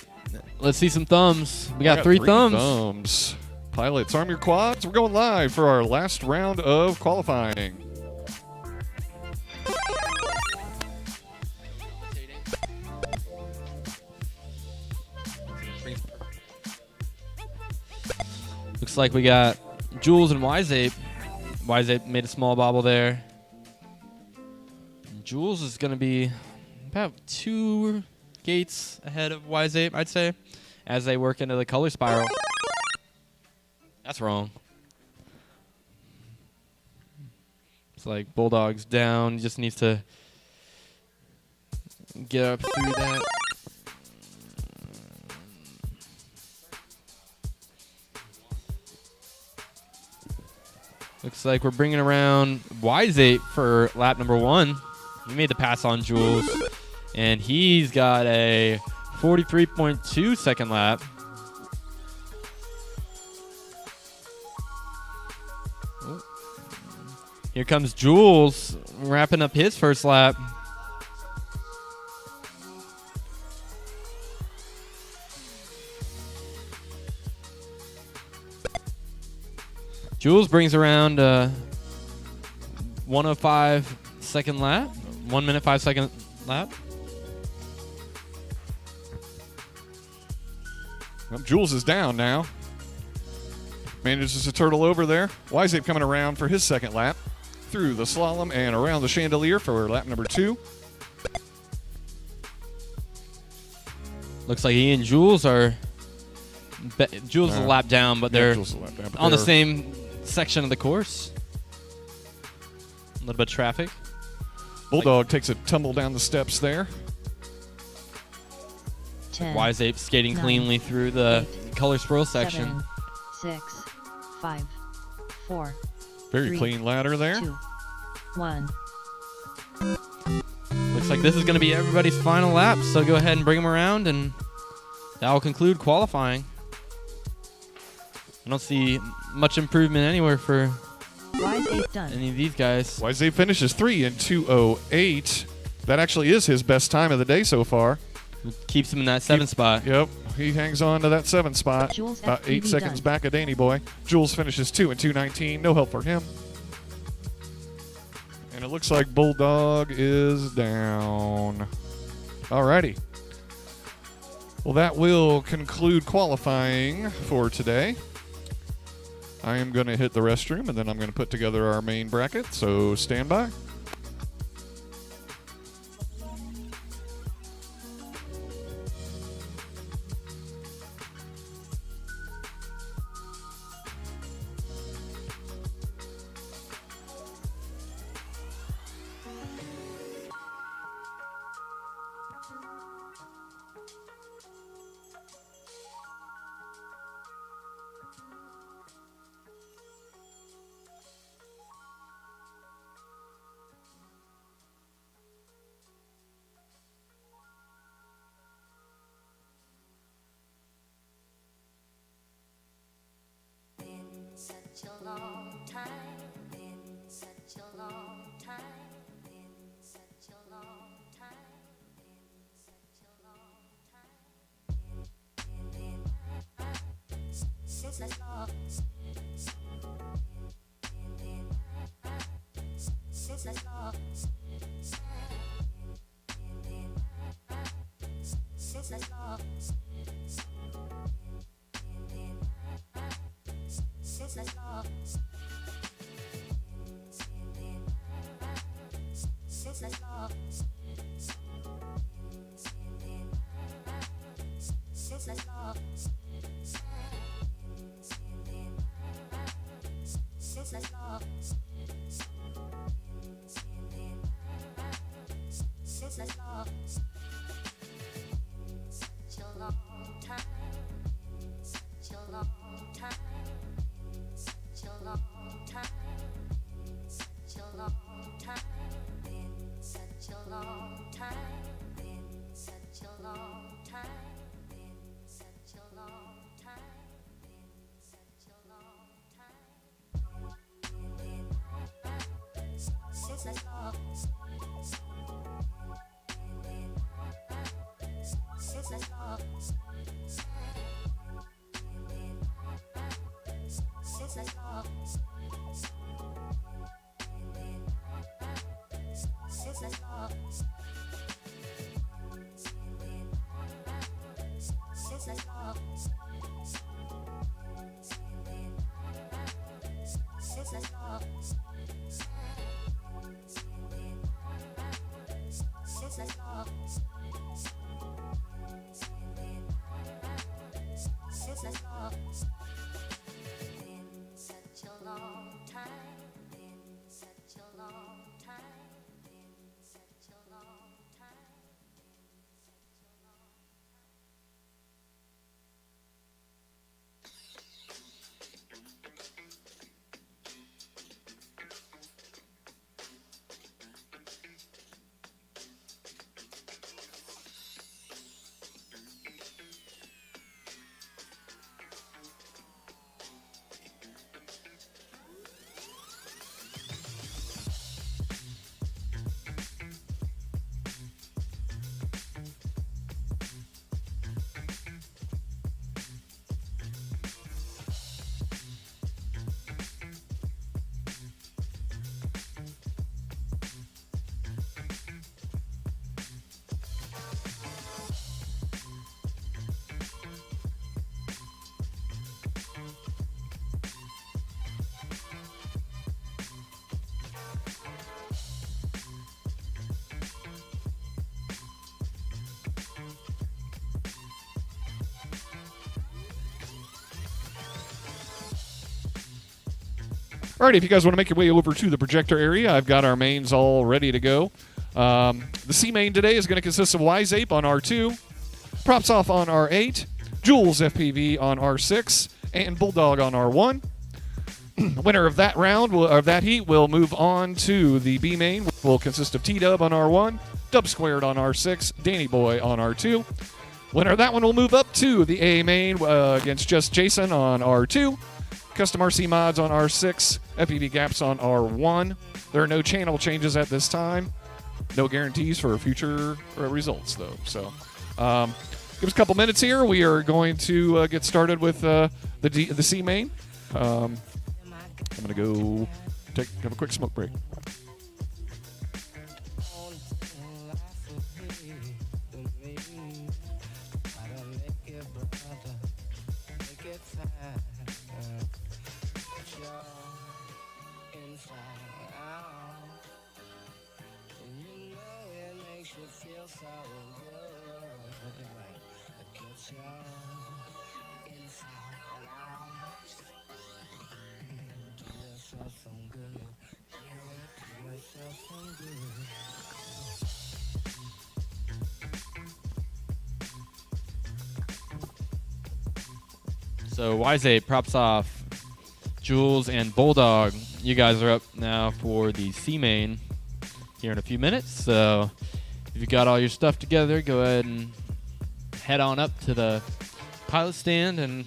Let's see some thumbs. We got I three thumbs. Pilots, arm your quads. We're going live for our last round of qualifying. Looks like we got Jules and Wiseape. Wiseape made a small bobble there. Jules is going to be about 2 gates ahead of Wiseape, I'd say, as they work into the color spiral. That's wrong. It's like Bulldog's down. He just needs to get up through that. Looks like we're bringing around Wiseape for lap number 1. He made the pass on Jules, and he's got a 43.2 second lap. Oh. Here comes Jules wrapping up his first lap. Jules brings around 105 second lap, 1 minute 5 second lap. Well, Jules is down now. Manages to turtle over there. Wiseape coming around for his second lap. Through the slalom and around the chandelier for lap number 2. Looks like he and Jules are... Jules is a lap down, but they're Jules is a lap down, but on the they're- same section of the course. A little bit of traffic. Bulldog takes a tumble down the steps there. 10, Wiseape skating 9, cleanly through the color swirl section. 7, 6, 5, 4, Very 3, clean ladder there. 2, 1. Looks like this is going to be everybody's final lap, so go ahead and bring them around, and that will conclude qualifying. I don't see much improvement anywhere for Wiseape done. any of these guys. Wiseape finishes 3 in 2:08. That actually is his best time of the day so far. Keeps him in that 7th spot. Yep, he hangs on to that 7th spot. Jules About 8 FPV seconds done. back of Danny Boy. Jules finishes 2 in 2:19. No help for him. And it looks like Bulldog is down. Alrighty. Well, that will conclude qualifying for today. I am going to hit the restroom, and then I'm going to put together our main bracket, so stand by. Such a long time, been such a long time, been such a long time, been such a long time. Since I saw, since I saw, since I saw. Since I saw, since I saw, since I saw, since I saw, since I saw, such a long time, such a long time. Such a long time, such a long time, been such a long time, been such a long time, been such a long time, been such a long time. Since I saw, since I saw. Alright, if you guys want to make your way over to the projector area, I've got our mains all ready to go. The C main today is going to consist of Wise Ape on R2, Props Off on R8, Jules FPV on R6, and Bulldog on R1. Winner of that round, of that heat, will move on to the B main, which will consist of T-Dub on R1, Dub Squared on R6, Danny Boy on R2. Winner of that one will move up to the A main against Just Jason on R2. Custom RC Mods on R6, FPV Gaps on R1. There are no channel changes at this time. No guarantees for future results, though. So, give us a couple minutes here. We are going to get started with the C main. I'm going to go have a quick smoke break. So Wise Ape, Props Off, Jules, and Bulldog. You guys are up now for the C main here in a few minutes. So if you got all your stuff together, go ahead and head on up to the pilot stand. And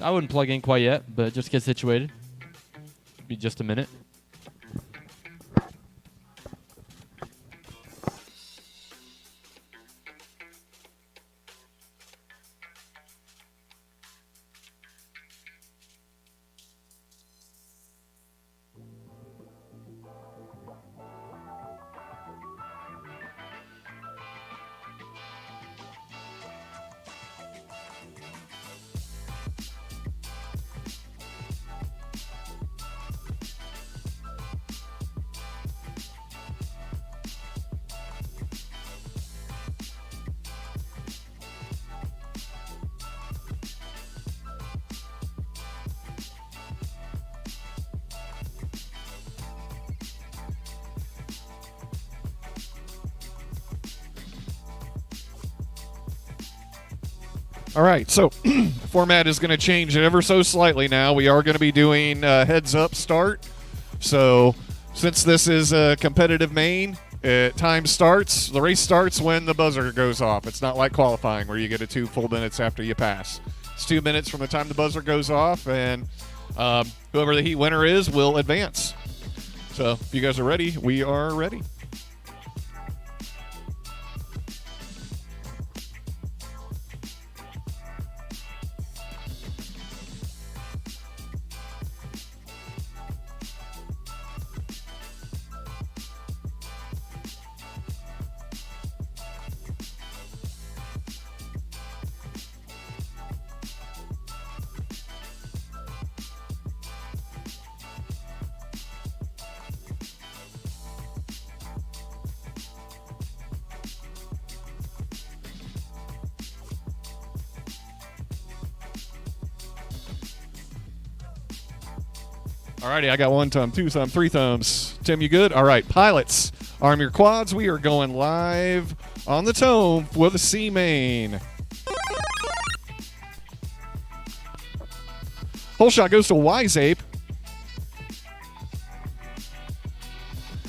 I wouldn't plug in quite yet, but just get situated. Be just a minute. All right, so format is going to change ever so slightly now. We are going to be doing heads up start. So since this is a competitive main, time starts. The race starts when the buzzer goes off. It's not like qualifying where you get 2 full minutes after you pass. It's 2 minutes from the time the buzzer goes off, and whoever the heat winner is will advance. So if you guys are ready, we are ready. Alrighty, I got 1 thumb, 2 thumb, 3 thumbs. Tim, you good? All right, pilots, arm your quads. We are going live on the tone with the C main. Hole shot goes to Wise Ape.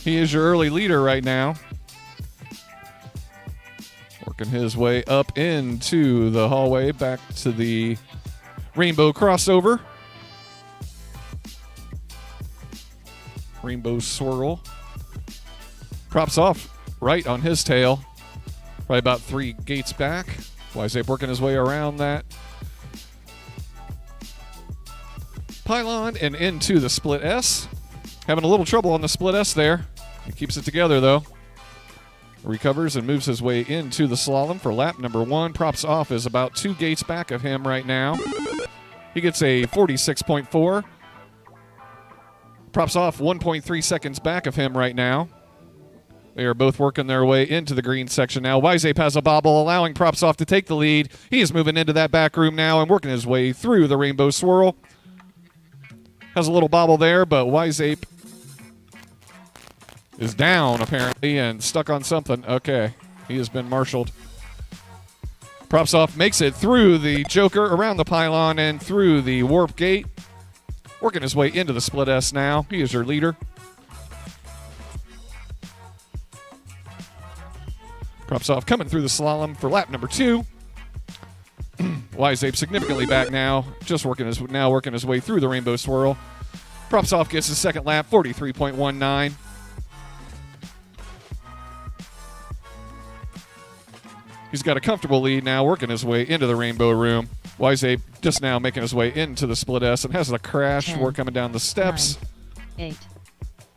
He is your early leader right now. Working his way up into the hallway, back to the rainbow crossover. Rainbow swirl. Props off right on his tail. Right about 3 gates back. Wise Ape working his way around that pylon and into the split S. Having a little trouble on the split S there. He keeps it together though. Recovers and moves his way into the slalom for lap number 1. Props off is about 2 gates back of him right now. He gets a 46.4. Props off 1.3 seconds back of him right now. They are both working their way into the green section now. Wise Ape has a bobble, allowing Props off to take the lead. He is moving into that back room now and working his way through the rainbow swirl. Has a little bobble there, but Wise Ape is down apparently and stuck on something. Okay, he has been marshaled. Props off makes it through the Joker, around the pylon, and through the warp gate. Working his way into the split S now. He is your leader. Props off coming through the slalom for lap number 2. Wise Ape significantly back now, just working his way through the rainbow swirl. Props off gets his second lap, 43.19. He's got a comfortable lead now, working his way into the rainbow room. Wise Ape just now making his way into the split S and has a crash. 10, We're coming down the steps. 9, 8,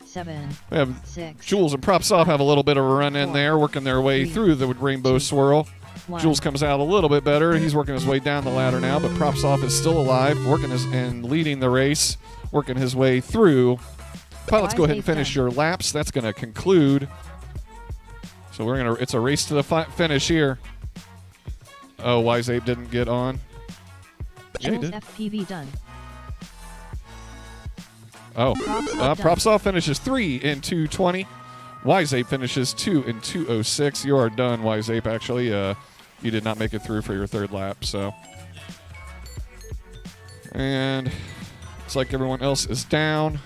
7, We have 6, Jules and Props off have a little bit of a run in 4, there, working their way 3, through the rainbow swirl. 1. Jules comes out a little bit better. He's working his way down the ladder now, but Props off is still alive, working and leading the race, working his way through. Pilots, go ahead and finish your laps. That's going to conclude. So it's a race to the finish here. Oh, Wise Ape didn't get on. Yeah, he Jules did. FPV done. Oh, Props Props off finishes 3 in 2:20. Wise Ape finishes 2 in 2:06. You are done, Wise Ape. Actually, you did not make it through for your 3rd lap. So, and it's like everyone else is down.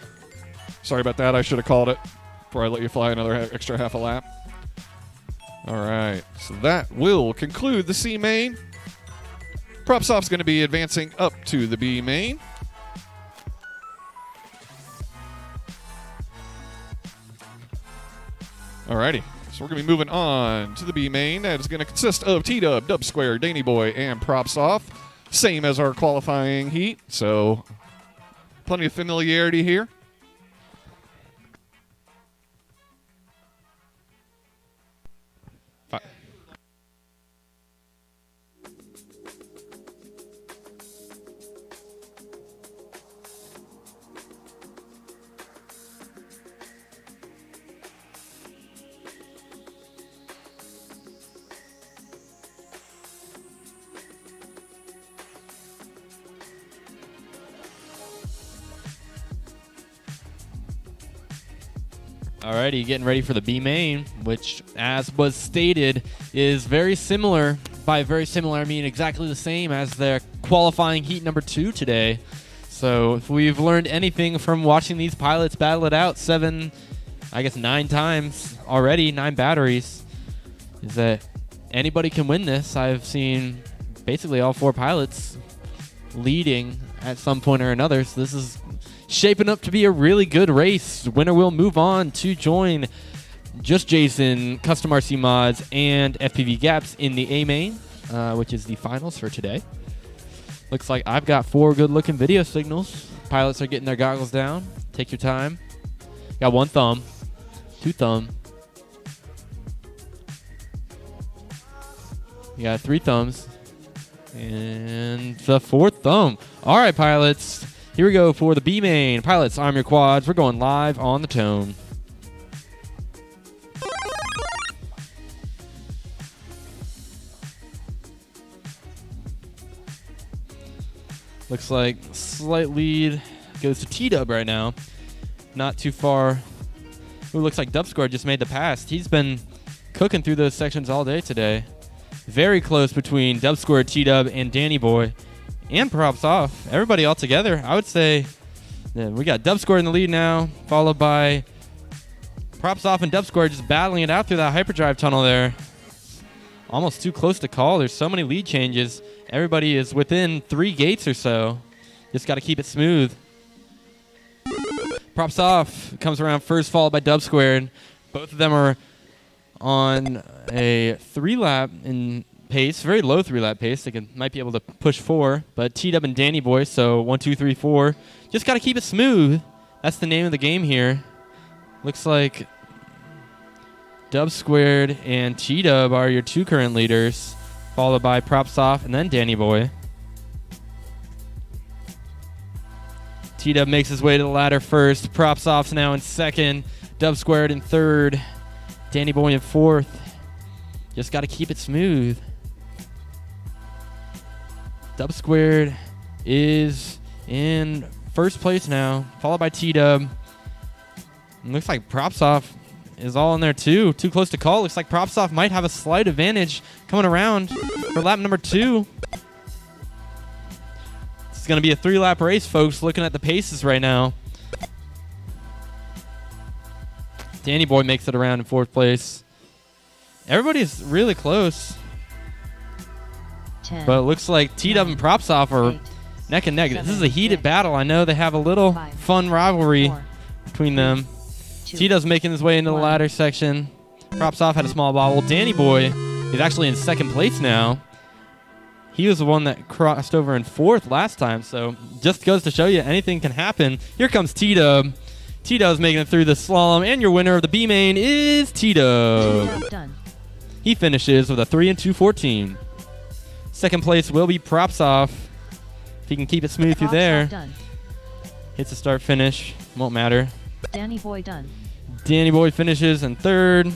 Sorry about that. I should have called it before I let you fly another extra half a lap. All right, so that will conclude the C main. Props off's going to be advancing up to the B main. Alrighty, so we're going to be moving on to the B main. That is going to consist of T-Dub, Dub Square, Danny Boy, and Props Off. Same as our qualifying heat, so plenty of familiarity here. Alrighty, getting ready for the B main, which, as was stated, is very similar. By very similar, I mean exactly the same as their qualifying heat number 2 today. So if we've learned anything from watching these pilots battle it out 9 times already, 9 batteries, is that anybody can win this. I've seen basically all 4 pilots leading at some point or another, so this is shaping up to be a really good race. Winner will move on to join Just Jason, Custom RC Mods, and FPV Gaps in the A main, which is the finals for today. Looks like I've got 4 good-looking video signals. Pilots are getting their goggles down. Take your time. Got 1 thumb, 2 thumb. You got 3 thumbs, and the 4th thumb. All right, pilots. Here we go for the B main. Pilots, arm your quads. We're going live on the tone. Looks like slight lead goes to T-Dub right now. Not too far. Ooh, looks like Dub Square just made the pass. He's been cooking through those sections all day today. Very close between Dub Square, T-Dub, and Danny Boy. And Props Off. Everybody all together. I would say we got Dub Square in the lead now, followed by Props Off and Dub Square just battling it out through that hyperdrive tunnel there. Almost too close to call. There's so many lead changes. Everybody is within 3 gates or so. Just got to keep it smooth. Props Off comes around first, followed by Dub Squared. Both of them are on a 3-lap in pace, very low 3-lap pace. They might be able to push 4, but T-Dub and Danny Boy, so 1, 2, 3, 4. Just got to keep it smooth. That's the name of the game here. Looks like Dub Squared and T-Dub are your 2 current leaders, followed by Props Off and then Danny Boy. T-Dub makes his way to the ladder first. Props Off's now in second. Dub Squared in third. Danny Boy in fourth. Just got to keep it smooth. Dub Squared is in first place now, followed by T-Dub. Looks like Props Off is all in there too. Too close to call. Looks like Props Off might have a slight advantage coming around for lap number 2. It's going to be a 3-lap race, folks, looking at the paces right now. Danny Boy makes it around in fourth place. Everybody's really close. 10, But it looks like T-Dub and Props Off are 8, neck and neck. This is a 7, heated 6, battle. I know they have a little 5, fun rivalry 4, between them. 2, T-Dub's making his way into the 1. ladder section. Props Off had a small bobble. Danny Boy is actually in second place now. He was the one that crossed over in fourth last time, so just goes to show you anything can happen. Here comes T-Dub. T-Dub's making it through the slalom, and your winner of the B main is T-Dub. Done. He finishes with a 3 and 2:14. Second place will be Props Off. If he can keep it smooth through Props there, Off done. hits the start finish, won't matter. Danny Boy done. Danny Boy finishes in third,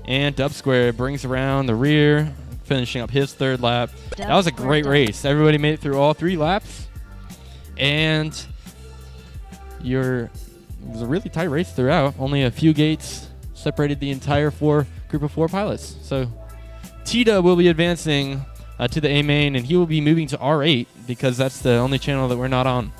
and Dub Square brings around the rear, finishing up his third lap. Dub That was a Square great done. race. Everybody made it through all 3 laps, and it was a really tight race throughout. Only a few gates separated the entire group of 4 pilots. So T-Dub will be advancing to the A main, and he will be moving to R8 because that's the only channel that we're not on.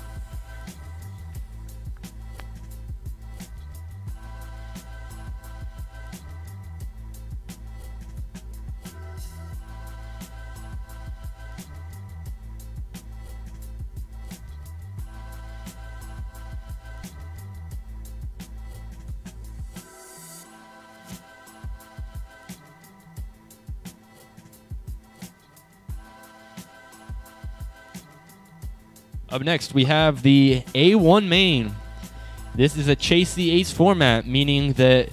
Up next, we have the A1 main. This is a chase the ace format, meaning that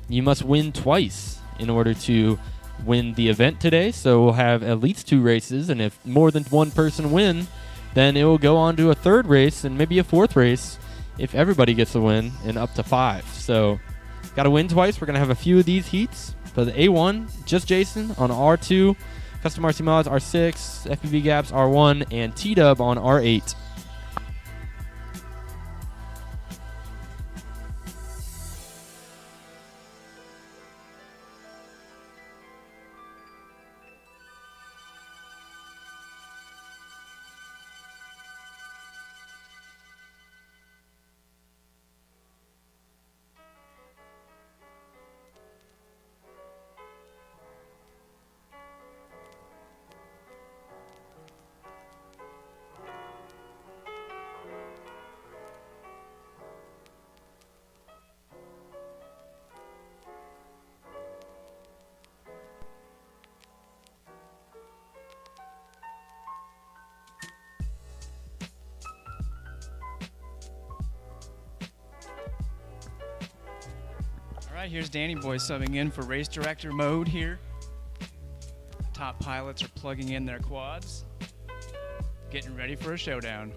you must win twice in order to win the event today. So we'll have at least 2 races, and if more than 1 person win, then it will go on to a 3rd race and maybe a 4th race if everybody gets a win, and up to 5. So got to win twice. We're going to have a few of these heats. For the A1, just Jason on R2, Custom RC Mods R6, FPV Gaps R1, and T-Dub on R8. All right, here's Danny Boy subbing in for race director mode here. Top pilots are plugging in their quads, getting ready for a showdown.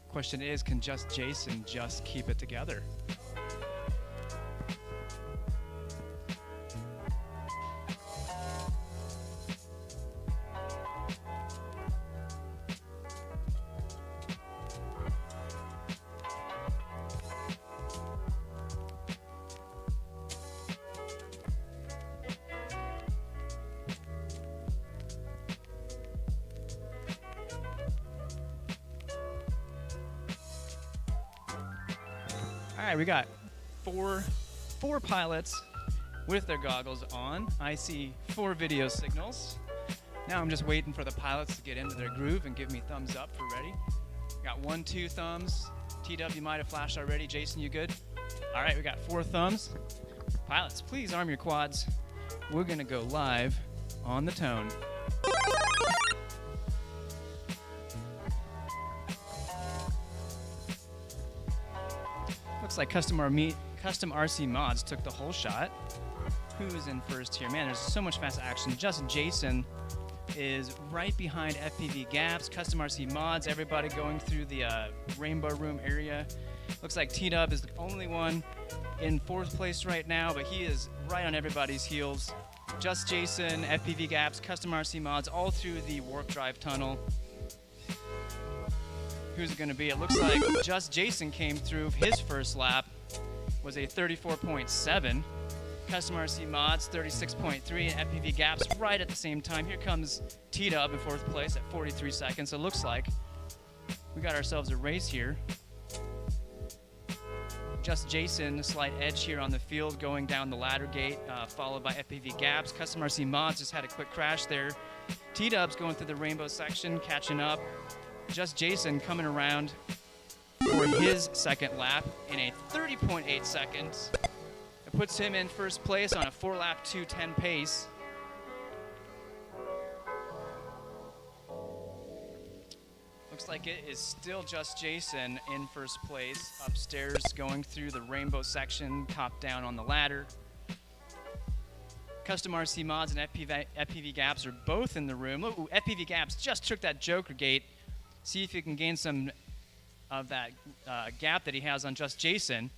Question is, can just Jason just keep it together? right, we got four pilots with their goggles on. I see 4 video signals. Now I'm just waiting for the pilots to get into their groove and give me thumbs up for ready. Got 1, 2 thumbs. TW, you might have flashed already. Jason, you good? All right, we got 4 thumbs. Pilots, please arm your quads. We're gonna go live on the tone. Looks like Custom RC Mods took the whole shot. Who's in first here? Man, there's so much fast action. Just Jason is right behind FPV Gaps, Custom RC Mods, everybody going through the Rainbow Room area. Looks like T-Dub is the only one in 4th place right now, but he is right on everybody's heels. Just Jason, FPV Gaps, Custom RC Mods, all through the Warp Drive tunnel. Who's it going to be? It looks like Just Jason came through. His first lap was a 34.7. Custom RC Mods 36.3, and FPV Gaps right at the same time. Here comes T-Dub in 4th place at 43 seconds. So it looks like we got ourselves a race here. Just Jason, a slight edge here on the field going down the ladder gate, followed by FPV Gaps. Custom RC Mods just had a quick crash there. T-Dub's going through the rainbow section, catching up. Just Jason coming around for his second lap in a 30.8 seconds. It puts him in first place on a 4-lap 2:10 pace. Looks like it is still Just Jason in first place, upstairs going through the rainbow section, top down on the ladder. Custom RC Mods and FPV Gaps are both in the room. Ooh, FPV Gaps just took that Joker gate. See if you can gain some of that gap that he has on Just Jason.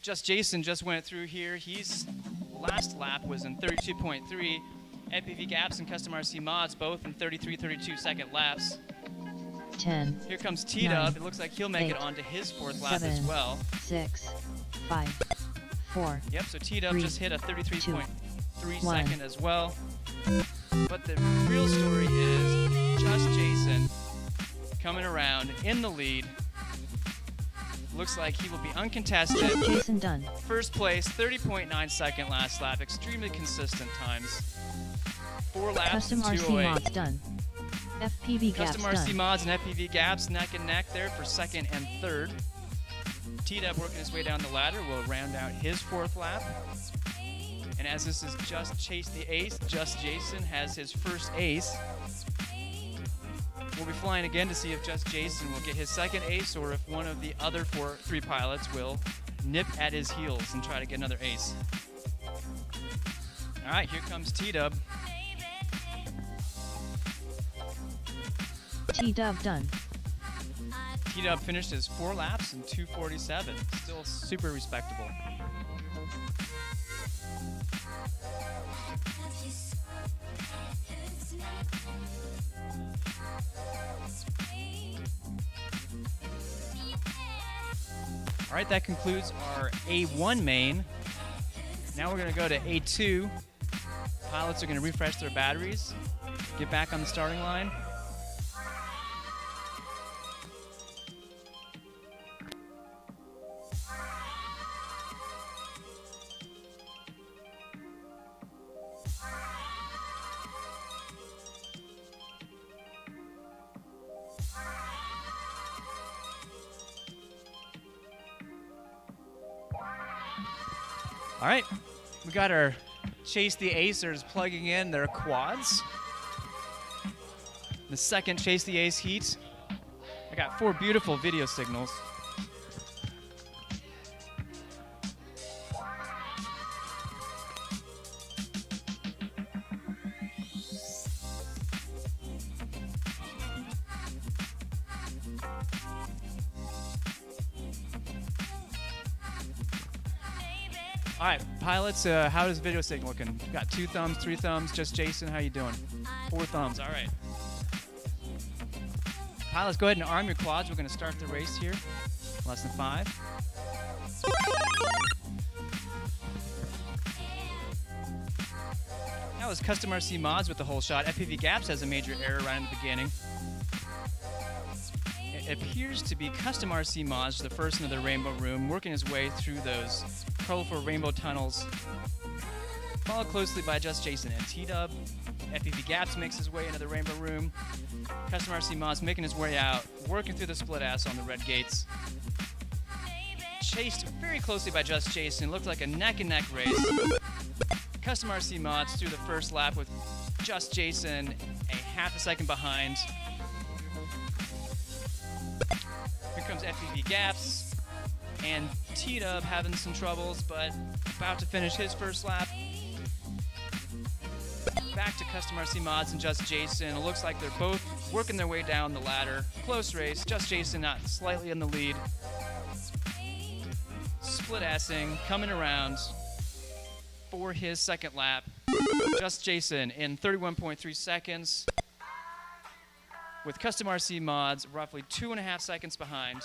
Just Jason just went through here. His last lap was in 32.3. FPV Gaps and Custom RC Mods both in 32 second laps. 10. Here comes T-Dub. 9, It looks like he'll make it 8, onto his 4th lap 7, as well. 6, 5, 4. Yep, so T-Dub 3, just hit a 33.3 1. second as well. But the real story is Just Jason coming around in the lead. Looks like he will be uncontested. Jason done. First place, 30.9 second last lap. Extremely consistent times. 4 laps Custom in RC 208. Mods done. FPV Gaps Custom RC done. Mods and FPV Gaps neck and neck there for 2nd and 3rd. T-Dub working his way down the ladder will round out his 4th lap. And as this is Just Chase the Ace, Just Jason has his first ace. We'll be flying again to see if Just Jason will get his 2nd ace or if one of the other 3 pilots will nip at his heels and try to get another ace. All right, here comes T-Dub. T-Dub done. T-Dub finished his 4 laps in 2:47. Still super respectable. All right, that concludes our A1 main. Now we're going to go to A2. Pilots are going to refresh their batteries, get back on the starting line. All right, we got our Chase the Acers plugging in their quads. The second Chase the Ace heat. I got 4 beautiful video signals. All right, pilots, how is video signal looking? Got 2 thumbs, 3 thumbs. Just Jason, how you doing? 4 thumbs. All right. Pilots, go ahead and arm your quads. We're going to start the race here. Less than 5. That was Custom RC Mods with the whole shot. FPV Gaps has a major error right in the beginning. appears to be Custom RC Mods, the first into the Rainbow Room, working his way through those colorful rainbow tunnels. Followed closely by Just Jason and T-Dub. FPV Gaps makes his way into the Rainbow Room. Custom RC Mods making his way out, working through the split ass on the red gates. Chased very closely by Just Jason, looked like a neck and neck race. Custom RC Mods through the first lap with Just Jason a half a second behind. Here comes FPV Gaps and T-Dub having some troubles, but about to finish his first lap. Back to Custom RC Mods and Just Jason. It looks like they're both working their way down the ladder. Close race. Just Jason not slightly in the lead. Split assing, coming around for his second lap. Just Jason in 31.3 seconds. With Custom RC Mods roughly 2.5 seconds behind.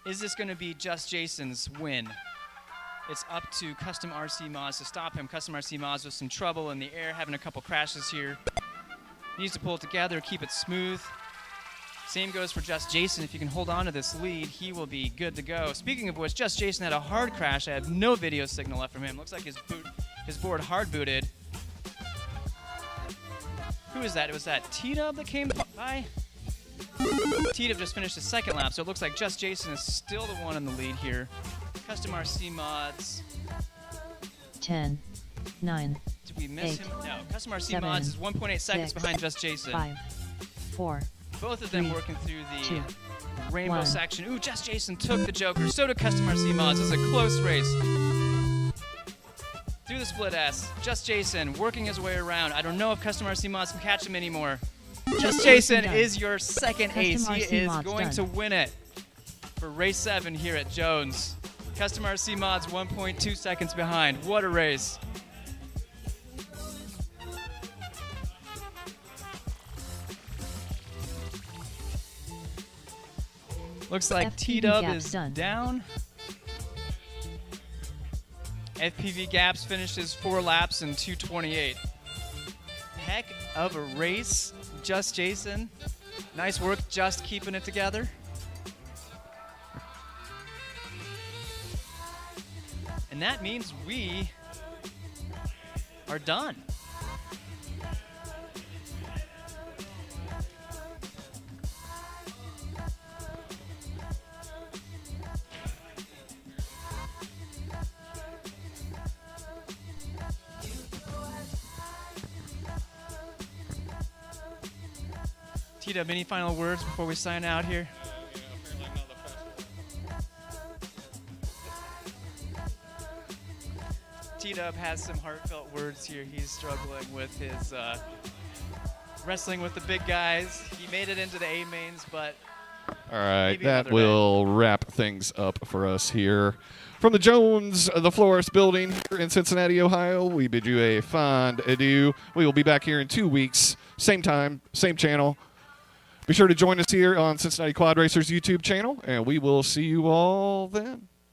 Is this going to be Just Jason's win? It's up to Custom RC Mods to stop him. Custom RC Mods with some trouble in the air, having a couple crashes here. Needs to pull it together, keep it smooth. Same goes for Just Jason. If you can hold on to this lead, he will be good to go. Speaking of which, Just Jason had a hard crash. I have no video signal left from him. Looks like his board hard booted. Who is that? It was that T-Dub that came by? T-Dub just finished his second lap, so it looks like Just Jason is still the one in the lead here. Custom RC Mods. 10, 9, Did we miss 8, him? No. Custom RC 7, Mods is 1.8 seconds 6, behind Just Jason. 5, 4, Both of them 3, working through the 2, rainbow 1. section. Ooh, Just Jason took the Joker. So did Custom RC Mods. It's a close race. Through the split S. Just Jason working his way around. I don't know if Custom RC Mods can catch him anymore. Just Jason done. is your second Custom ace. He RC is Mods going done. to win it for race 7 here at Jones. Custom RC Mods 1.2 seconds behind. What a race. Looks like FPV T-Dub Gaps is done. down. FPV Gaps finishes 4 laps in 2:28. Heck of a race. Just Jason. Nice work just keeping it together. And that means we are done. T-Dub, any final words before we sign out here? T-Dub has some heartfelt words here. He's struggling with his wrestling with the big guys. He made it into the A-mains, but All right, maybe that another day. will wrap things up for us here. From the Jones the Florist building here in Cincinnati, Ohio, we bid you a fond adieu. We will be back here in 2 weeks, same time, same channel. Be sure to join us here on Cincinnati Quad Racers YouTube channel, and we will see you all then.